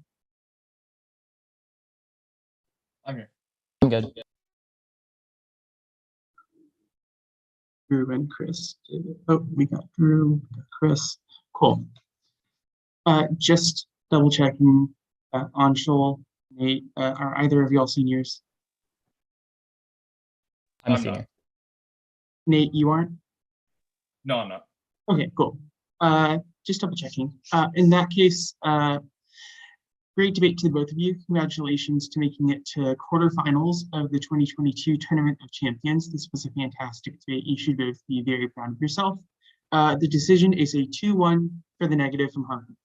I'm here. I'm good. Drew and Chris. Oh, we got Drew, we got Chris. Cool. Just double checking. Anshul, Nate, are either of y'all seniors? I'm a I'm senior. not. Nate, you aren't? No, I'm not. Okay, cool. Just double checking. In that case, great debate to the both of you. Congratulations to making it to quarterfinals of the 2022 Tournament of Champions. This was a fantastic debate. You should both be very proud of yourself. The decision is a 2-1 for the negative from Harvard.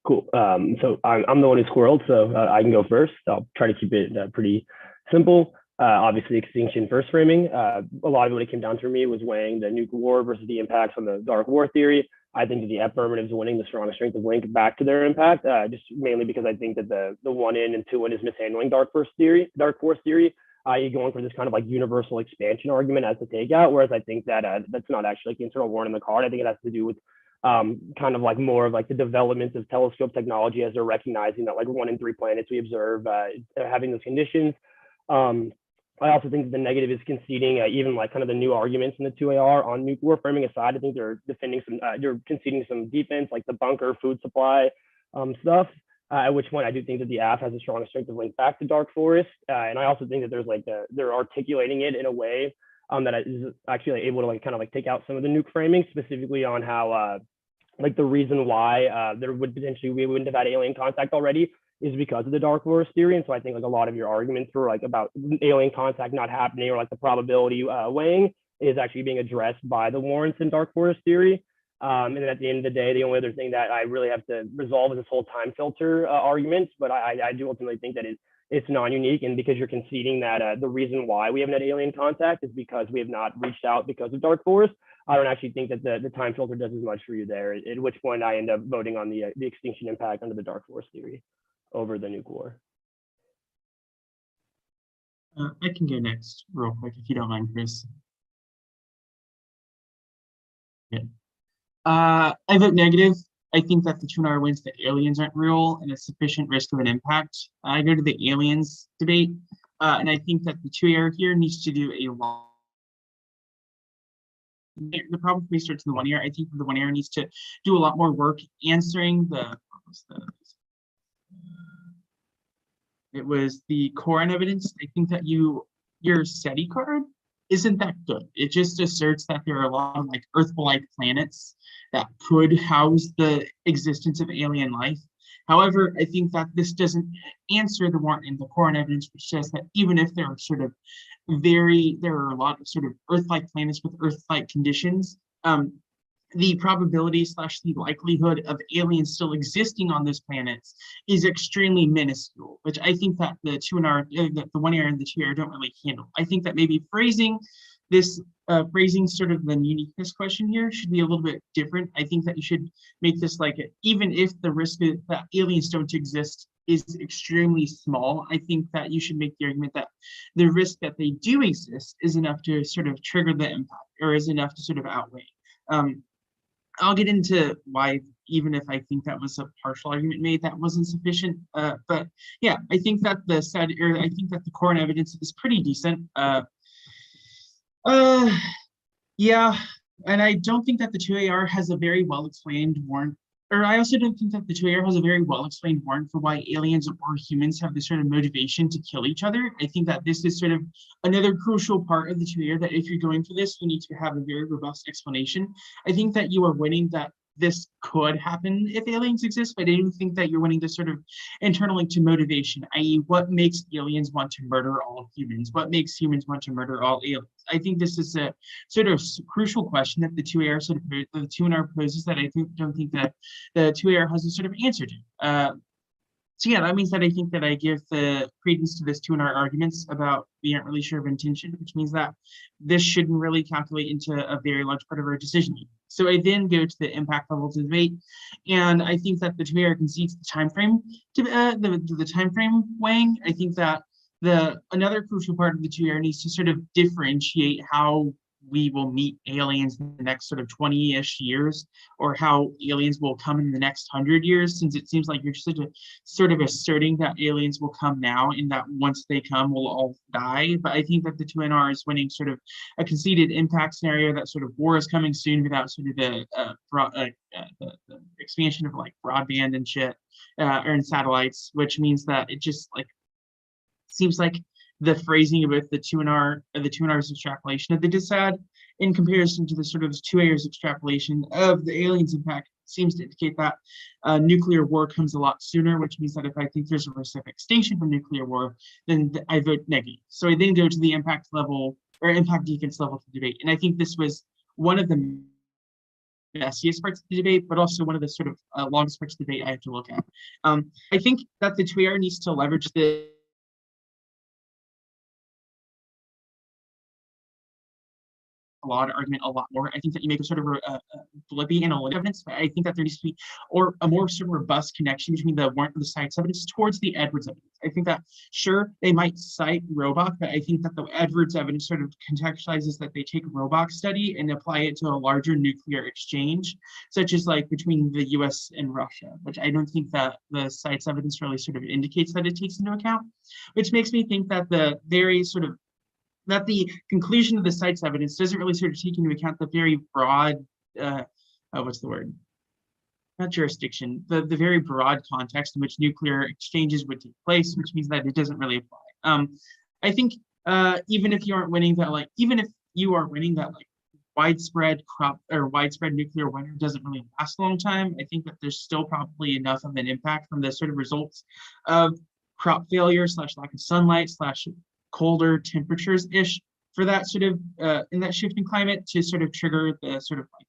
Cool. So I'm the one who squirreled, so I can go first. I'll try to keep it pretty simple. Obviously, extinction first framing. A lot of what it came down to me was weighing the nuke war versus the impacts on the dark war theory. I think that the affirmatives winning the strong strength of link back to their impact, just mainly because I think that the 1-in and 2-in is mishandling dark force theory, i.e. going for this kind of like universal expansion argument as the takeout, whereas I think that that's not actually like the internal warrant in the card. I think it has to do with kind of like more of like the development of telescope technology as they're recognizing that like 1 in 3 planets we observe having those conditions. I also think that the negative is conceding even like kind of the new arguments in the 2AR on nuke war framing aside. I think they're defending some, they're conceding some defense like the bunker, food supply stuff. At which point I do think that the AF has a strong strength of link back to Dark Forest. And I also think that there's like they're articulating it in a way that is actually able to like kind of like take out some of the nuke framing, specifically on how like the reason why there would potentially we wouldn't have had alien contact already is because of the Dark Forest theory. And so I think like a lot of your arguments for like about alien contact not happening or like the probability weighing is actually being addressed by the warrants in Dark Forest theory. And then at the end of the day, the only other thing that I really have to resolve is this whole time filter argument. But I do ultimately think that it's non-unique, and because you're conceding that the reason why we haven't had alien contact is because we have not reached out because of Dark Forest. I don't actually think that the time filter does as much for you there, at which point I end up voting on the extinction impact under the Dark Forest theory over the nuke war. I can go next real quick if you don't mind, Chris. Yeah. I vote negative. I think that the 2NR wins that aliens aren't real and a sufficient risk of an impact. I go to the aliens debate, and I think that the 2AR here needs to do a lot. The problem for me starts in the 1AR. I think the 1AR needs to do a lot more work answering it was the core evidence. I think that your SETI card isn't that good. It just asserts that there are a lot of like Earth-like planets that could house the existence of alien life. However, I think that this doesn't answer the warrant in the core evidence, which says that even if there are there are a lot of sort of Earth-like planets with Earth-like conditions, the probability / the likelihood of aliens still existing on those planets is extremely minuscule, which I think that the 2NR, the 1AR and the 2AR don't really handle. I think that maybe phrasing sort of the uniqueness question here should be a little bit different. I think that you should make this like, even if the risk that aliens don't exist is extremely small, I think that you should make the argument that the risk that they do exist is enough to sort of trigger the impact, or is enough to sort of outweigh. I'll get into why, even if I think that was a partial argument made, that wasn't sufficient. But yeah, I think that the core evidence is pretty decent. Yeah, and I don't think that the 2AR has a very well explained warrant, or I also don't think that the 2AR has a very well explained warrant for why aliens or humans have this sort of motivation to kill each other. I think that this is sort of another crucial part of the 2AR, that if you're going for this, you need to have a very robust explanation. I think that you are winning that this could happen if aliens exist, but I don't think that you're winning this sort of internal link to motivation, i.e. what makes aliens want to murder all humans? What makes humans want to murder all aliens? I think this is a sort of crucial question that the 2NR poses that I don't think that the 2AR has a sort of answer to. So yeah, that means that I think that I give the credence to this 2NR arguments about we aren't really sure of intention, which means that this shouldn't really calculate into a very large part of our decision making. So I then go to the impact level to debate, and I think that the 2AR concedes the time frame to the time frame weighing. I think that another crucial part of the 2AR needs to sort of differentiate how we will meet aliens in the next sort of 20-ish years, or how aliens will come in the next 100 years, since it seems like you're just sort of asserting that aliens will come now and that once they come, we'll all die. But I think that the 2NR is winning sort of a conceded impact scenario that sort of war is coming soon without sort of the expansion of like broadband and shit, or in satellites, which means that it just like seems like the phrasing about the 2NR's extrapolation of the DISAD in comparison to the sort of 2A's extrapolation of the aliens impact seems to indicate that nuclear war comes a lot sooner, which means that if I think there's a risk of extinction from nuclear war, then I vote negative. So I then go to the impact level or impact defense level of the debate. And I think this was one of the messiest parts of the debate, but also one of the sort of longest parts of the debate I have to look at. I think that the 2AR needs to leverage the flawed argument a lot more. I think that you make a sort of a blippy analytic evidence, but I think that there needs to be or a more sort of robust connection between the warrant and the science evidence towards the Edwards evidence. I think that sure they might cite Roebuck, but I think that the Edwards evidence sort of contextualizes that they take Roebuck's study and apply it to a larger nuclear exchange, such as like between the US and Russia, which I don't think that the science evidence really sort of indicates that it takes into account, which makes me think that the very sort of that the conclusion of the site's evidence doesn't really sort of take into account the very broad, what's the word? Not jurisdiction, the very broad context in which nuclear exchanges would take place, which means that it doesn't really apply. I think even if you aren't winning that, like, even if you are winning that, like, widespread nuclear winter doesn't really last a long time, I think that there's still probably enough of an impact from the sort of results of crop failure / lack of sunlight / colder temperatures-ish for that sort of in that shifting climate to sort of trigger the sort of like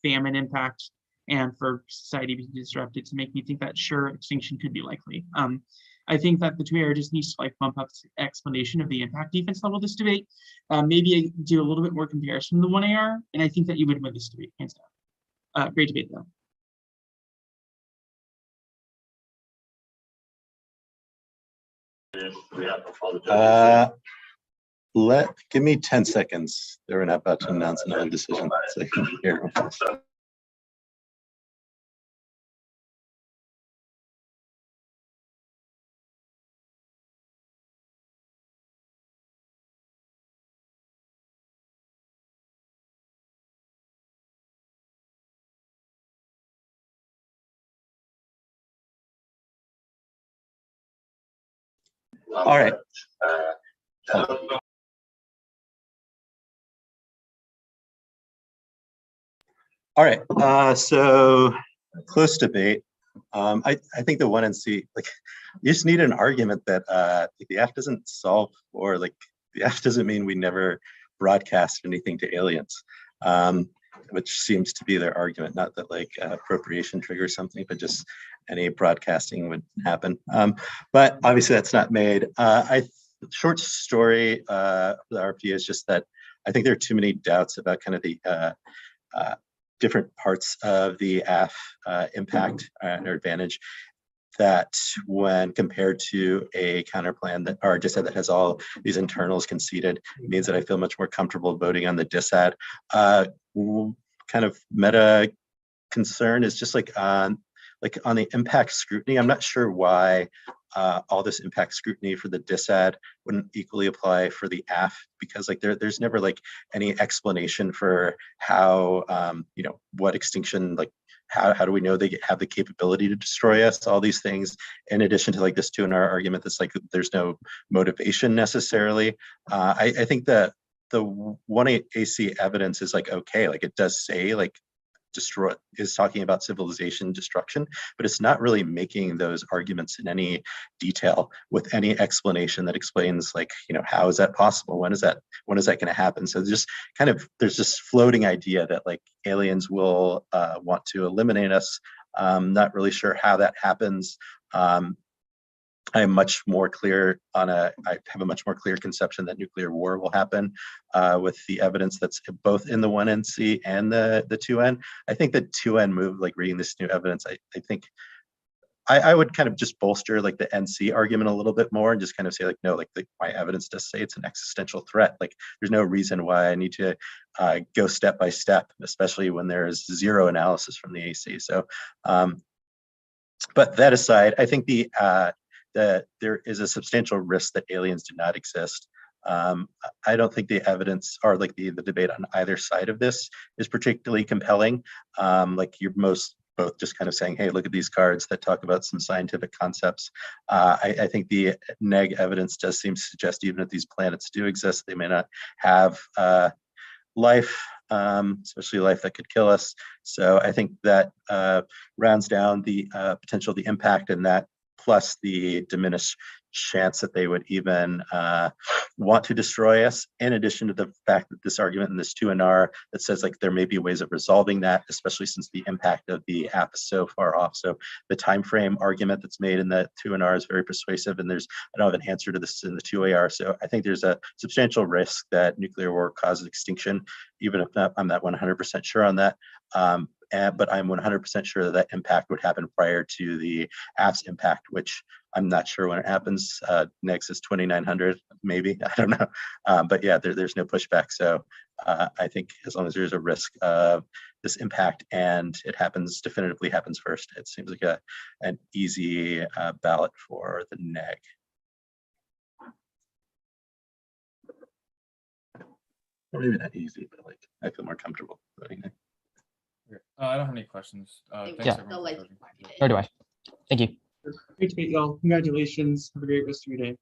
famine impact and for society to be disrupted, to make me think that sure, extinction could be likely. I think that the 2AR just needs to like bump up the explanation of the impact defense level of this debate, maybe do a little bit more comparison to the 1AR, and I think that you would win this debate, hands down. Great debate though. Give me 10 seconds. They're about to announce another decision. So here. All right. All right. So close debate. I think the 1NC, like, you just need an argument that the F doesn't solve, or like the F doesn't mean we never broadcast anything to aliens, which seems to be their argument. Not that like appropriation triggers something, but just any broadcasting would happen. But obviously that's not made. Short story for the RP is just that I think there are too many doubts about kind of the different parts of the AF impact or advantage, that when compared to a counterplan that, or DISAD that has all these internals conceded, means that I feel much more comfortable voting on the DISAD. Kind of meta concern is just like on the impact scrutiny. I'm not sure why all this impact scrutiny for the DISAD wouldn't equally apply for the AF, because like there's never like any explanation for how what extinction, like how do we know they have the capability to destroy us, all these things, in addition to like this 2NR argument that's like there's no motivation necessarily. I think that the 1AC evidence is like okay, like it does say like destroy, is talking about civilization destruction, but it's not really making those arguments in any detail with any explanation that explains like, how is that possible? When is that going to happen? So just kind of, there's this floating idea that like aliens will want to eliminate us. Not really sure how that happens. I am much more clear I have a much more clear conception that nuclear war will happen with the evidence that's both in the 1NC and the 2N. I think the 2N move, like reading this new evidence, I think I would kind of just bolster like the NC argument a little bit more and just kind of say like, no, like my evidence does say it's an existential threat. Like there's no reason why I need to go step by step, especially when there is zero analysis from the AC. So, but that aside, I think that there is a substantial risk that aliens do not exist. I don't think the evidence or like the debate on either side of this is particularly compelling. Like you're both just kind of saying, hey, look at these cards that talk about some scientific concepts. I think the neg evidence does seem to suggest even if these planets do exist, they may not have life, especially life that could kill us. So I think that rounds down the potential, the impact in that, plus the diminished chance that they would even want to destroy us, in addition to the fact that this argument in this 2NR that says like there may be ways of resolving that, especially since the impact of the app is so far off. So the time frame argument that's made in the 2NR is very persuasive, and I don't have an answer to this in the 2AR. So I think there's a substantial risk that nuclear war causes extinction, even if I'm not 100% sure on that. But I'm 100% sure that impact would happen prior to the app's impact, which I'm not sure when it happens. Next is 2900, maybe, I don't know. But yeah, there's no pushback. So I think as long as there's a risk of this impact and it definitively happens first, it seems like an easy ballot for the neg. Or maybe not easy, but like I feel more comfortable voting neg. I don't have any questions. Thanks Yeah. everyone for voting. Nor do I. Thank you. Great to meet y'all. Congratulations. Have a great rest of your day.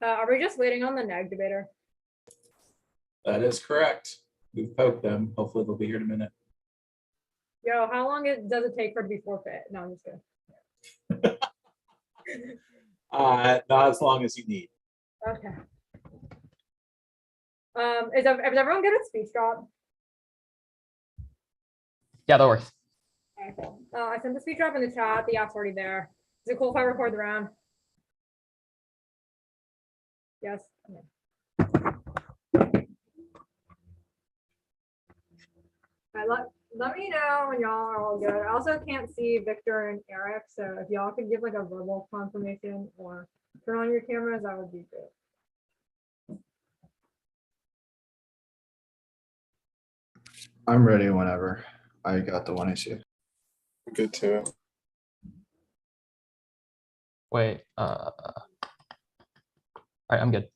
Are we just waiting on the neg debater? That is correct. We've poked them. Hopefully they'll be here in a minute. Yo, how long does it take for it to be forfeit? No, I'm just kidding. Not as long as you need. Okay. Is everyone good at speech drop? Yeah, that works. Okay, cool. I sent the speech drop in the chat. The app's already there. Is it cool if I record the round? Yes. Okay. Let me know when y'all are all good. I also can't see Victor and Eric, so if y'all could give like a verbal confirmation or turn on your cameras, that would be good. I'm ready whenever. I got the one issue. Good too. Wait, all right, I'm good.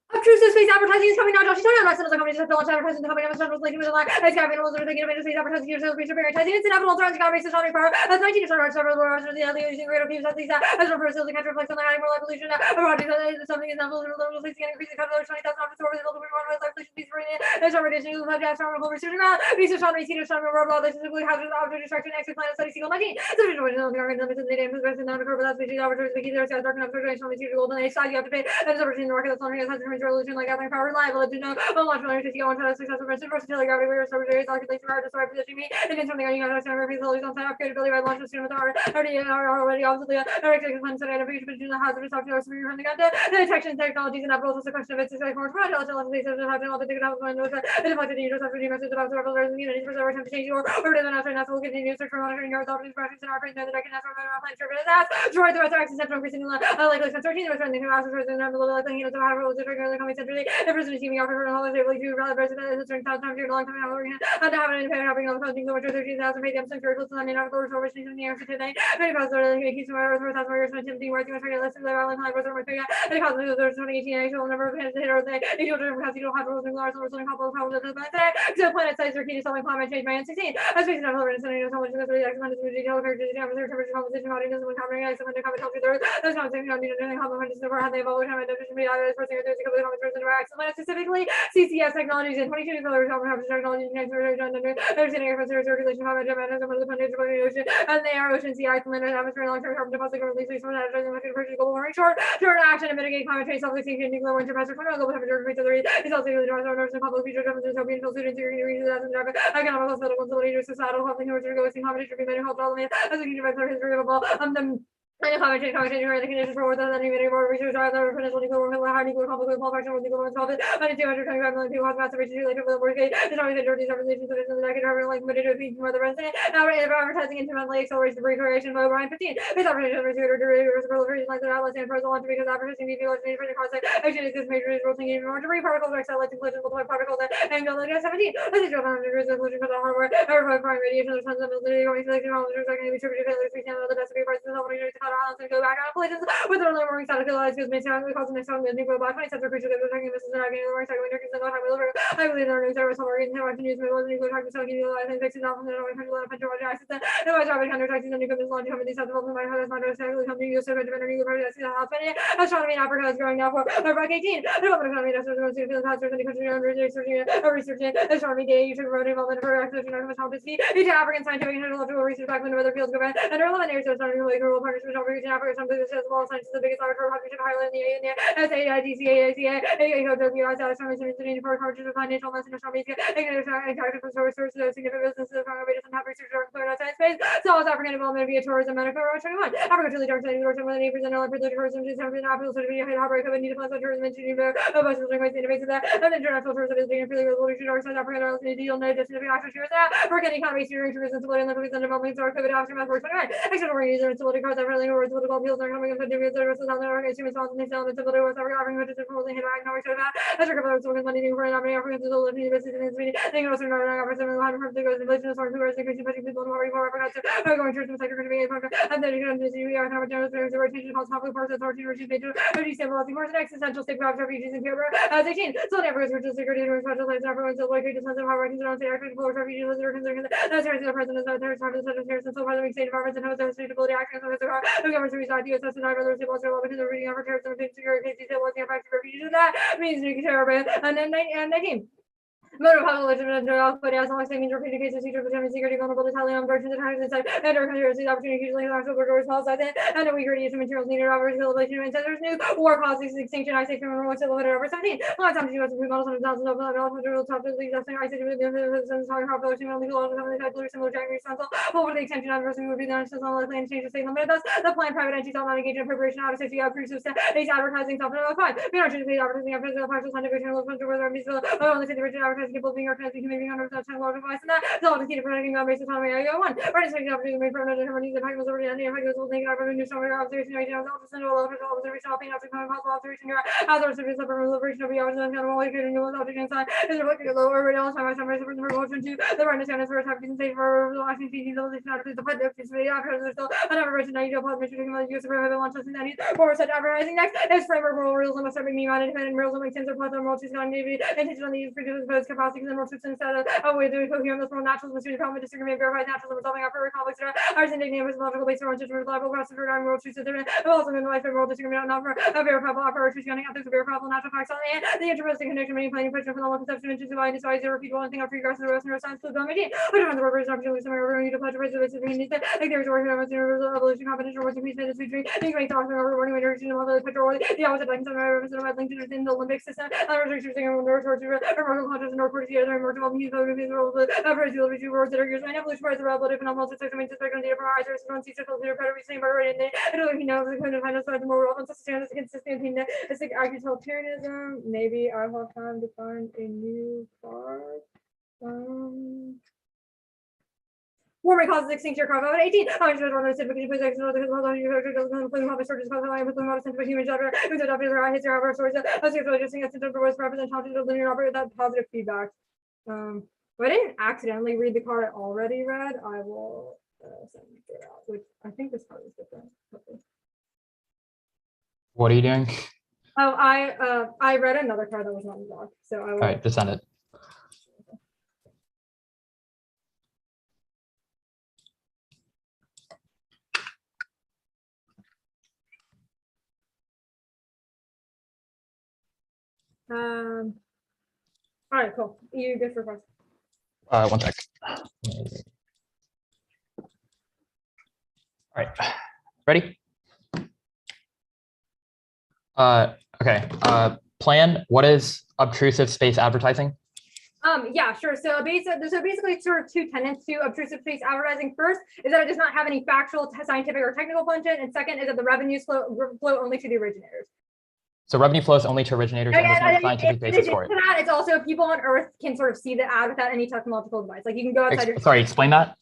Obtrusive space advertising is coming now. Josh, Tony, Lessons, company just launched advertising the company of central linking with the line. It's got animals that are thinking of space advertising, your sales, advertising. It's inevitable. Turns got basis on power. As 19 to start several more the LA using greater views at least as for sales to catch reflects on the high more pollution. A project that something is level little facing an increase in cut of 20,000 office over the building one with pollution piece for it. There's a reduction of the gas from over shooting around. Research on receipt of some robot that specifically hazardous object destruction exoplanet study single 19. So there's no organization limits in the data investment down to curve that species opportunities making their sales dark enough for traditional material golden age side you have to pay. And it's opportunity in the market that's only has resolution like gathering power reliable to know launch on to go on to successful versus versatility gravity where so there is calculation hard to start positioning me and then something you got to understand where always on time upgradability by launch with already obviously directly when set identification between the hazardous software from the gun the detection technologies and apples also question of its more fragile to let the have all the ticket out when those deflected users after the message about several immunities for server to change or the natural natural continue search for monitoring your options projects and our friends that I can natural offline service as destroy the rest of access from increasing likely searching the rest of the access for the likely to have rules that regularly coming centrally the person receiving offer for all is able to resident in a certain time period long time and to have an independent helping on the posting over 13,000 paid them some circles and then out of the resource in the air today many causes are really keep some errors for thousand years and Timothy working with less than the island like was over and the causes of the 2018 actual number of hands hit or they you don't because you don't have rules and laws or something couple of problems of the planet so planet size are key to solving climate change by N16 as we know and so how much of the excellent is the characters temperature composition audience when covering ice and comment help you there those concepts you know how much is never how they've always had a different reality for there's a couple of comments in our specifically CCS technologies and 22 colors of technology understanding of circulation of the planet's ocean and the air ocean sea ice and atmosphere long-term carbon deposit release from that global warming short action to mitigate climate change self-extinction nuclear winter pressure for global temperature increase is also the north and public future governments European students economic political stability societal health and human services competition for human health development as a huge history of all and if climate change the conditions for more than any more research are the potential nuclear warming high nuclear conflict with fraction of nuclear warming solved and 225 million people have massive research related to the worst case it's always dirty organizations that the decade are like committed to feed more the resident now advertising intimately accelerates the creation by Brian 15 this advertising receiver proliferation like the outlets and further launch because advertising media large for the concept actually exists major is rolling even more debris particles are satellites including multiple particles and angle 17 this is your foundation resolution for the hardware every prime radiation of tons of military going to the technologies are going to be tributed to the species of the best of prices of and go back on collisions with early warming static allies because makes it cause the next time the nuclear black point sensor creature that was attacking misses and arguing the warming second winter because no time will over I believe there are new service over in Taiwan to use middle of the nuclear target so you allies and fixes off and then only country left country watch access the wise rapid counter attacks and nuclear missiles launching from these development by how that's not exactly something you so to defend nuclear party that's the house many astronomy in Africa is growing now for Iraq 18 development economy that's going to feel faster than the country under researching astronomy data you should road involvement for access to help each African scientific and technological research back when other fields go back and there are 11 areas of astronomy like global partnerships over region Africa some businesses as well as science is the biggest laboratory population highlight in the astronomy for partnerships with financial and astronomy significant businesses some have research are clear outside space so as African development via tourism medical 21 Africa truly dark side north and neighbors and all privileged tourism to something apple so to be a outbreak of a need to plus tourism and to buses and quite database of that and international tourism is being freely available to dark side Africa are listening to deal no just to be access to that for getting economy steering tourism to and local and development or COVID aftermath for 29 external user and stability cards are really or political appeals are coming up with the services on the instruments on the sound and stability was offering which is proposing hit back no so that as a couple of sorts of money for an African to the living business in Sweden they can also know that for some of the goes in business or who are increasing people who are more Africa are going to the sector to be a part and then you can see we are kind of general service rotation calls public forces authority regime major stabilizing force and existential state grabs refugees in Cuba as 18 so never is for security and specialized everyone's like defense of how working on the actual floor refugees are concerned that's the president of the third service and so far the state departments and host stability actions The government to restart the U.S. and other civil law because of reading of terrorism and security cases that was the effect of refugees. That means you can share and then 19. Motor population and but as long as they mean repeated cases, teacher determines security vulnerable to Italian versions of times inside and our country the opportunity usually large over doors small size and a weaker use of materials needed over availability and there's new war causes extinction. I say from one to limit over 17. Long time to US models and thousands of material top to leave us I say with the population of legal laws of the type of similar giant responsible over the extension of person would be done so long and change the state limit thus the plan private entities all not engage in preparation out of safety of proof these advertising software 5. We don't choose to pay advertising after the partial scientific channel of whether only say the original advertising people being organized maybe under the time large device and that is all the key to protecting the base autonomy area 1. Organizing opportunity made for another harmony the packet was already on the effect was taking over new summer observation region of the central observation of after possible observation here as our service of liberation of the hours and kind of always getting new object inside is reflecting a lower rate all time some from the revolution to the right understand as first have been safe for relaxing feeding the out of the put the after there's still another version that you don't pause mission the use of prohibit launches and any for such advertising next is framework moral realism must start being independent realism makes sense of platform multis on navy intention on the use produces capacity and more instead of a way to coherent this more natural mystery problem disagreement verified natural resolving our very complex ours in name is logical based on just reliable process for our world truth different also in the life of world disagreement not for a verifiable offer truth counting ethics of verifiable natural facts and the interesting connection many planning question for the one conception into divine is why zero people anything of free grass and the rest of the science to the machine which one the reverse opportunity somewhere you to pledge reservation like there is a working on evolution competition or peace made this dream think make talking over warning when you're using the petrol the opposite like some linked within the Olympic system and researching on the towards remote conscious and north the other emerging words that are used by evolution by the relative and almost it's like on data from our eyes and see circles that are better recently but right in there I don't know if you know the kind of find us the more relevant stand as a consistent thing that it's like agritarianism. Maybe I will have time to find a new card. Warming causes extinction of carbon 18. I'm just going to say because please exit the hold on you doesn't play more searches because I am putting more sense of human gender who's adopted our history of our stories. Let's see if I just think it's for was represent how to the linear operator that positive feedback. If I didn't accidentally read the card I already read, I will send it out, which I think this card is different. What are you doing? Oh, I read another card that was not in the block, so I will. All right, just send it. All right, cool. You good for first? 1 sec. All right, ready? Okay. Plan. What is obtrusive space advertising? Yeah, sure. So basically sort of two tenets to obtrusive space advertising. First is that it does not have any factual, scientific, or technical content, and second is that the revenues flow only to the originators. So revenue flows only to originators, and there's no scientific basis for it. It's also people on Earth can sort of see the ad without any technological device. Like you can go outside. Sorry, explain that.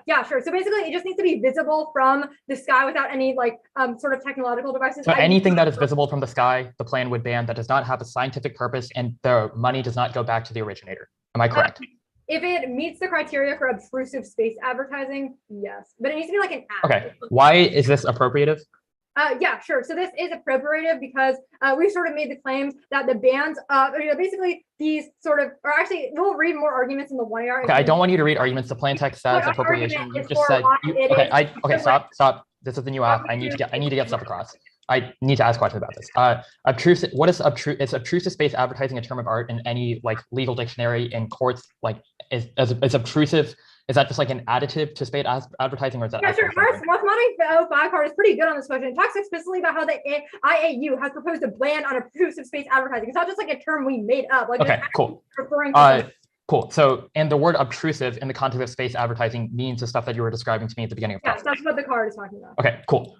Yeah, sure. So basically, it just needs to be visible from the sky without any like sort of technological devices. So anything that is visible from the sky, the plan would ban that does not have a scientific purpose, and the money does not go back to the originator. Am I correct? If it meets the criteria for obtrusive space advertising, yes, but it needs to be like an ad. Okay. Why is this appropriative? Yeah, sure. So this is appropriative because we've sort of made the claims that the bans, basically these sort of, or actually, we'll read more arguments in the 1AR. Okay, I don't want you to read arguments. The plain text says appropriation. You just said. Okay, stop. This is the new app. I need to get stuff across. I need to ask questions about this. Obtrusive. What is obtrusive? Is obtrusive space advertising a term of art in any like legal dictionary in courts? Like, is obtrusive? Is that just like an additive to space advertising, or is that? Yeah, sure. Mathematics 05 card is pretty good on this question. It talks explicitly about how the IAU has proposed a ban on obtrusive space advertising. It's not just like a term we made up. Like, okay, cool. Referring to cool. So, and the word obtrusive in the context of space advertising means the stuff that you were describing to me at the beginning of class. Yeah, that's what the card is talking about. Okay, cool.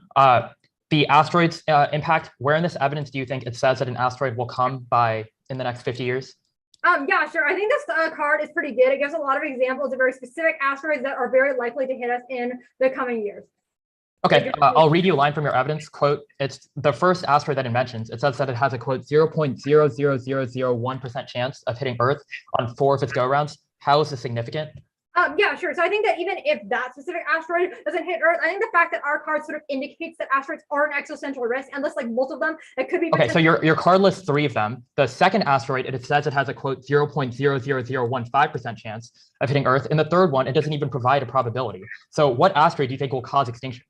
The asteroids impact. Where in this evidence do you think it says that an asteroid will come by in the next 50 years? Yeah, sure. I think this card is pretty good. It gives a lot of examples of very specific asteroids that are very likely to hit us in the coming years. Okay, I'll read you a line from your evidence. Quote, it's the first asteroid that it mentions. It says that it has a, quote, 0.00001% chance of hitting Earth on 4 of its go-rounds. How is this significant? Yeah, sure. So I think that even if that specific asteroid doesn't hit Earth, I think the fact that our card sort of indicates that asteroids are an existential risk and lists like multiple of them, it could be. Okay, so your card lists 3 of them. The second asteroid, it says it has a, quote, 0.00015% chance of hitting Earth. In the third one, it doesn't even provide a probability. So what asteroid do you think will cause extinction?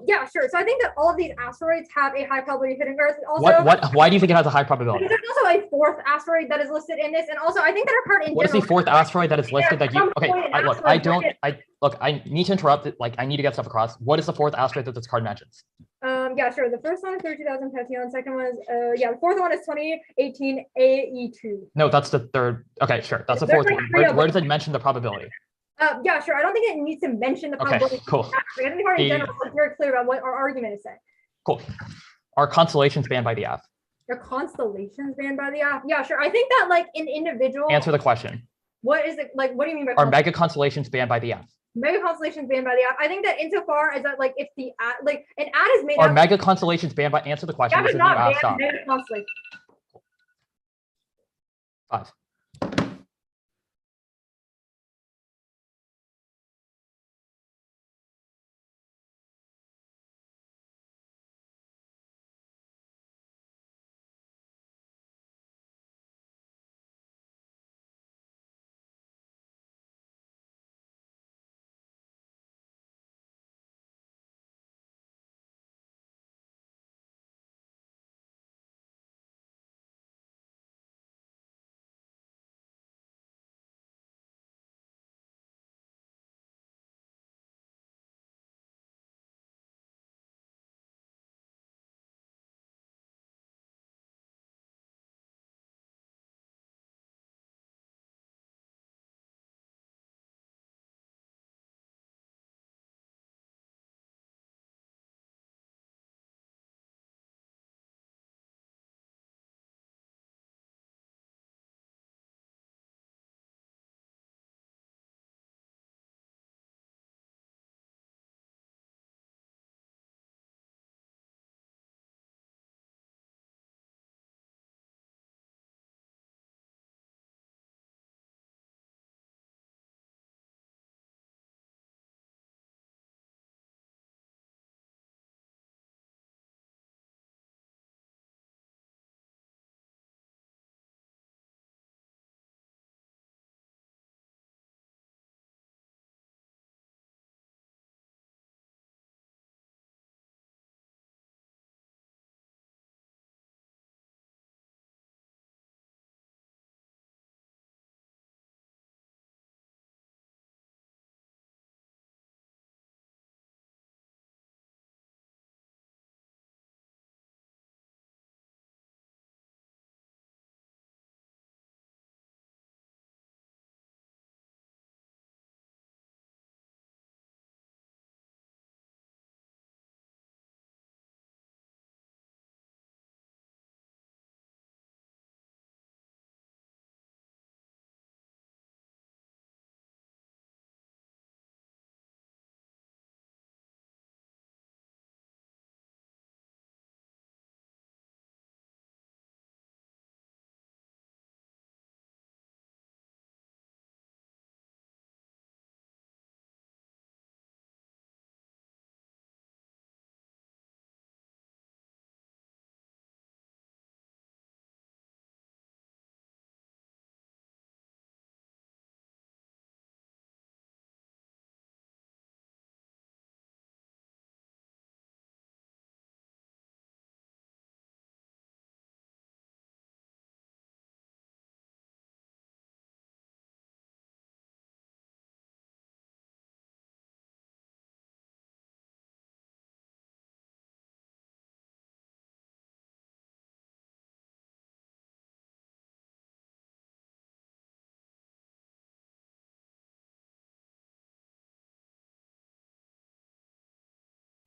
Yeah, sure. So I think that all of these asteroids have a high probability of hitting Earth. Also, Why do you think it has a high probability? because there's also a fourth asteroid that is listed in this, and also I think that our part in What is the general. fourth asteroid that is listed that you? some Okay, point an I need to interrupt it. Like, I need to get stuff across. What is the fourth asteroid that this card mentions? Yeah, sure. The first one is 32,000 Pantheon. Second one is yeah. The fourth one is 2018 AE2. No, that's the third. Okay, sure. That's the There's fourth like one. three of Where does them. it mention the probability? Yeah, sure. I don't think it needs to mention the Okay, probability. cool. I think part in The- general is very clear about what our argument is saying. Cool. Are constellations banned by the app? Are constellations banned by the app? Yeah, sure. I think that like an individual. Answer the question. What is it like? What do you mean by Are mega constellations banned by the app? mega constellations banned by the app? I think that insofar as that, like, if the ad, like an ad is made Are up, mega constellations banned by? Answer the question. app This is is you not asked. banned Stop. mega constellation. 5.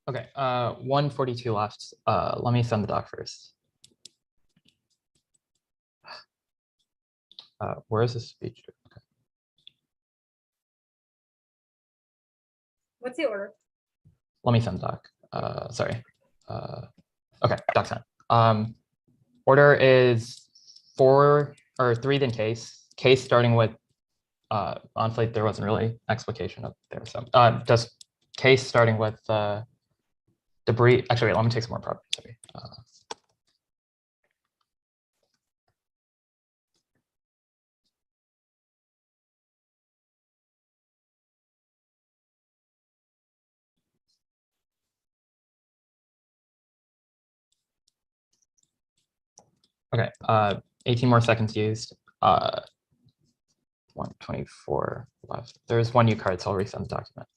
Okay, 142 left. Let me send the doc first. Where is this speech? Okay. What's the order? Let me send the doc. Sorry. Okay, doc sent. Order is 4 or 3 then case. Case starting with honestly, there wasn't really explication up there. So just case starting with debris. Actually, wait, let me take some more prep. Sorry. Okay, 18 more seconds used. 124 left. There's one new card, so I'll resend the document.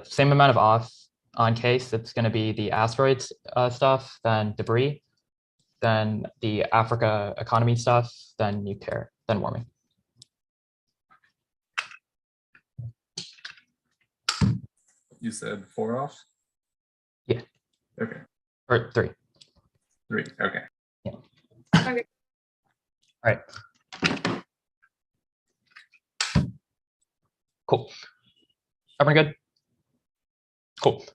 Same amount of off on case. It's going to be the asteroids stuff, then debris, then the Africa economy stuff, then nuclear, then warming. You said 4 off? Yeah. Okay. Or 3. 3. Okay. Yeah. Okay. All right. Cool. Everyone good? Cool.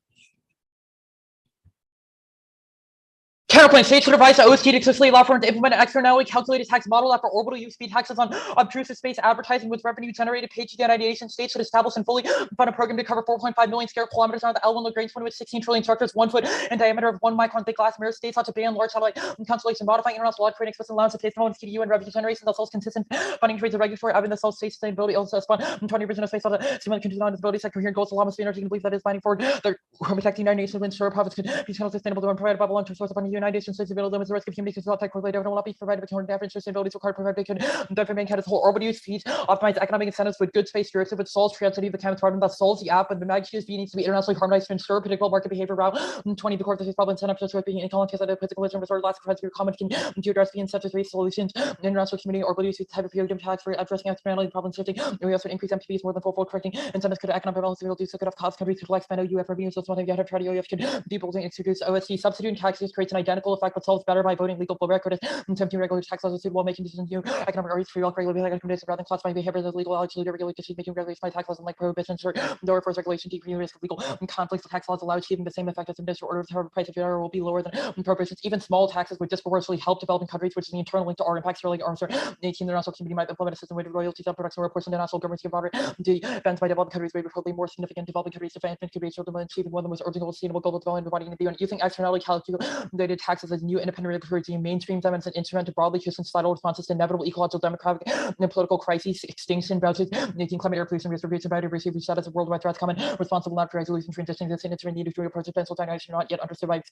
Counterpoint, states should advise the OST to explicitly allow firms to implement an externally calculated tax model after orbital use fee taxes on obtrusive space advertising with revenue generated paid to the ideation. States should establish and fully fund a program to cover 4.5 million square kilometers around the L1 Lagrange point with 16 trillion structures, 1 foot in diameter of 1 micron thick glass mirrors. States ought to ban large satellite constellation modifying international law, creating explicit allowance of space and TDU and revenue generation that sells consistent funding trades of regulatory evidence that sells space sustainability also fund 20% of space ought to stimulate continued ability set coherent goals. Allow us to energy and believe that is binding forward. The protecting United Nations to ensure profits could be sustainable to provide a bubble long-term source of funding. United Nations sustainability limits the risk of human without tech correlated will not be provided with current average sustainability required provided could mankind as a whole. Orbital use fees optimize economic incentives with good space directive which solves transitivity of the climate problem that solves the app, but the magnitude V needs to be internationally harmonized to ensure predictable market behavior. Route 20 the core of the problem incentive just being in common that physical wisdom resort last friends your common can to address the incentive based solutions international community. Orbital use type of period of tax for addressing externality problem shifting. We also increase MPVs more than fourfold, correcting incentives could economic balance will do so could have cost countries could expand OUF revenue so something you have to try to OUF could debuilding introduce OSC substituting taxes creates an identical effect but solves better by voting legal record attempting regular tax laws suitable making decisions new economic or free will regulate recommendations rather than classifying behaviors as legal actually regulate decision making regulations by tax laws and like prohibitions or lower force regulation decreasing risk of legal conflicts. The tax laws allow achieving the same effect as industrial order. However, price of error will be lower than prohibitions. Even small taxes would disproportionately help developing countries, which is the internal link to our impacts. Like arms or 18, the international community might implement a system with royalties on products or portion of national governments give moderate defense by developing countries may be probably more significant. Developing countries advancement could be achieved by achieving one of the most urgent sustainable global development providing the using externally calculated taxes as new independent regulatory regime mainstream them as an instrument to broadly choose societal responses to inevitable ecological, demographic, and political crises, extinction, droughts, making climate, air pollution, distribution, biodiversity, reach status of worldwide threats, common responsible not for resolution, transitioning this into needed to approach potential dynamics not yet understood by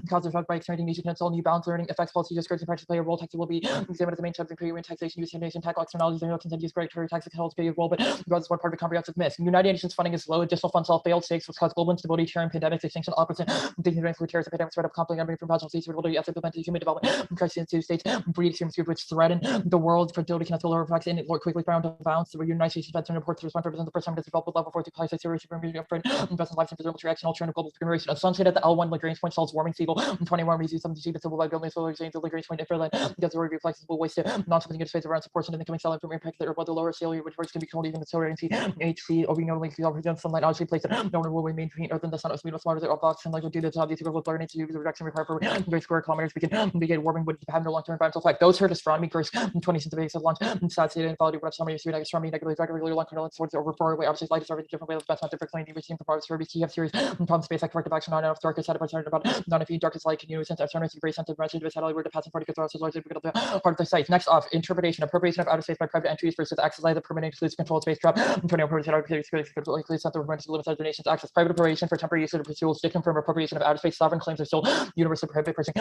causes of by expanding nation and all new balance learning effects, policy, discouraging practice play a role. Taxes will be examined as the main subject for UN taxation, use nation, tackle externalities, and consent use predatory tax accounts play a role, but because one part of a comprehensive miss. United Nations funding is low, additional funds all failed states, which cause global instability, terror, pandemics, extinction, opposite, thinking for terrorist epidemics, spread of conflict, and from potential states, ability to implement human development, crisis into states, breed extreme groups which threaten the world's fertility cannot lower effects in it quickly found to bounce. The United States veteran report to respond for the first time to develop level 4 to apply serious superimmunity for investment lives and physical reaction alternative global generation. A sunset at the L1 Lagrange point solves warming signal 21 reasons 70 civil liability solar exchange the Lagrange point infrared because the reflexes will waste not something in space around support and incoming cell from impact that are the lower cellular which can be controlled even the solar and HC or we know like the opportunity sunlight obviously placed no one will remain between Earth and the sun as we know smarter than our box and like would do this obviously will learn to use the reduction required for very square kilometers begin warming would have no long-term environmental effect. Those heard astronomy first 20 since the base of launch and sad state inequality what astronomy is astronomy negatively regular long term towards over far away obviously light is already different way of best not different claim we've seen from parts service have series problem space like corrective action on enough darkest side of about not if you darkest light continuous sense astronomy very sensitive message with satellite word to passing particles are also largely part of the site. Next off interpretation appropriation of outer space by private entries versus access the permanent exclusive controlled space drop Antonio limits of the nation's access private appropriation for temporary use of the pursuit sticking from appropriation of outer space sovereign claims are still universally prohibited person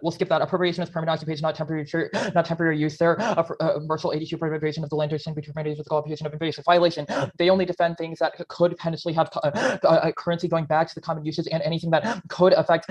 we'll skip that. Appropriation is permanent occupation not temporary use there Marshall 82 prohibition of the land between permitted with the occupation of invasion violation. They only defend things that could potentially have currency going back to the common uses and anything that could affect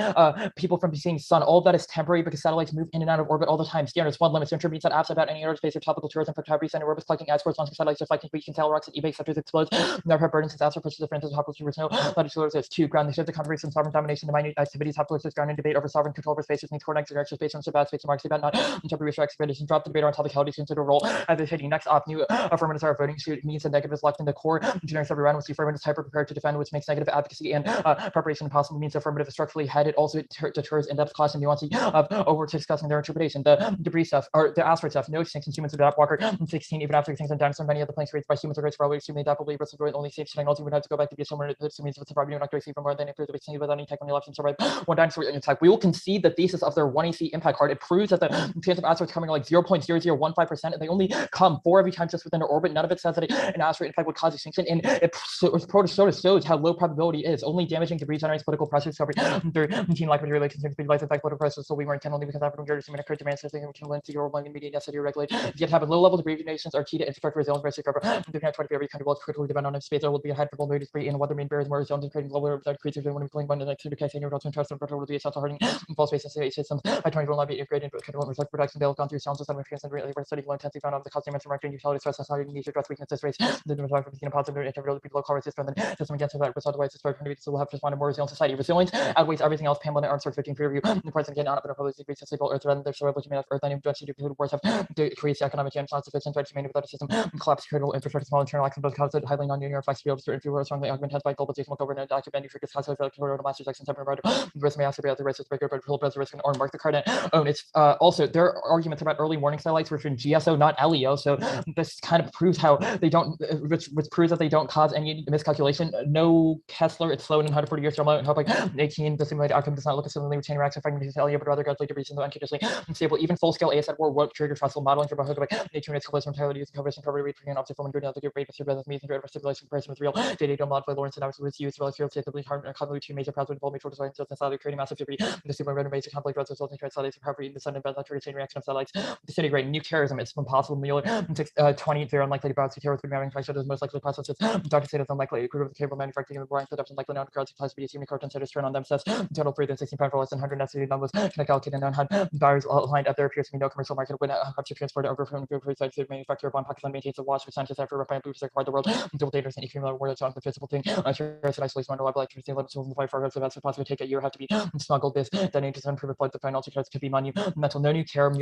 people from seeing sun. All of that is temporary because satellites move in and out of orbit all the time. Standards one limits intervenes that apps about any aerospace or topical tourism for temporary center orbits collecting exports on satellites deflecting we can tell rocks at eBay sectors explodes. Never have burdens since after pushes the franchise topical tours no latitude is two ground the controversy and sovereign domination the minute activities have to ground and debate over sovereign control over spaces needs coordinate direction space and bad space marks about not temporary expedition drop the debate on topicalities consider role as a hitting next off new affirmatives are voting suit means a negative is left in the core generics every round which the affirmative is hyper prepared to defend which makes negative advocacy and preparation impossible means affirmative is structurally headed also deters in-depth class and nuance of over discussing their interpretation the debris stuff or the asteroid stuff no extinction humans of that walker 16 even after things and dinosaur many of the planes raised by humans are raised probably extremely adaptable but only safe technology would have to go back to be somewhere that means it's probably not going to see from more than if there's a vaccine without any tech on the left and survive one dinosaur and impact, we will concede the thesis of their 1AC impact card. It proves that the chance of asteroids coming like 0.0015%, and they only come 4 every time just within their orbit. None of it says that an asteroid impact would cause extinction, and it sort of shows how low probability it is. Only damaging debris generates political pressure discovery. Their routine life relations to life effect political pressure, so we weren't can only because African years human occurred demands that they can lend to your one media necessity to regulate. Yet having low level debris nations are key to infrastructure resilience versus recovery. The 20 every country will critically depend on space. There will be a head for vulnerability free and weather main barriers more zones and creating global creatures when we claim one and activity case and your also trust and will be essential hardening false space and systems. I 20 will not be integrated into critical research production. They'll gone through sounds of some experience and really study low intensity found out the costume and marketing utility stress society need to address weaknesses race the demographic of positive interval people call resist and then system against that result otherwise it's very going to be so we'll have to find a more resilient society. Resilience outweighs everything else. Pamela and Armstrong 15 peer review. The president again on up in a public degree stable earth threatened their soil which made earth and influence to do wars have decreased economic and not sufficient to maintain without a system collapse critical infrastructure small internal action both causes highly non-linear effects to be able to influence strongly augmented by globalization will govern and document new figures causes like corona masters action separate the risk may exacerbate the risk of breaker but full the risk or mark the card and it's also there are arguments about early warning satellites which are in GSO not LEO, so this kind of proves how they don't which proves that they don't cause any miscalculation. No Kessler, it's slow in 140 years from and hoping 18 the simulated outcome does not look as similarly with chain reaction fragmentation to LEO but rather gradually debris and unconditionally unstable. Even full scale AS at war won't trigger trustful modeling for both like nature units collision entirely using coverage and cover rate and object from and out the rate with surveillance means and rate simulation comparison with real data don't modify Lawrence and analysis with use relative to the hard and commonly two major pathways involved mutual design just inside creating massive debris the super random basic complex results in satellites recovery in the sun and bed that trigger chain reaction of satellites disintegrate nuke terrorism. It's impossible. Mueller 20 they're unlikely to bounce to terrorists having tried is most likely processes. Dr. said it's unlikely to prove the cable manufacturing and the blind production likely known to crowds supplies BDC unicorn considers turn on them says total 3 than 16 pound for less than 100 necessary numbers can allocate and had buyers aligned up there appears to be no commercial market when up to transport over from the sites to manufacture upon Pakistan maintains the watch for scientists after refined blues across the world double data and equal words on the physical thing terrorist isolation under level electricity limits in the flight for events if possible take a year have to be smuggled this that need to improve flight the financial charts could be monumental no new terror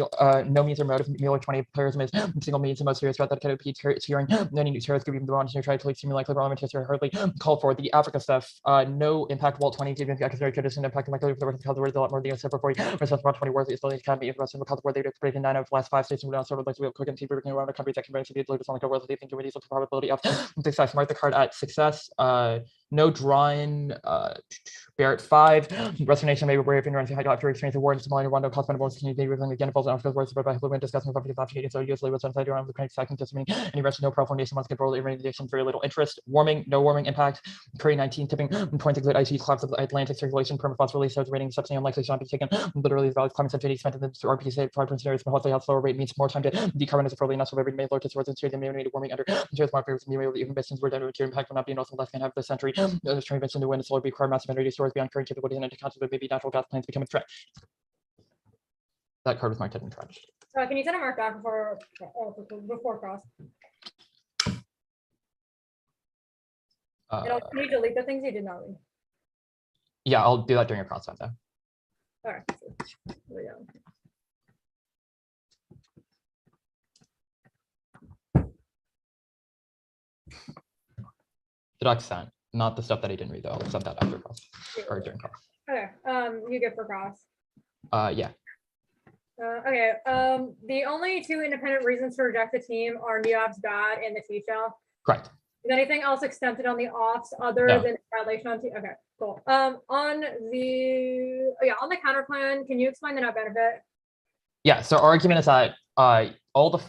no means or motive Mueller 20 terrorism is single means the most serious threat that could be tearing no new terrorists could be the wrong to try to simulate liberal armament history hardly called for the Africa stuff no impact Walt 20 given the academic tradition impact like the rest of the words a lot more than except for response about 20 words is the academy of Russian because where they break in 9 of the last 5 states and sort of like real quick and keep working around the countries that can bring to the latest on the world they think with the probability of success. Mark the card at success no drawing Barrett 5 Western nation may be aware of ignorance high after experience the war in Somalia Rwanda cost by born continue with again involved in Africa's words by Huluman discussing about the option so usually with sunset around the current second just meaning any Russian no problem nation must control irradiation very little interest warming no warming impact pre-19 tipping point good ice collapse of the Atlantic circulation permafrost release shows rating substantially unlikely to not be taken literally the value of climate sensitivity spent in the RPC 5 scenarios but hopefully slower rate means more time to decarbonize it probably not so every may lower towards the immunity warming under just markers even emissions were done to impact will not be in also less than half the century the strain invention to win solar require massive energy stores beyond current capability and into concept of maybe natural gas plants become a threat. That card was marked as entrenched. Can you send a mark back before cross? Can you delete the things you did not read? Yeah, I'll do that during your cross time though. All right. Here we go. The doc sent, not the stuff that I didn't read though. I'll send that after cross or during cross. Okay. You good for cross? Yeah. Okay. The only 2 independent reasons to reject the team are NEOPS bad and the T-shell. Correct. Is anything else exempted on the offs other than violation on T? Okay, cool. On the counter plan, can you explain the net benefit? Yeah. So our argument is that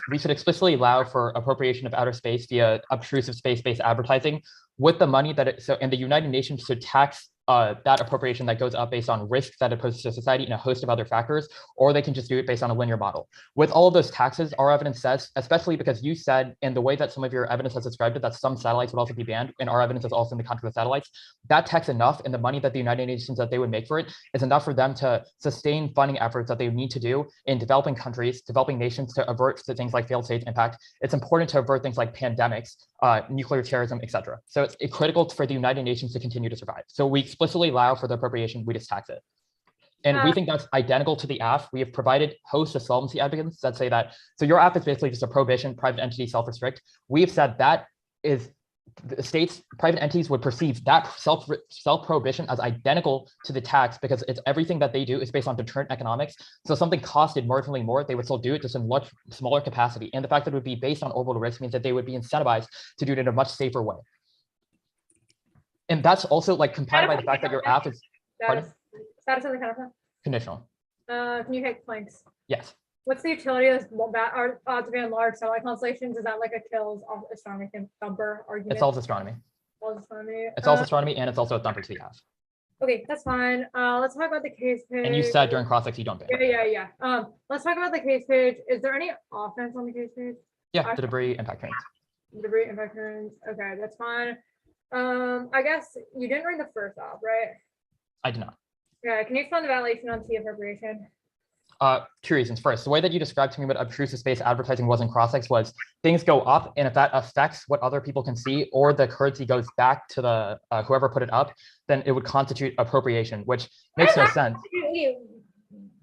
we should explicitly allow for appropriation of outer space via obtrusive space-based advertising with the money that and the United Nations should tax that appropriation that goes up based on risks that it poses to society and a host of other factors, or they can just do it based on a linear model. With all of those taxes, our evidence says, especially because you said in the way that some of your evidence has described it, that some satellites would also be banned, and our evidence is also in the context of satellites, that tax enough and the money that the United Nations that they would make for it is enough for them to sustain funding efforts that they need to do in developing countries, developing nations to avert things like failed state impact. It's important to avert things like pandemics, nuclear terrorism, etc. So it's critical for the United Nations to continue to survive. So we explicitly allow for the appropriation, we just tax it. And we think that's identical to the AF. We have provided hosts of solvency evidence that say that, so your AF is basically just a prohibition, private entity self-restrict. We have said that is the states, private entities would perceive that self-prohibition as identical to the tax because it's everything that they do is based on deterrent economics. So something costed marginally more, they would still do it just in much smaller capacity. And the fact that it would be based on orbital risk means that they would be incentivized to do it in a much safer way. And that's also like compounded by the fact that your app is status of the counter plan. Conditional. Can you hit flanks? Yes. What's the utility of odds of being large satellite constellations? Is that like a kills of astronomy thumper argument? It solves astronomy. Solves astronomy. It solves astronomy, and it's also a thumper to the F. Okay, that's fine. Let's talk about the case page. And you said during cross-ex you don't ban. Yeah. Let's talk about the case page. Is there any offense on the case page? Yeah, the debris impact turns. Debris impact turns. Okay, that's fine. I guess you didn't read the first off, right? I did not. Yeah, can you explain the validation on T appropriation? Two reasons. First, the way that you described to me what obtrusive space advertising was in cross-ex was things go up, and if that affects what other people can see, or the currency goes back to the whoever put it up, then it would constitute appropriation, which makes no sense.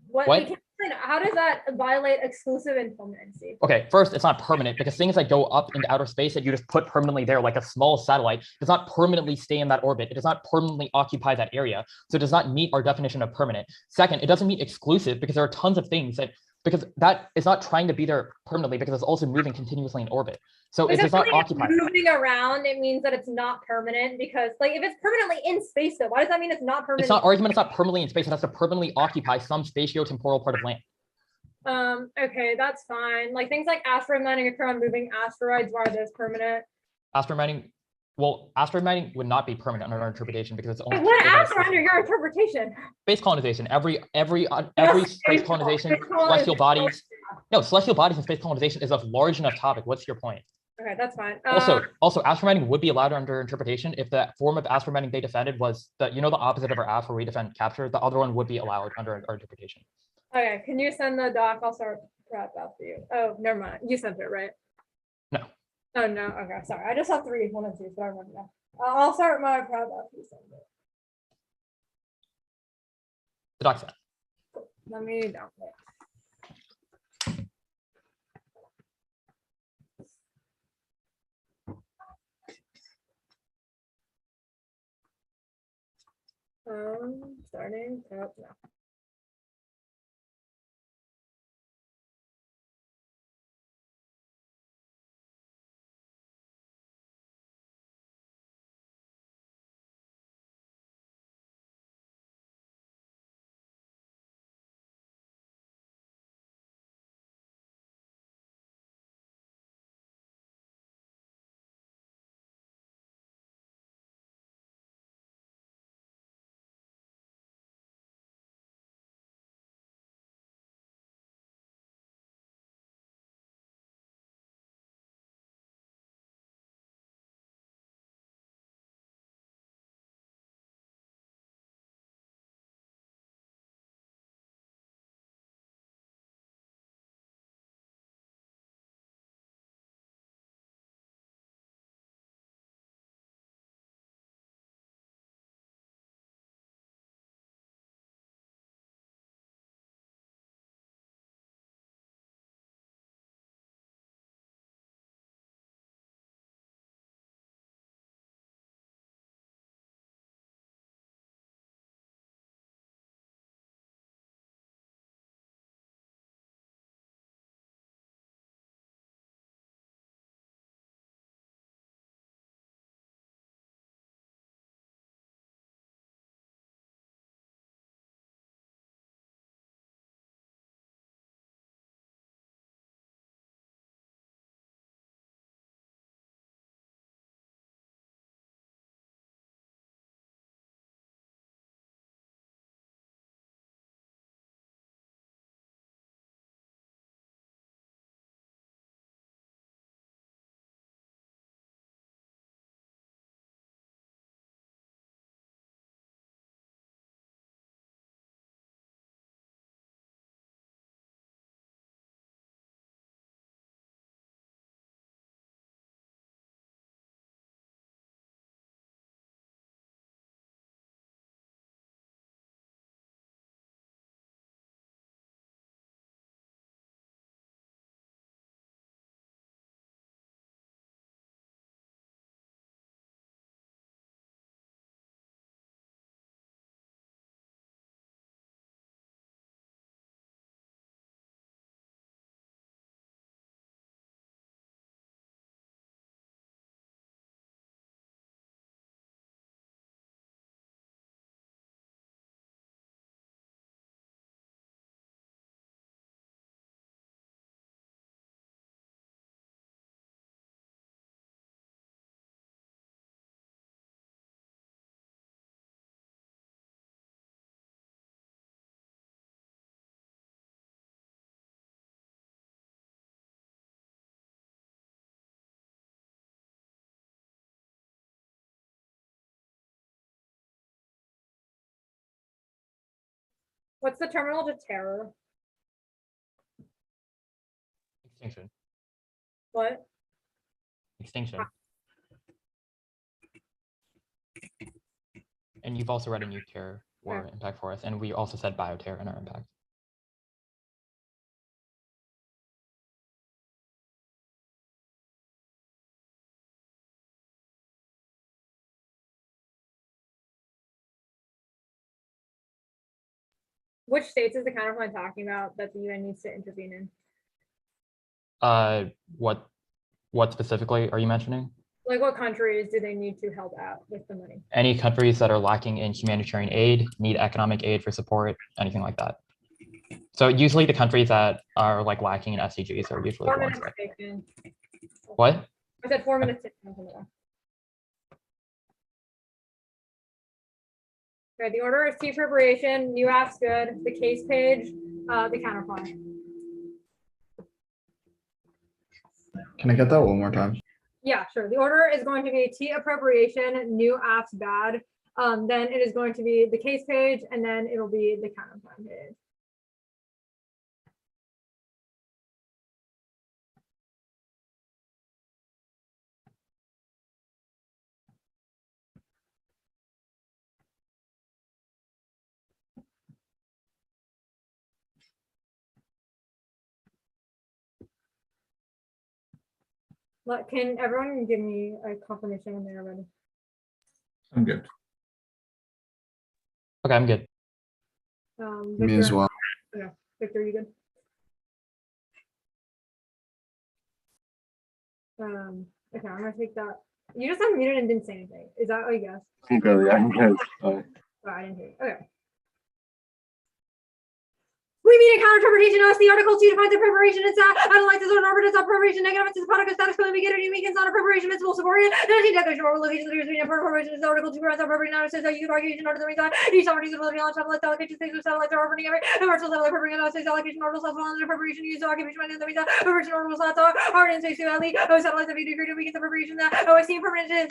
What? What? We can't explain it. How does that violate exclusive and permanency? Okay, first, it's not permanent because things that go up into outer space that you just put permanently there, like a small satellite, does not permanently stay in that orbit. It does not permanently occupy that area. So it does not meet our definition of permanent. Second, it doesn't meet exclusive because there are tons of things that, because that is not trying to be there permanently because it's also moving continuously in orbit. So it does not occupy. Moving around, it means that it's not permanent because, like, if it's permanently in space, though, why does that mean it's not permanent? It's not argument. It's not permanently in space. It has to permanently occupy some spatio-temporal part of land. Okay, that's fine. Like things like asteroid mining occur on moving asteroids. Why are those permanent? Asteroid mining. Well, asteroid mining would not be permanent under our interpretation because it's only. What asteroid under your interpretation? Space colonization. Every space colonization, celestial bodies. No, celestial bodies and space colonization is a large enough topic. What's your point? Okay, that's fine. Also, asteroid mining would be allowed under interpretation if the form of asteroid mining they defended was the opposite of our AF where we defend capture. The other one would be allowed under our interpretation. Okay, can you send the doc? I'll start prep after you. Oh, never mind. You sent it, right? No. Oh no. Okay, sorry. I just have 3, 1 and 2, so I don't know. I'll start my prep after you send it. The doc sent. Let me download. Starting prep now. What's the terminal to terror? Extinction. What? Extinction. And you've also read a nuke terror or Okay. impact for us, and we also said bioterror in our impact. Which states is the counterpoint talking about that the UN needs to intervene in? What specifically are you mentioning? Like what countries do they need to help out with the money? Any countries that are lacking in humanitarian aid, need economic aid for support, anything like that. So usually the countries that are like lacking in SDGs are usually 4 the ones minutes that. taken. What? I said 4 minutes taken. Okay, the order is T appropriation, new app's good, the case page, the counterpoint. Can I get that one more time? Yeah, sure. The order is going to be T appropriation, new apps bad. Then it is going to be the case page, and then it'll be the counterpoint page. Can everyone give me a confirmation when they're ready? I'm good. Okay, I'm good. Me as Victor? well. Okay, Victor, you good? Okay, I'm gonna take that. You just unmuted and didn't say anything. Is that what you guess? I'm good. Yeah, I'm good. Oh, I didn't hear you. Okay. We mean a counter-interpretation of the article 2 defines a preparation. It's analyzes or arbiters of preparation negative. It's product of status quo. We get a new weekends on a preparation. It's full support. The declaration of location of the preparation is article 2 grants of preparation. Now says that you arguation order the reason each sovereignty is ability on satellite allocation space with satellites are orbiting every commercial satellite preparation. Now says allocation orders also on the preparation used to occupation and the reason preparation orders are in space to LE. Satellites have degree to weekends of preparation that OSC permanent is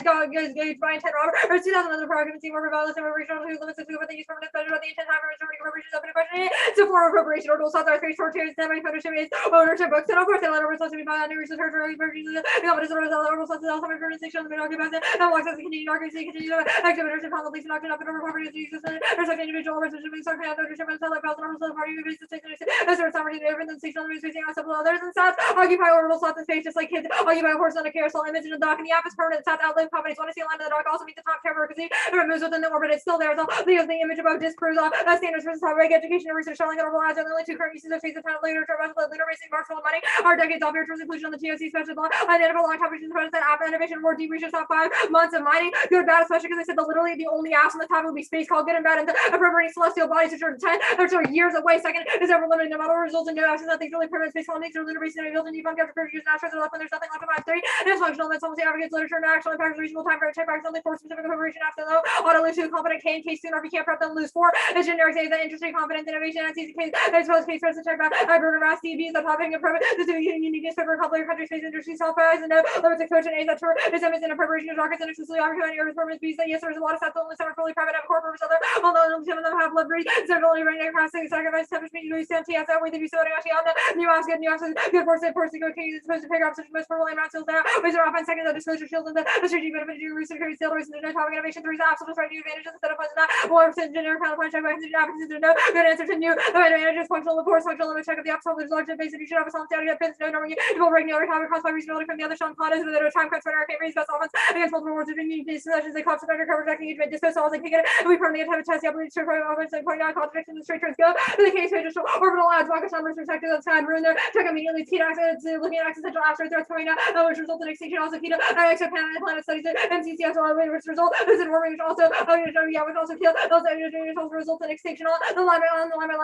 gauged by intent robber or 2000 other occupancy more regardless of preparation who limits the scope of the use permanent measure of the intent time for preparation is open to question. So for appropriation orders authorize short term semi ownership is ownership books and of course the letter was supposed to be found under research early versions of the company's orders of the order supposed to also be permanent section of the middle occupancy and walks as a continued occupancy continue to active ownership on the lease and auction up and over property to use or such individual or such being such ownership and sell like and orders of the party who bases station as sort of sovereignty different than station on the facing on several others and stats occupy orbital slots in space just like kids occupy a horse on a carousel image in the dock and the app is permanent stats outlive companies want to see a line of the dock also meets the top terror because it removes within the orbit it's still there so the image above disproves standards for topic education and research showing that orbital has only two current uses of space and time later lunar racing marks full of money our decades off here towards inclusion on the TOC special law identical long topics in the president app innovation more deep research top 5 months of mining good bad especially because I said literally the only apps on the top would be space called good and bad and the appropriating celestial bodies which are 10 which are years away second is ever limited no matter what results in no actions nothing's really permanent space colonies or lunar racing and built and debunked after previous use and astros are left when there's nothing left of 5-3 and it's functional that's almost the advocates literature and actual impacts reasonable time for a check backs only for specific preparation after though auto lose 2 competent K in case soon or if you can't prep them lose 4 it's generic say that interesting confidence innovation and season case I suppose case present check back I burger mass DBs that topic of permit the uniqueness of a couple of country space industry self prize and no limits of coach and A's that tour is in a preparation of rockets and exclusively opportunity or permits B's that yes there's a lot of sets only some are fully private have corporate other although some of them have livery several right now crossing sacrifice selfish meaning to stand TS that way they do so actually on the new ask good force to go king is supposed to figure out such most purple and round seals there ways are often second the disclosure shield and the strategic benefit to research carry sale race and no topic innovation 3 absolute right new advantages instead of that 1% generic counterpoint check by happens to no good answer to new advantages functional of course functional limit check of the absolute large base and you should have a solid down get pins no normal people breaking the other counter cross by reasonability from the other Sean Condas with a time cuts runner can't raise best offense against multiple words of these sessions they cops undercover jacking engagement disco solves and kick it and we permanently have a test the upper straight offense and point out contradiction the straight turns go for the case page orbital adds rocket numbers perspective outside ruin there check immediately T axis looking at existential asteroid threats coming out which result in extinction also keto exoplanet studies MCCS which result is in warming which also which also kill those also result in extinction on the line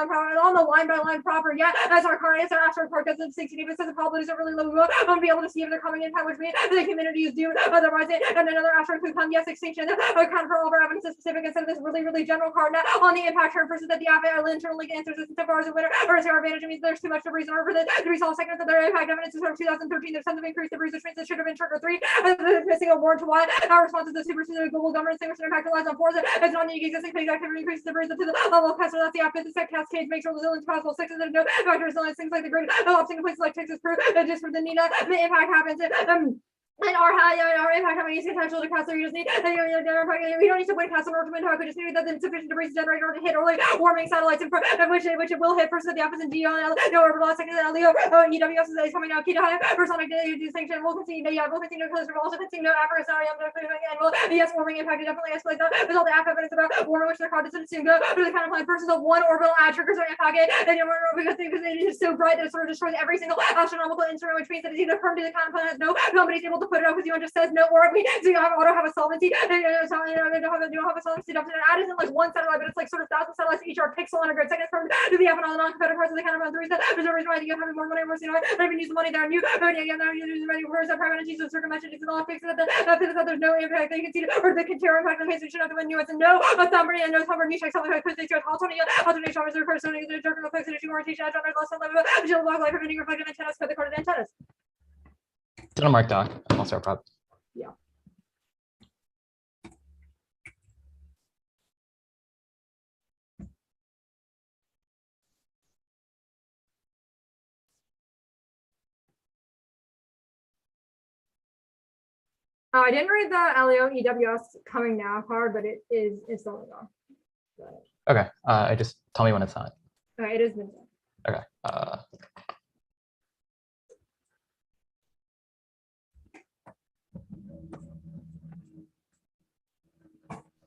power on a line by line proper. Yeah, as our car is after report because the 60 even says the probabilities are really low. Be able to see if they're coming in time, which means the community is due. Otherwise, and another after could come. Yes, extinction. Account for over evidence is specific instead of this really general card. Now on the impact term versus that the internally answers this so far as a winner or as our advantage means there's too much to reason over this to resolve seconds that their impact evidence is from 2013. There's something increased the breeze, which means it should have been trigger 3. Missing a warrant to why our response is the superseded global governance thing, which impact relies on force. It's not the existing phase activity increases the breeze to the level of customer. That's the opposite. The set cascade makes sure resilience possible. 6 and no factor resilience. Things like the grid opting in places like Texas, Peru, just for the NINA, the impact happens. And our impact having potential to cast, so you just need, we don't need to win cast in order to win, we just need that insufficient debris to generate or to hit early warming satellites in front of which it will hit first at the opposite G on no orbital second and LEO EWS is coming out key to high for sonic distinction. We'll continue to close, we'll also continue to after scenario and will yes warming impact definitely escalate that. There's all the evidence about warming which the card doesn't assume go to the kind of plan versus a one orbital add triggers or impact and because it is so bright that it sort of destroys every single astronomical instrument, which means that it's either firm to the kind of plan has nobody's able to put it up because you just says no or we so you have auto have a solvency and you don't have a solvency up to add isn't like one satellite, but it's like sort of 1,000 satellites each are pixel on a grid. Seconds from to the all the non-competitive parts of the kind of the reason there's no reason why you have more money, not even use the money there. And you use money for private entities of circumvention is not fixed that there's no impact they can see or the continuing impact on the case we should have to win US and no somebody and no somebody niche something like they should alternate shoppers or person the jerk of the flexibility orientation at less than level digital log life preventing reflective antennas for the corded antennas. Did a mark doc. I'll start prop. Yeah. I didn't read the LEO EWS coming now card, but it's still on. Okay. I just tell me when it's not. Okay, it is midnight. Okay.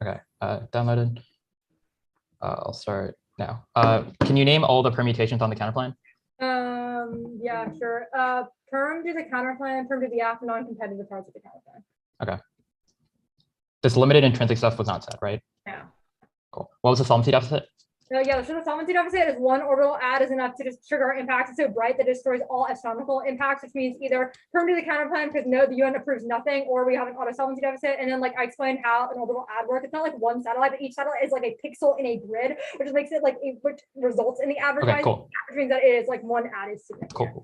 Okay, downloaded. I'll start now. Can you name all the permutations on the counterplan? Yeah, sure. Perm to the counterplan, perm to the app, non-competitive parts of the counterplan. Okay. This limited intrinsic stuff was not set, right? Yeah. Cool. What was the solvency deficit? Yeah, so the solvency deficit is one orbital add is enough to just trigger impacts. It's so bright that it destroys all astronomical impacts, which means either perm to the counterplan because no, the UN approves nothing, or we have an auto solvency deficit. And then like I explained how an orbital add works. It's not like one satellite, but each satellite is like a pixel in a grid, which makes it like which results in the advertising, okay, cool. Which means that it is like one add is significant. Cool.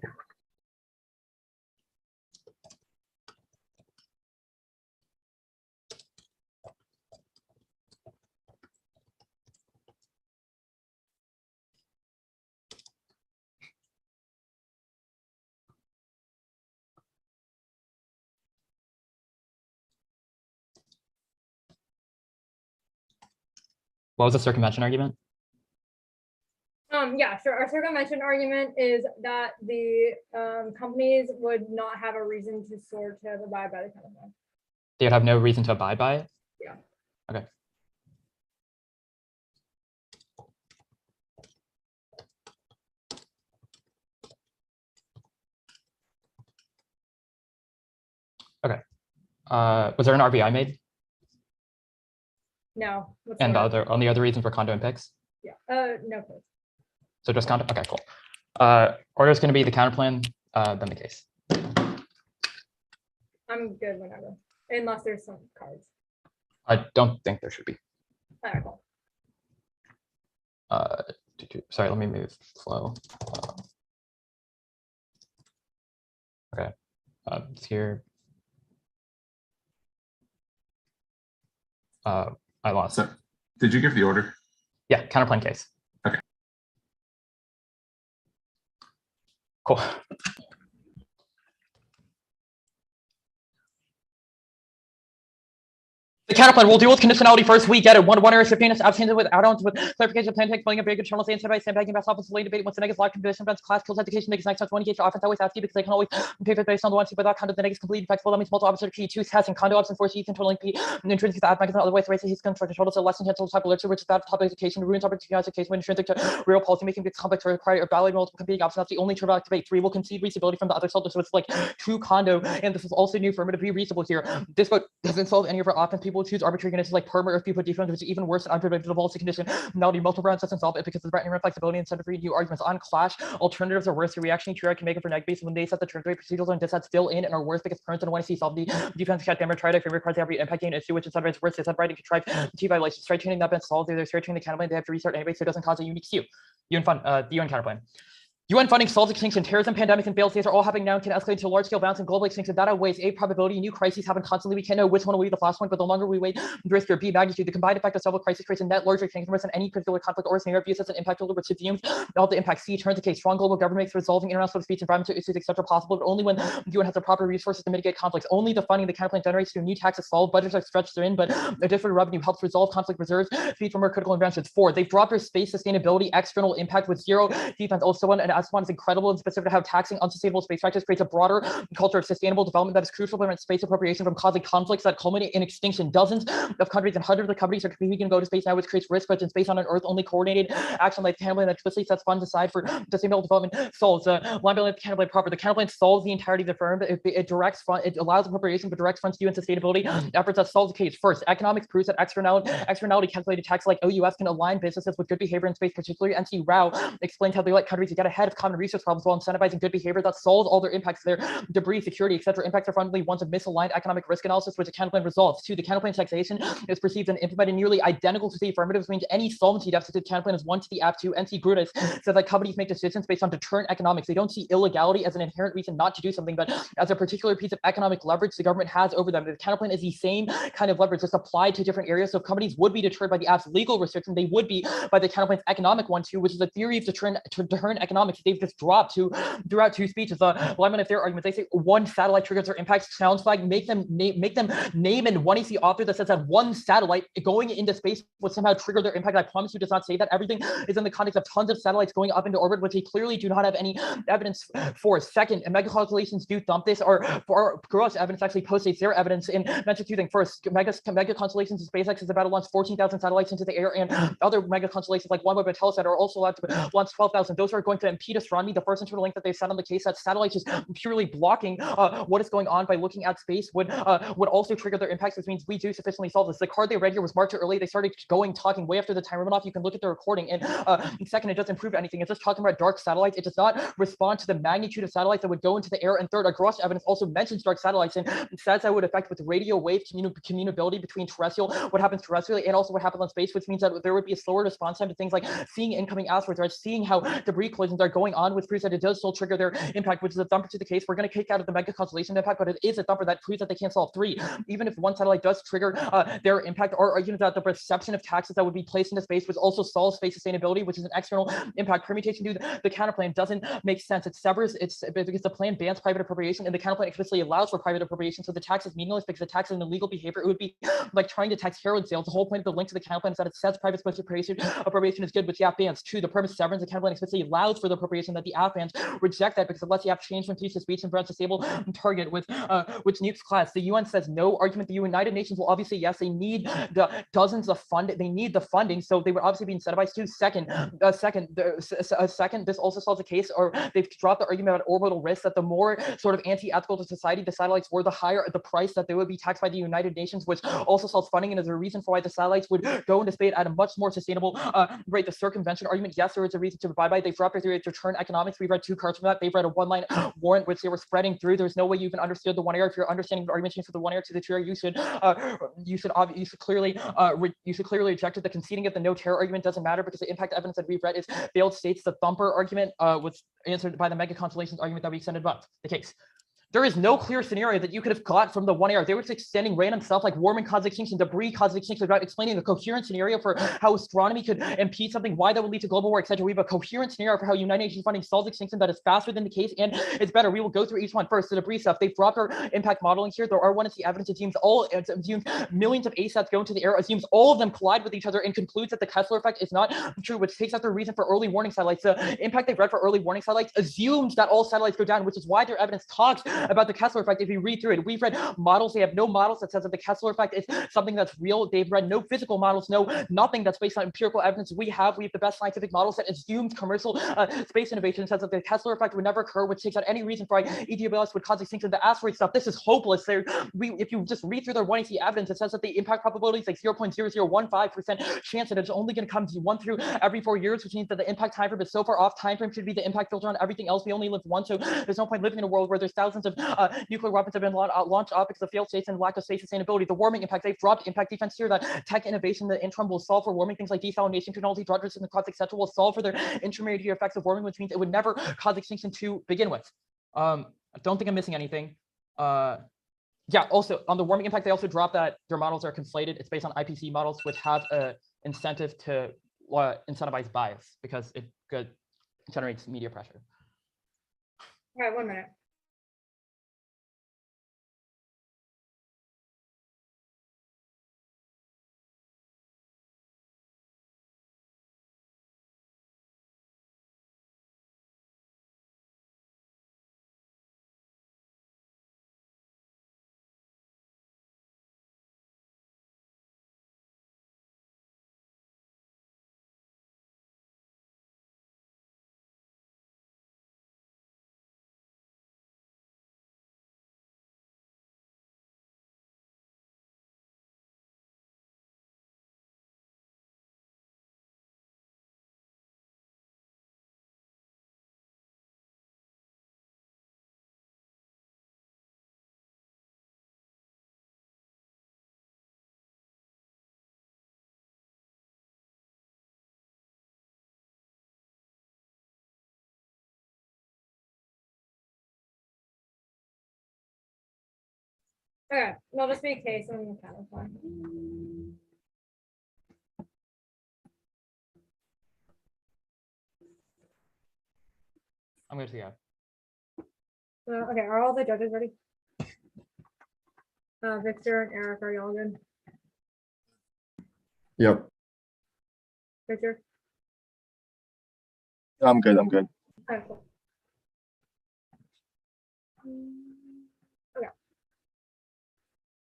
What was the circumvention argument? Yeah, sure. Our circumvention argument is that the companies would not have a reason to sort to abide by the counterplan. They would have no reason to abide by it? Yeah. Okay. Okay. Was there an RBI made? No. And the other reasons were condo and picks? Yeah. No. Please. So just condo. Okay, cool. Order is going to be the counterplan, then the case. I'm good whenever, unless there's some cards. I don't think there should be. All right, cool. Sorry, let me move flow. Okay. It's here. I lost. So, did you give the order? Yeah, counterplan case. Okay. Cool. The counterplan will deal with conditionality first. We get it. One errors if penis absent with add-ons with clarification of plan tech, playing a big internal stand by sandbagging best offensive lane debate once the negative lock condition events class kills education makes next one engage offense always asking because they can always pivot based on the one two without condo the negative complete effectful. That means multiple opposite key two testing condo option force each internal link p intrinsic to add mechanism otherwise race his construction total so less intentional type of literature which is that top education ruins opportunity education when intrinsic to real policy making gets complex or require or valid multiple competing options. That's the only trivial debate. 3 will concede reasonability from the other soldiers, so it's like true condo and this is also new for me to be reasonable here. This vote doesn't solve any of our offense people able to choose arbitrary conditions like perma or people defund, which is even worse than unpredictable policy condition. Melody multiple rounds doesn't solve it because the threatening flexibility instead of new arguments on clash. Alternatives are worse. The reaction theory can make it for neg base when they set the turn rate procedures on disset still in and are worse because parents don't want to see solve the defense cat damage try to favorite cards every impacting issue, which is sometimes worse. They set right and contrive T violations. Straight chaining that been solved. They're straight chaining the counterplane. They have to restart anyway, so it doesn't cause a unique skew. UN fund, the UN counterplane. UN funding solves extinction, terrorism, pandemics, and failed states are all happening now and can escalate to large-scale violence and global extinction. That outweighs A, probability. New crises happen constantly. We can't know which one will be the last one, but the longer we wait, the riskier. B, magnitude. The combined effect of several crises creates a net larger extinction risk in any particular conflict or scenario. Views as an impact over recipients. All the impact. C, turns the case. Strong global government makes resolving international disputes, environmental issues, etc. possible, but only when the UN has the proper resources to mitigate conflicts. Only the funding the counterplan generates through new taxes solved. Budgets are stretched in, but a different revenue helps resolve conflict reserves. Feed for more critical inventions. 4, they've dropped their space sustainability external impact with zero defense. Also, one and S1 is incredible and specific to how taxing unsustainable space practice creates a broader culture of sustainable development that is crucial to prevent space appropriation from causing conflicts that culminate in extinction. Dozens of countries and hundreds of companies are competing to go to space now, which creates risk, but in space on an Earth only coordinated action like Counterplane that explicitly sets funds aside for sustainable development solves liability of the Counterplane proper. The Counterplane solves the entirety of the firm. It directs fund, it allows appropriation, but directs funds to UN sustainability efforts that solves the case. First, economics proves that externality calculated tax like OUS can align businesses with good behavior in space, particularly NC Rao explains how they let countries get ahead of common research problems while incentivizing good behavior that solves all their impacts, their debris, security, etc. Impacts are fundamentally ones of misaligned economic risk analysis, which the Counterplane resolves. 2, the Counterplane taxation is perceived and implemented nearly identical to the affirmative, which means any solvency deficit. The Counterplane is 1 to the app 2. NC Brutus says that companies make decisions based on deterrent economics. They don't see illegality as an inherent reason not to do something, but as a particular piece of economic leverage the government has over them. The Counterplane is the same kind of leverage, just applied to different areas. So if companies would be deterred by the app's legal restriction, they would be by the Counterplane's economic one too, which is a theory of deterrent economics. They've just dropped throughout 2 speeches. Alignment of their arguments. They say one satellite triggers their impacts. Challenge flag. Make them name and one AC author that says that one satellite going into space will somehow trigger their impact. I promise you, does not say that. Everything is in the context of tons of satellites going up into orbit, which they clearly do not have any evidence for. Second, mega constellations do thump this, or for gross evidence actually postdates their evidence in mention 2 things. First, mega constellations in SpaceX is about to launch 14,000 satellites into the air, and other mega constellations like OneWeb and Telesat are also allowed to launch 12,000. Those are going to impede astronomy. The first internal link that they set on the case that satellites just purely blocking what is going on by looking at space would also trigger their impacts, which means we do sufficiently solve this. The card they read here was marked early. They started talking way after the timer went off. You can look at the recording. And second, it doesn't prove anything. It's just talking about dark satellites. It does not respond to the magnitude of satellites that would go into the air. And third, gross evidence also mentions dark satellites and says that would affect with radio wave communicability between terrestrial, what happens terrestrially, and also what happens on space, which means that there would be a slower response time to things like seeing incoming asteroids, right? Seeing how debris collisions are going on, which proves that it does still trigger their impact, which is a thumper to the case. We're going to kick out of the mega constellation impact, but it is a thumper that proves that they can't solve. 3, even if one satellite does trigger their impact, our argument that the perception of taxes that would be placed into space, which also solves space sustainability, which is an external impact permutation to the counterplane, doesn't make sense. It severs because the plan bans private appropriation and the counterplane explicitly allows for private appropriation. So the tax is meaningless because the tax is an illegal behavior. It would be like trying to tax heroin sales. The whole point of the link to the counterplane is that it says private appropriation is good, which the app bans. 2, the purpose severance. The counterplane explicitly allows for the appropriation that the app bans reject that because it lets the app change from speech to speech and prevents a stable target with which nukes class. The UN says no. Argument the United Nations will obviously yes. They need the dozens of fund. They need the funding, so they would obviously be incentivized to. Second, this also solves the case, or they've dropped the argument about orbital risk that the more sort of anti-ethical to society the satellites were, the higher the price that they would be taxed by the United Nations, which also solves funding and is a reason for why the satellites would go into space at a much more sustainable rate. The circumvention argument, yes, there is a reason to abide by. They've dropped their theory to turn economics. We've read 2 cards from that. They've read a one-line warrant which they were spreading through. There's no way you even understood the 1 error. If you're understanding the argument for the 1 error to the 2 error, you should clearly reject it. The conceding of the no terror argument doesn't matter because the impact evidence that we've read is failed states. The thumper argument was answered by the mega constellations argument that we extended above the case. There is no clear scenario that you could have got from the 1 AR. They were just extending random stuff like warming causes extinction, debris causes extinction, without explaining a coherent scenario for how astronomy could impede something, why that would lead to global war, etc. We have a coherent scenario for how United Nations funding solves extinction that is faster than the case and it's better. We will go through each one. First, the debris stuff. They've dropped our impact modeling here. There are one is the evidence assumes millions of ASATs go into the air, assumes all of them collide with each other, and concludes that the Kessler effect is not true, which takes out the reason for early warning satellites. The impact they've read for early warning satellites assumes that all satellites go down, which is why their evidence talks about the Kessler effect. If you read through it, we've read models. They have no models that says that the Kessler effect is something that's real. They've read no physical models, nothing that's based on empirical evidence. We have the best scientific models that assumes commercial space innovation, says that the Kessler effect would never occur, which takes out any reason for why EDBLS would cause extinction. The asteroid stuff, this is hopeless. If you just read through their 1AC evidence, it says that the impact probability is like 0.0015% chance that it's only going to come to 1 through every 4 years, which means that the impact time frame is so far off. Time frame should be the impact filter on everything else. We only live once, so there's no point living in a world where there's thousands of nuclear weapons have been launched off because of failed states and lack of space sustainability. The warming impact, they've dropped impact defense here. That tech innovation, the interim will solve for warming. Things like desalination technology, drought resistant crops, etc., will solve for their intermediate effects of warming, which means it would never cause extinction to begin with. I don't think I'm missing anything. Yeah, also on the warming impact, they also dropped that their models are conflated. It's based on IPCC models, which have an incentive to incentivize bias because it generates media pressure. All right, 1 minute. Okay, no, just make case and then kind of fun. I'm going to see. Okay, are all the judges ready? Victor and Eric, are y'all good? Yep. Victor? I'm good. I'm good. Okay, cool. Okay.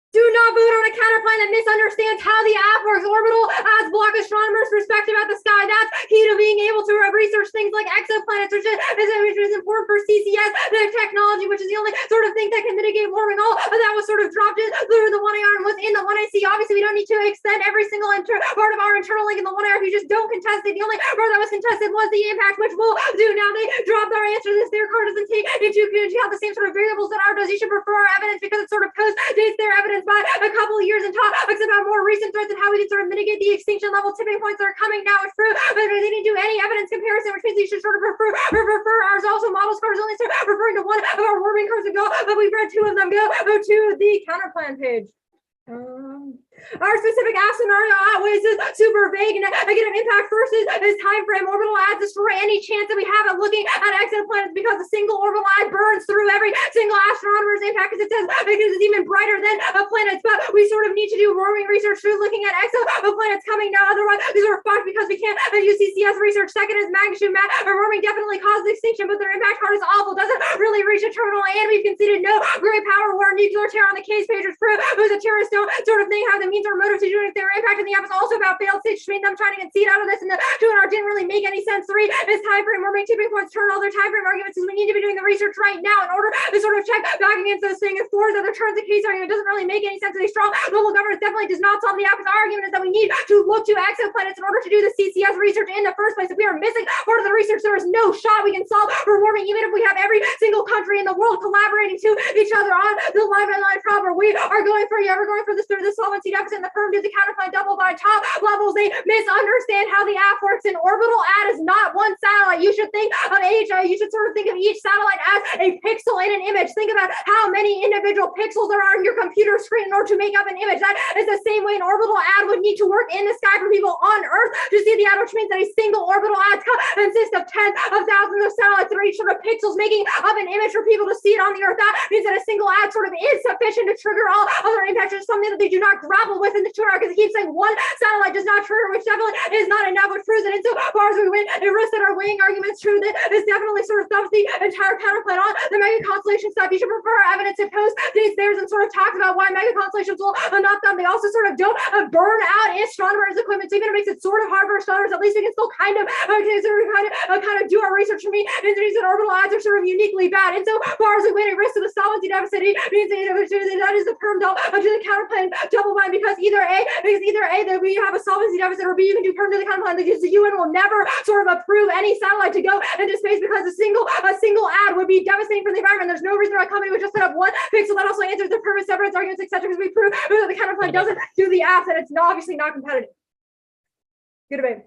Do not vote on a counterplan that misunderstands how the app works. Orbital as block astronomers' perspective at the sky. That's key to being able to research things like exoplanets, which is important for CCS, the technology, which is the only sort of thing that can mitigate warming. All of that was sort of dropped in through the 1AR and was in the 1AC. Obviously, we don't need to extend every single part of our internal link in the 1AR if you just don't contest it. The only part that was contested was the impact, which we'll do now. They dropped our answer. This their card doesn't take into account the same sort of variables that ours does. You should prefer our evidence because it sort of dates their evidence by a couple of years and talks about more recent threats and how we can sort of mitigate the extinction level tipping points that are coming now. It's true, but they didn't do any evidence comparison, which means you should sort of prefer ours. Also, model scores only referring to one of our warming curves ago, but we've read 2 of them. Go to the counterplan page. Our specific app scenario outweighs is super vague and negative impact versus this time frame. Orbital adds destroy any chance that we have of looking at exoplanets because a single orbital ad burns through every single astronomer's impact because it says because it's even brighter than planets. But we sort of need to do warming research through looking at exoplanets coming now. Otherwise, these are fucked because we can't use CCS research. Second is magnitude warming definitely causes extinction, but their impact card is awful. Doesn't really reach a terminal, and we've conceded no great power war nuclear terror on the case page, which proves who's a terrorist don't sort of think how the means or motive to do it if their impact in the app is also about failed states, which means them trying to concede out of this and the 2R didn't really make any sense. 3 is time frame warming tipping points turn all their time frame arguments is we need to be doing the research right now in order to sort of check back against those things. 4 is other turns the case argument doesn't really make any sense. A strong global governance definitely does not solve the app's argument is that we need to look to exoplanets in order to do the CCS research in the first place. If we are missing part of the research, there is no shot we can solve for warming, even if we have every single country in the world collaborating to each other on the line by line problem. We are going for this through the solvency deficit and the firm did the counterplan double by top levels. They misunderstand how the app works. An orbital ad is not one satellite. You should think of you should sort of think of each satellite as a pixel in an image. Think about how many individual pixels there are in your computer screen in order to make up an image. That is the same way an orbital ad would need to work in the sky for people on Earth to see the ad, which means that a single orbital ad consists of tens of thousands of satellites that are each sort of pixels making up an image for people to see it on the Earth. That means that a single ad sort of is sufficient to trigger all other impacts. It's something that they do not not grapple with in the tuner because it keeps saying one satellite does not trigger, which definitely is not enough, which proves that insofar as we win, it risks that our weighing argument's true. That this definitely sort of thumbs the entire counterplan on the mega constellation stuff. You should prefer evidence that post dates theirs and sort of talks about why mega constellations will not thumb. They also sort of don't burn out astronomers' equipment, so even it makes it sort of hard for astronomers. At least we can still kind of do our research. For me, entities and orbital odds are sort of uniquely bad. And so far as we win, it risks to the solvency deficit. It means that is the perm to the counterplan double bind because either A that we have a solvency deficit, or B you can do perm to the counterplan because the UN will never sort of approve any satellite to go into space because a single ad would be devastating for the environment. There's no reason why a company would just set up one pixel. That also answers the permit separates arguments, etc. Because we prove that the counterplan doesn't do the apps and it's obviously not competitive. Good debate.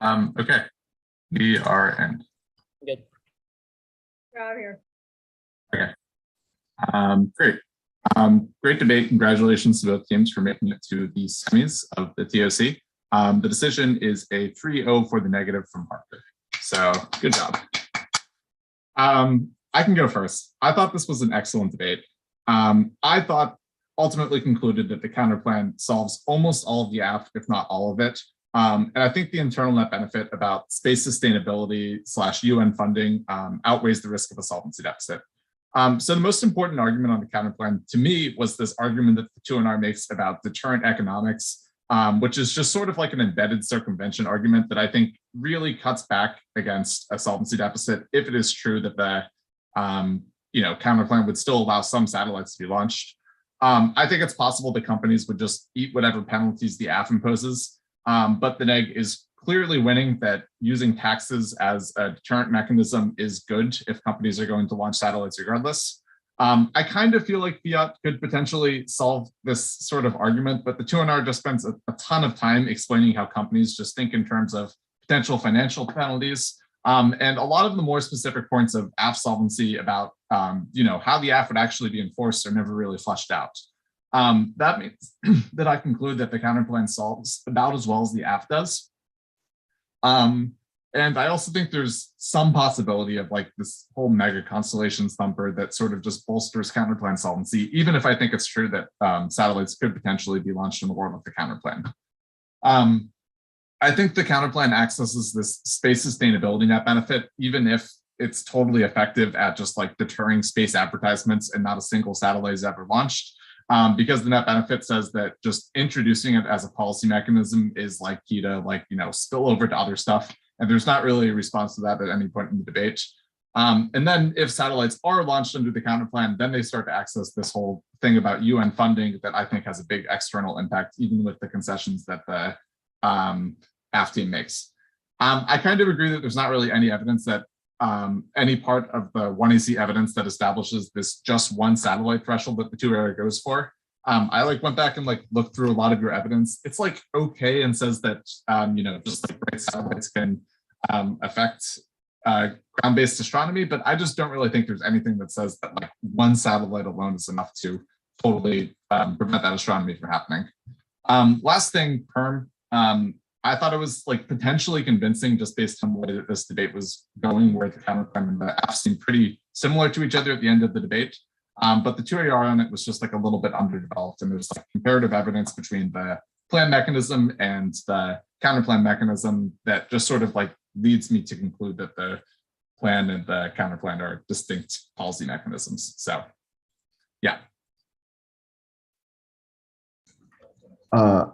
Okay, we are in. Good. Out here. Okay. Great. Great debate. Congratulations to both teams for making it to the semis of the TOC. The decision is a 3-0 for the negative from Harper. So good job. I can go first. I thought this was an excellent debate. I thought ultimately concluded that the counterplan solves almost all of the AF, if not all of it. And I think the internal net benefit about space sustainability / UN funding outweighs the risk of a solvency deficit. So the most important argument on the counterplan to me was this argument that the 2NR makes about deterrent economics, which is just sort of like an embedded circumvention argument that I think really cuts back against a solvency deficit if it is true that the counterplan would still allow some satellites to be launched. I think it's possible that companies would just eat whatever penalties the AF imposes, but the neg is clearly winning that using taxes as a deterrent mechanism is good if companies are going to launch satellites regardless. I kind of feel like fiat could potentially solve this sort of argument, but the 2NR just spends a ton of time explaining how companies just think in terms of potential financial penalties. And a lot of the more specific points of AF solvency about how the AF would actually be enforced are never really fleshed out. That means that I conclude that the counterplan solves about as well as the AF does. And I also think there's some possibility of like this whole mega constellations thumper that sort of just bolsters counterplan solvency, even if I think it's true that satellites could potentially be launched in the world with the counterplan. I think the counterplan accesses this space sustainability net benefit, even if it's totally effective at just like deterring space advertisements and not a single satellite is ever launched. Because the net benefit says that just introducing it as a policy mechanism is like key to spill over to other stuff. And there's not really a response to that at any point in the debate. And then if satellites are launched under the counterplan, then they start to access this whole thing about UN funding that I think has a big external impact, even with the concessions that the AF team makes. I kind of agree that there's not really any evidence that any part of the 1AC evidence that establishes this just one satellite threshold that the 2AR goes for. I went back and looked through a lot of your evidence. It's okay and says that just bright satellites can affect ground-based astronomy, but I just don't really think there's anything that says that one satellite alone is enough to totally prevent that astronomy from happening. Last thing, Perm. I thought it was potentially convincing just based on the way that this debate was going, where the counterclaim and the AF seemed pretty similar to each other at the end of the debate. But the 2AR on it was just a little bit underdeveloped, and there's comparative evidence between the plan mechanism and the counterplan mechanism that just sort of leads me to conclude that the plan and the counterplan are distinct policy mechanisms. So, yeah.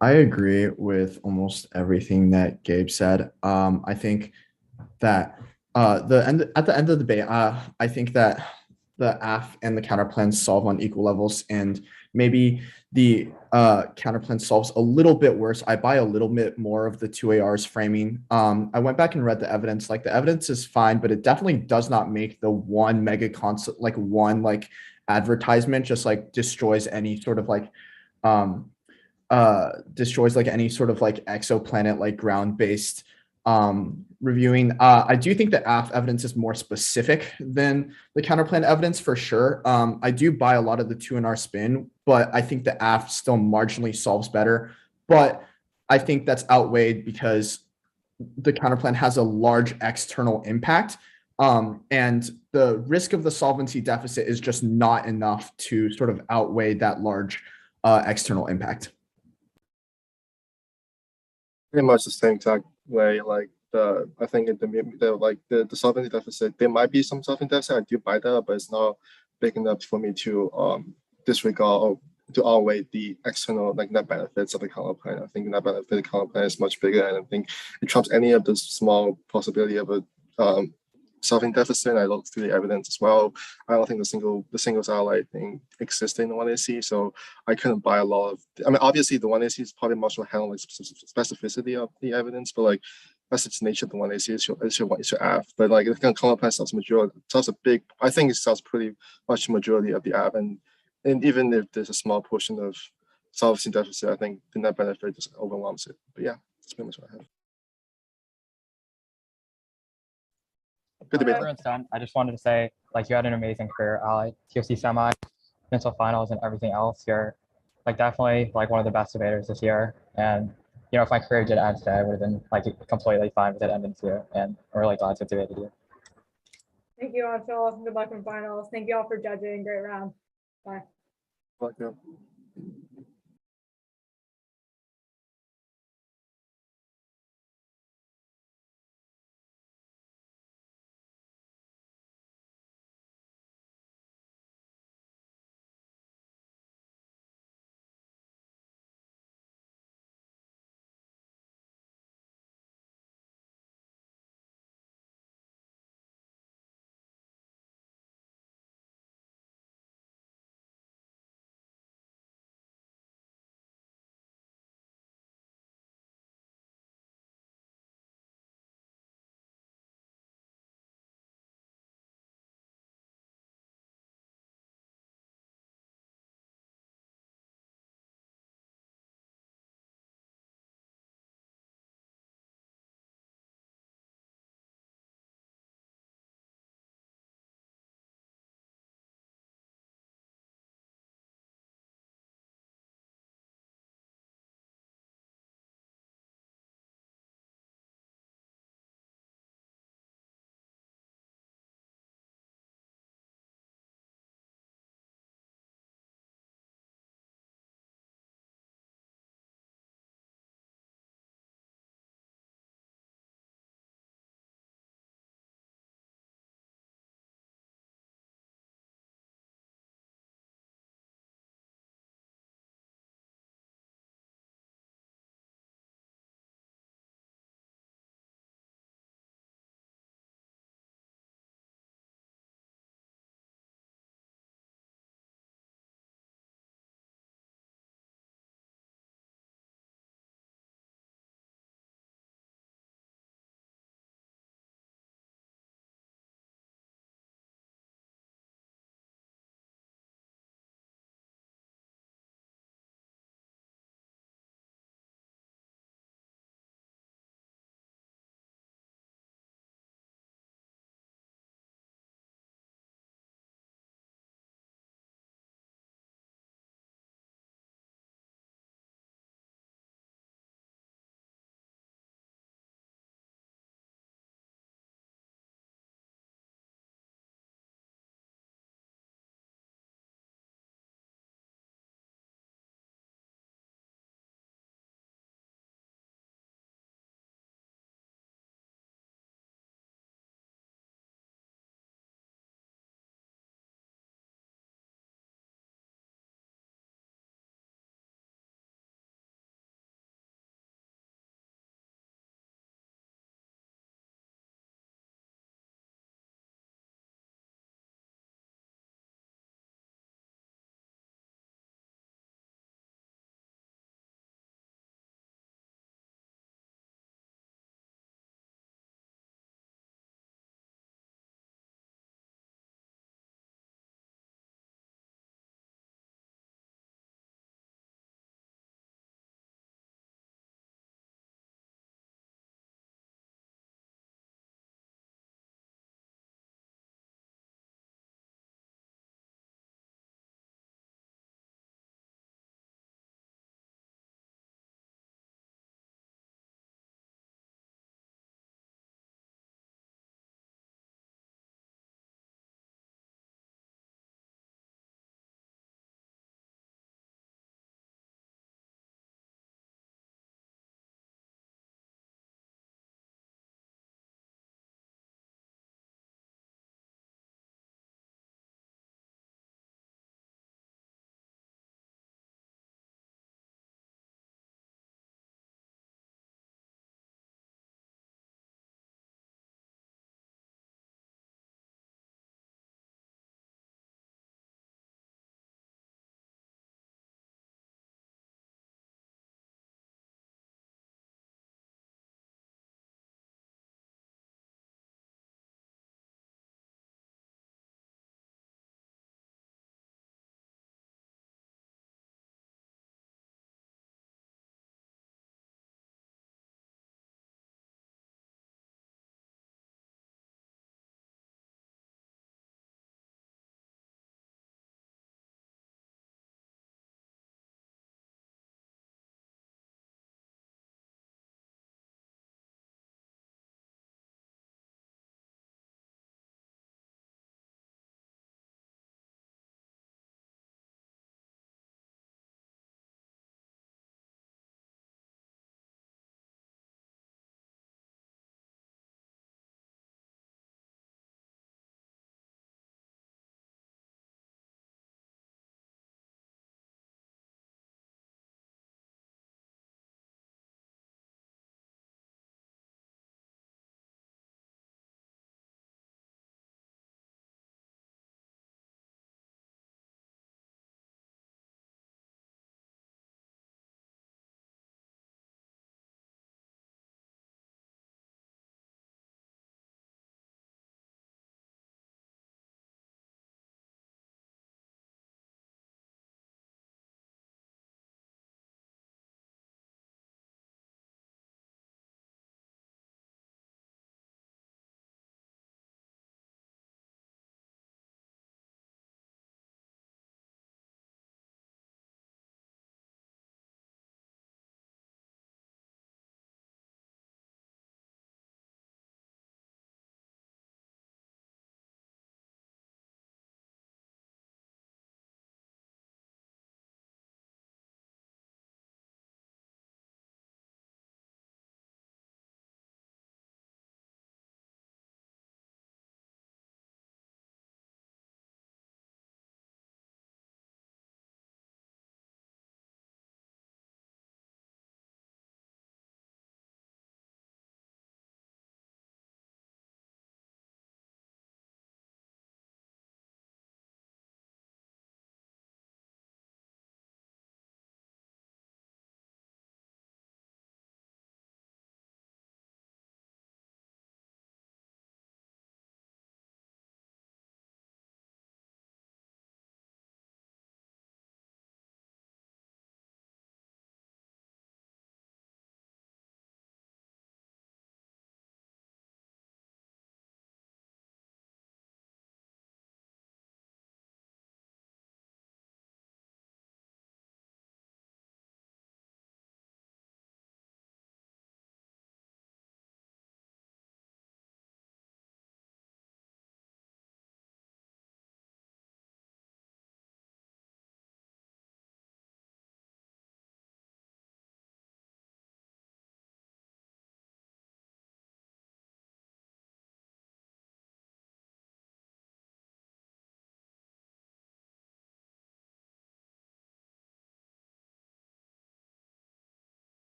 I agree with almost everything that Gabe said. I think that at the end of the debate, I think that the AF and the counterplan solve on equal levels, and maybe the counterplan solves a little bit worse. I buy a little bit more of the 2AR's framing. I went back and read the evidence. The evidence is fine, but it definitely does not make the one mega concept, one advertisement just destroys any sort of destroys any sort of exoplanet ground-based reviewing. I do think the AF evidence is more specific than the counterplan evidence for sure. I do buy a lot of the 2NR spin, but I think the AF still marginally solves better. But I think that's outweighed because the counterplan has a large external impact. And the risk of the solvency deficit is just not enough to sort of outweigh that large external impact. Pretty much the same exact way. I think in the solvency deficit, there might be some solvency deficit. I do buy that, but it's not big enough for me to disregard or to outweigh the external net benefits of the counterplan. I think the net benefit of the counterplan is much bigger, and I think it trumps any of the small possibility of a solving deficit. I looked through the evidence as well. I don't think the single satellite thing exists in the 1AC, so I couldn't buy a lot of. I mean, obviously the 1AC is probably much more handling specificity of the evidence, but that's its nature. The 1AC is your AF, but the counterplan solves majority. Solves a big. I think it solves pretty much majority of the AF, and even if there's a small portion of solvency deficit, I think the net benefit just overwhelms it. But yeah, that's pretty much what I have. Good debate. Everyone's done. I just wanted to say, like, you had an amazing career, Ali. TOC semi, mental finals, and everything else. You're like definitely like one of the best debaters this year. And you know, if my career did end today, I would have been like completely fine with it ending too. And I'm really glad to have debated you. Thank you, Anshul. Good luck in finals. Thank you all for judging. Great round. Bye. Like, yeah.